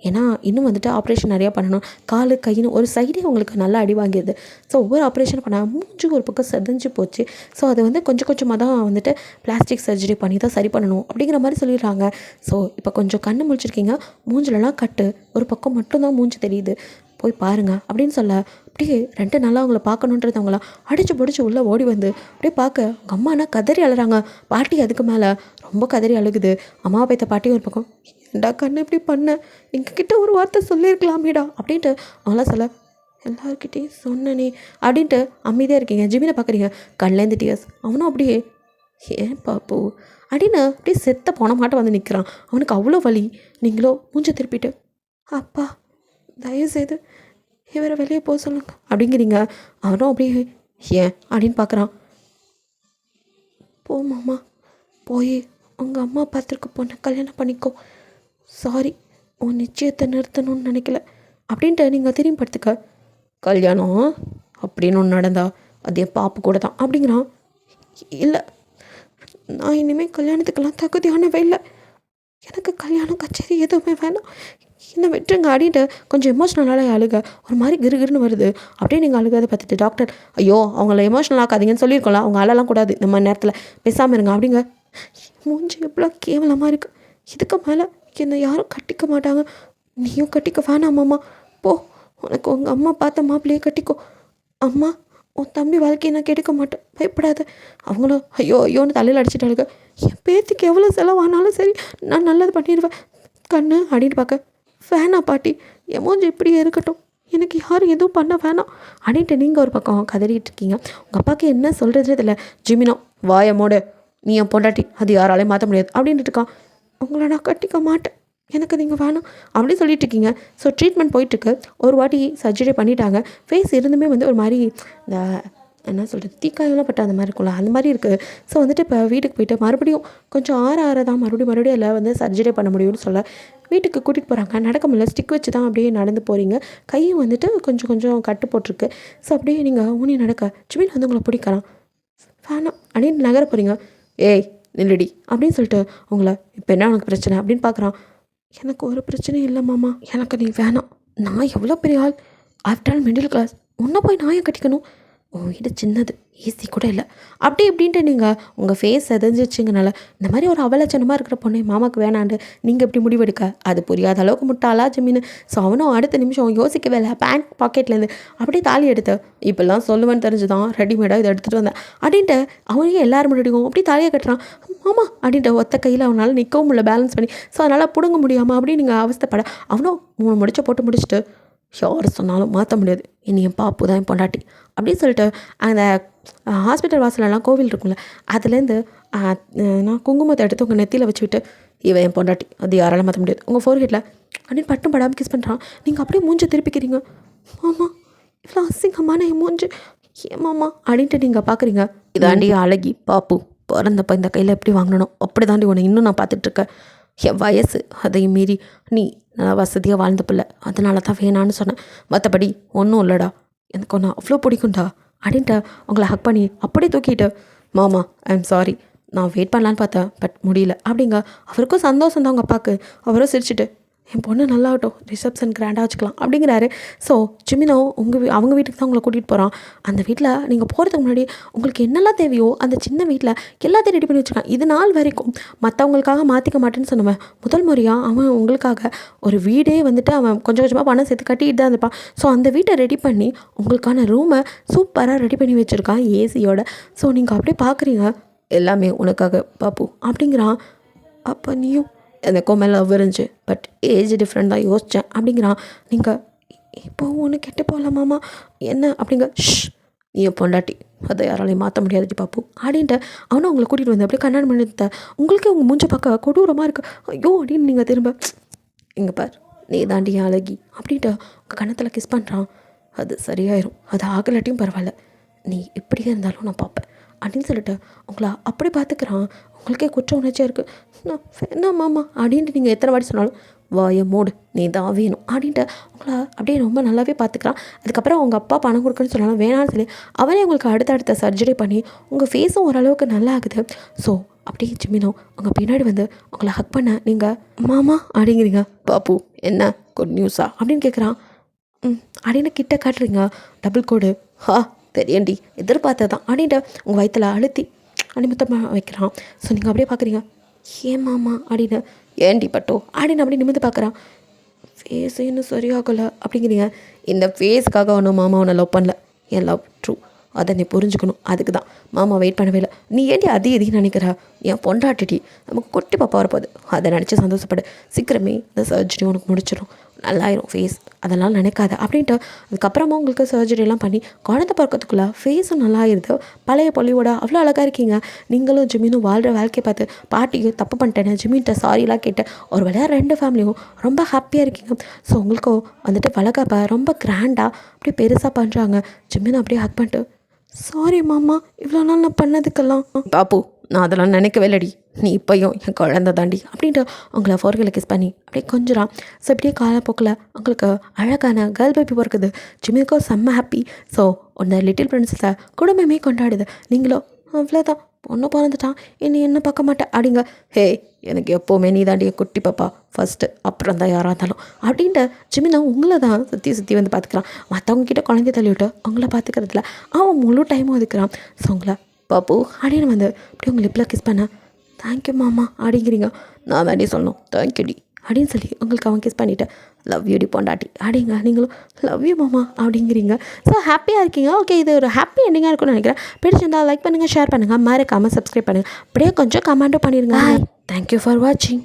ஏன்னா இன்னும் வந்துட்டு ஆப்ரேஷன் நிறையா பண்ணணும். காலு கைன்னு ஒரு சைடே அவங்களுக்கு நல்லா அடி வாங்கிடுது. ஸோ ஒவ்வொரு ஆப்ரேஷன் பண்ண மூஞ்சி ஒரு பக்கம் செதஞ்சு போச்சு. ஸோ அது வந்து கொஞ்சம் கொஞ்சமாக தான் வந்துட்டு பிளாஸ்டிக் சர்ஜரி பண்ணி தான் சரி பண்ணணும் அப்படிங்கிற மாதிரி சொல்லிடுறாங்க. ஸோ இப்போ கொஞ்சம் கண்ணு முழிச்சிருக்கீங்க, மூஞ்சிலலாம் கட்டு, ஒரு பக்கம் மட்டும்தான் மூஞ்சி தெரியுது, போய் பாருங்கள் அப்படின்னு சொல்ல அப்படியே 2 நாளாக அவங்கள பார்க்கணுன்றது அவங்கள அடிச்சு பிடிச்சி உள்ளே ஓடி வந்து அப்படியே பார்க்க அவங்க அம்மானா கதறி அழுறாங்க. பாட்டி அதுக்கு மேலே ரொம்ப கதறி அழுகுது. அம்மா பேத்த பாட்டி ஒரு பக்கம், ஏண்டா கண்ணு இப்படி பண்ண, எங்ககிட்ட ஒரு வார்த்தை சொல்லியிருக்கலாமேடா அப்படின்ட்டு அவங்களாம் சொல்ல, எல்லாருக்கிட்டேயும் சொன்னனே அப்படின்ட்டு அமைதியாக இருக்கீங்க. ஜிமினை பார்க்குறீங்க, கண்லேருந்து டியர்ஸ். அவனும் அப்படியே ஏன் பாப்பு அப்படின்னு அப்படியே செத்த போன மாட்டம் வந்து நிற்கிறான். அவனுக்கு அவ்வளோ வலி. நீங்களோ மூஞ்ச திருப்பிட்டு, அப்பா தயவுசெய்து இவரை வெளியே போக சொல்லுங்க அப்படிங்கிறீங்க. அவனும் அப்படியே ஏன் அப்படின்னு பார்க்குறான். போ மாமா, போய் உங்கள் அம்மா பார்த்துருக்க பொண்ணை கல்யாணம் பண்ணிக்கோ. சாரி, உன் நிச்சயத்தை நிறுத்தணும்னு நினைக்கல அப்படின்ட்டு நீங்கள் திரும்பி படுத்துக்க. கல்யாணம் அப்படின்னு ஒன்று நடந்தா அது என் பாப்பு கூட தான் அப்படிங்கிறான். இல்லை, நான் இனிமேல் கல்யாணத்துக்கெல்லாம் தகுதியானவே இல்லை. எனக்கு கல்யாணம் கச்சேரி எதுவுமே வேணாம், என்ன விட்டுருங்க அப்படின்ட்டு கொஞ்சம் எமோஷ்னலாக அழுக. ஒரு மாதிரி கிருகிருன்னு வருது. அப்படியே நீங்கள் அழுகாத பார்த்துட்டு டாக்டர், ஐயோ அவங்கள எமோஷ்னல் ஆக்காதீங்கன்னு சொல்லியிருக்கோம்ல, அவங்க அழலாம் கூடாது இந்த மாதிரி நேரத்தில், பேசாமல் இருங்க அப்படிங்க. மூஞ்சி எவ்வளோ கேவலமாக இருக்குது. இதுக்கு மேலே என்னை யாரும் கட்டிக்க மாட்டாங்க, நீயும் கட்டிக்க வேணாமாம்மா. போ, உனக்கு உங்கள் அம்மா பார்த்த மாப்பிள்ளையே கட்டிக்கோ. அம்மா, உன் தம்பி வாழ்க்கையை நான் கெடுக்க மாட்டேன், பயப்படாத. அவங்களும் ஐயோ ஐயோன்னு தலையில் அடிச்சிட்டாளுங்க. என் பேத்திக்கு எவ்வளோ செலவானாலும் சரி நான் நல்லது பண்ணிடுவேன் கண்ணு அப்படின்னு பார்க்க. வேணாம் பாட்டி, என் மூஞ்சி இப்படியே இருக்கட்டும், எனக்கு யாரும் எதுவும் பண்ண வேணாம் அப்படின்ட்டு நீங்கள் ஒரு பக்கம் கதறிட்டு இருக்கீங்க. உங்கள் அப்பாவுக்கு என்ன சொல்கிறது இதில். ஜிமினோ, வாயமோடு, நீ என் பொண்டாட்டி, அது யாராலையும் மாற்ற முடியாது அப்படின்ட்டு இருக்கான். உங்களை நான் கட்டிக்க மாட்டேன், எனக்கு நீங்கள் வேணும் அப்படின்னு சொல்லிட்டு இருக்கீங்க. ஸோ ட்ரீட்மெண்ட் போயிட்டுருக்கு. ஒரு வாட்டி சர்ஜரி பண்ணிட்டாங்க. ஃபேஸ் இருந்துமே ஒரு மாதிரி இந்த என்ன சொல்கிறது, தீக்காயெல்லாம் பட்ட அந்த மாதிரி இருக்கும்ல, அந்த மாதிரி இருக்குது. ஸோ இப்போ வீட்டுக்கு போயிட்டு மறுபடியும் கொஞ்சம் ஆற தான் மறுபடியும் அதில் சர்ஜரி பண்ண முடியும்னு சொல்ல வீட்டுக்கு கூட்டிகிட்டு போகிறாங்க. நடக்க முடியல, ஸ்டிக் வச்சு தான் அப்படியே நடந்து போகிறீங்க. கையும் கொஞ்சம் கொஞ்சம் கட்டு போட்டிருக்கு. ஸோ அப்படியே நீங்கள் ஊனி நடக்க ஜிமின் உங்களை பிடிக்கலாம். வேணாம் அப்படின்னு நகர போகிறீங்க. ஏய் நில்லடி அப்படின்னு சொல்லிட்டு உங்களை, இப்போ என்ன உனக்கு பிரச்சனை அப்படின்னு பார்க்குறான். எனக்கு ஒரு பிரச்சனையும் இல்லை மாமா, எனக்கு நீ வேணாம். நான் எவ்வளோ பெரிய ஆள், ஆஃப்டர் ஆல் மிடில் கிளாஸ், உன்னை போய் நான் ஏன் கட்டிக்கணும்? உன் வீடு சின்னது, ஈஸி கூட இல்லை அப்படி இப்படின்ட்டு நீங்கள் உங்கள் ஃபேஸ் எதஞ்சிச்சிங்கனால இந்த மாதிரி ஒரு அவலட்சணமாக இருக்கிற பொண்ணு மாமாவுக்கு வேணாண்டு நீங்கள் எப்படி முடிவெடுக்க, அது புரியாத அளவுக்கு முட்டாளா ஜமீன். ஸோ அவனும் அடுத்த நிமிஷம் யோசிக்கவே இல்லை, பேங்க் பாக்கெட்லேருந்து அப்படியே தாலி எடுத்து, இப்போல்லாம் சொல்லுவேன்னு தெரிஞ்சுதான் ரெடிமேடாக இதை எடுத்துகிட்டு வந்தேன் அப்படின்ட்டு அவனையும் எல்லாரும் முன்னாடியும் அப்படி தாலியை கட்டுறான். மாமா அப்படின்ட்டு ஒத்த கையில் அவனால் நிற்கவும் முடியல, பேலன்ஸ் பண்ணி. ஸோ அதனால் பிடுங்க முடியாமல் அப்படின்னு நீங்கள் அவஸ்தைப்பட, அவனும் 3 முடிச்ச போட்டு முடிச்சுட்டு, யார் சொன்னாலும் மாற்ற முடியாது, இனி என் பாப்பு தான் என் பொண்டாட்டி அப்படின்னு சொல்லிட்டு அந்த ஹாஸ்பிட்டல் வாசலெல்லாம் கோவில் இருக்கும்ல, அதுலேருந்து நான் குங்குமத்தை எடுத்து உங்கள் நெத்தியில் வச்சுக்கிட்டு, இவன் என் பொண்டாட்டி, அது யாராலும் மாற்ற முடியாது, உங்கள் ஃபோர்ஹெட்டில் அப்படின்னு பட்டும் படாமல் கிஸ் பண்ணுறான். நீங்கள் அப்படியே மூஞ்சை திருப்பிக்கிறீங்க. மாமா, இவ்வளோ அசிங்கமான என் மூஞ்சு ஏன் மாமா அப்படின்ட்டு நீங்கள் பார்க்குறீங்க. இதாண்டி அழகி பாப்பு, பிறந்தப்போ இந்த கையில் எப்படி வாங்கணும் அப்படி தாண்டி உன்னை இன்னும் நான் பார்த்துட்ருக்கேன். என் வயசு அதையும் மீறி நீ நல்லா வசதியாக வாழ்ந்த பிள்ளை, அதனால தான் வேணான்னு சொன்னேன், மற்றபடி ஒன்றும் இல்லைடா, எனக்கு ஒன்று அவ்வளோ பிடிக்கும்டா அப்படின்ட்டு உங்களை ஹக் பண்ணி அப்படியே தூக்கிட்டு, மாமா ஐ எம் சாரி, நான் வெயிட் பண்ணலான்னு பார்த்தேன் பட் முடியல அப்படிங்க. அவருக்கும் சந்தோஷம் தான் உங்கள் அப்பாவுக்கு. அவரும் சிரிச்சுட்டு, என் பொண்ணு நல்லாகட்டும், ரிசப்ஷன் கிராண்டாக வச்சுக்கலாம் அப்படிங்கிறாரு. ஸோ ஜிமினோ அவங்க வீட்டுக்கு தான் உங்களை கூட்டிகிட்டு போகிறான். அந்த வீட்டில் நீங்கள் போகிறதுக்கு முன்னாடி உங்களுக்கு என்னெல்லாம் தேவையோ அந்த சின்ன வீட்டில் எல்லாத்தையும் ரெடி பண்ணி வச்சுருக்கான். இது நாள் வரைக்கும் மற்றவங்களுக்காக மாற்றிக்க மாட்டேன்னு சொன்னவன் முதல் முறையாக அவன் உங்களுக்காக ஒரு வீடே அவன் கொஞ்சம் கொஞ்சமாக பணம் சேர்த்து கட்டிட்டு தான் இருப்பான். ஸோ அந்த வீட்டை ரெடி பண்ணி உங்களுக்கான ரூமை சூப்பராக ரெடி பண்ணி வச்சுருக்கான் ஏசியோட. ஸோ நீங்கள் அப்படியே பார்க்குறீங்க, எல்லாமே உனக்காக பாப்பு அப்படிங்கிறான். அப்போ நீயும் எனக்கும் மேலே லவ் இருந்துச்சு, பட் ஏஜ் டிஃப்ரெண்ட் தான் யோசித்தேன் அப்படிங்கிறான். நீங்கள் இப்போ ஒன்று கெட்டு போகலாமாம்மா என்ன அப்படிங்க. நீ பொண்டாட்டி, அதை யாராலையும் மாற்ற முடியாது பாப்பு அப்படின்ட்டு அவனும் அவங்களை கூட்டிகிட்டு வந்து அப்படியே கண்ணாடி பண்ணிட்ட. உங்களுக்கே உங்கள் மூஞ்ச பார்க்க கொடூரமாக இருக்குது. ஐயோ அப்படின்னு நீங்கள் திரும்ப, இங்கே பார் நீ தாண்டி அழகி அப்படின்ட்டு உங்கள் கன்னத்தில் கிஸ் பண்ணுறான். அது சரியாயிரும், அது ஆகலாட்டியும் பரவாயில்ல, நீ இப்படியே இருந்தாலும் நான் பார்ப்பேன் அப்படின்னு சொல்லிட்டு உங்களை அப்படி பார்த்துக்கிறான். உங்களுக்கே குற்ற உணர்ச்சியாக இருக்குது. நான் வேணாம் மாமா அப்படின்ட்டு நீங்கள் எத்தனை வாட்டி சொன்னாலும் வாய மூடு, நீ தான் வேணும் அப்படின்ட்டு உங்களை அப்படியே ரொம்ப நல்லாவே பார்த்துக்கிறான். அதுக்கப்புறம் உங்கள் அப்பா பணம் கொடுக்குன்னு சொன்னாலும் வேணான்னு சொல்லி அவனே உங்களுக்கு அடுத்த சர்ஜரி பண்ணி உங்கள் ஃபேஸும் ஓரளவுக்கு நல்லா ஆகுது. ஸோ அப்படியே ஜிமினோ உங்கள் பின்னாடி வந்து உங்களை ஹக் பண்ண நீங்கள் மாமா அப்படிங்கிறீங்க. பாப்பு என்ன குட் நியூஸா அப்படின்னு கேட்குறான். அப்படின்னு கிட்ட காட்டுறீங்க. டபுள் கோடு தெரியண்டி எதிர்பார்த்தது தான் அப்படின்ட்டு உங்கள் வயிற்றில் அழுத்தி நிமித்தமாக வைக்கிறான். ஸோ நீங்கள் அப்படியே பார்க்குறீங்க. ஏன் மாமா அப்படின்னு, ஏண்டி பட்டோ அப்படின்னு அப்படி நிமிந்து பார்க்குறான். ஃபேஸ் இன்னும் சரியாகலை அப்படிங்கிறீங்க. இந்த ஃபேஸுக்காக ஒன்றும் மாமா ஒன்றை லவ் பண்ணல, என் லவ் ட்ரூ, அதை நீ புரிஞ்சுக்கணும், அதுக்கு தான் மாமா வெயிட் பண்ணவே இல்லை. நீ ஏண்டி அதிகம் நினைக்கிறா, என் பொண்டாட்டி நமக்கு குட்டி பாப்பா வரப்போகுது, அதை நினச்சி சந்தோஷப்படு, சீக்கிரமே இந்த சர்ஜரி உனக்கு முடிச்சிடும், நல்லாயிரும் ஃபேஸ், அதெல்லாம் நினைக்காத அப்படின்ட்டு. அதுக்கப்புறமா உங்களுக்கு சர்ஜரிலாம் பண்ணி குழந்தை பிறக்கிறதுக்குள்ளே ஃபேஸும் நல்லாயிருது. பழைய பொலிவோட அவ்வளோ அழகாக இருக்கீங்க. நீங்களும் ஜிமினும் வாழ்கிற வாழ்க்கையை பார்த்து பாட்டிக்கு தப்பு பண்ணிட்டேன்னு ஜிமின்கிட்ட சாரிலாம் கேட்டு ஒரு வேளையா 2 ஃபேமிலியும் ரொம்ப ஹாப்பியாக இருக்கீங்க. ஸோ உங்களுக்கும் வளர்க்கப்ப ரொம்ப கிராண்டாக அப்படியே பெருசாக பண்ணுறாங்க. ஜிமின் அப்படியே ஹக் பண்ணிட்டு, சாரி மாமா, இவ்வளோ நாள் நான் பண்ணதுக்கெல்லாம். பாப்பு நான் அதெல்லாம் நினைக்கவே இல்லடி, நீ இப்போயும் என் குழந்தை தாண்டி அப்படின்ட்டு அவங்கள ஃபோர்களை கிஸ் பண்ணி அப்படியே கொஞ்சம். ஸோ இப்படியே காலப்போக்கில் அவங்களுக்கு அழகான கேர்ள் பேபி பிறக்குது. ஜிமிக்கும் செம்ம ஹாப்பி. ஸோ அந்த லிட்டில் பிரின்ஸஸை குடும்பமே கொண்டாடுது. நீங்களும் அவ்வளோதான், பொண்ணு பிறந்துட்டான், இனி என்ன பார்க்க மாட்டேன் அப்படிங்க. ஹே, எனக்கு எப்போவுமே நீ தாண்டி குட்டி பாப்பா ஃபஸ்ட்டு, அப்புறம் தான் யாராக இருந்தாலும் அப்படின்ட்டு ஜிமினா உங்களை தான் சுற்றி சுற்றி வந்து பார்த்துக்கிறான். மற்றவங்க கிட்ட குழந்தைய தள்ளி விட்டு அவங்கள பார்த்துக்கிறதுல அவன் முழு டைமும் ஒதுக்குறான். ஸோ உங்களை பாப்பு அப்படின்னு வந்து அப்படி உங்கள் லிப்பில் கிஸ் பண்ண தேங்க்யூ மாமா அப்படிங்கிறீங்க. நான் தாண்டி சொல்லணும் தேங்க்யூடி அப்படின்னு சொல்லி உங்களுக்கு அவன் கிஸ் பண்ணிவிட்டு லவ் யூ டி பொண்டாட்டி அப்படிங்க. நீங்களும் லவ் யூ மாமா அப்படிங்கிறீங்க. ஸோ ஹாப்பியாக இருக்கீங்க. ஓகே, இது ஒரு ஹாப்பி எண்டிங்காக இருக்கும்னு நினைக்கிறேன். பிடிச்சிருந்தால் லைக் பண்ணுங்கள், ஷேர் பண்ணுங்கள், மறக்காமல் சப்ஸ்கிரைப் பண்ணுங்கள். அப்படியே கொஞ்சம் கமெண்ட்டும் பண்ணிடுங்க. தேங்க்யூ ஃபார் வாட்சிங்.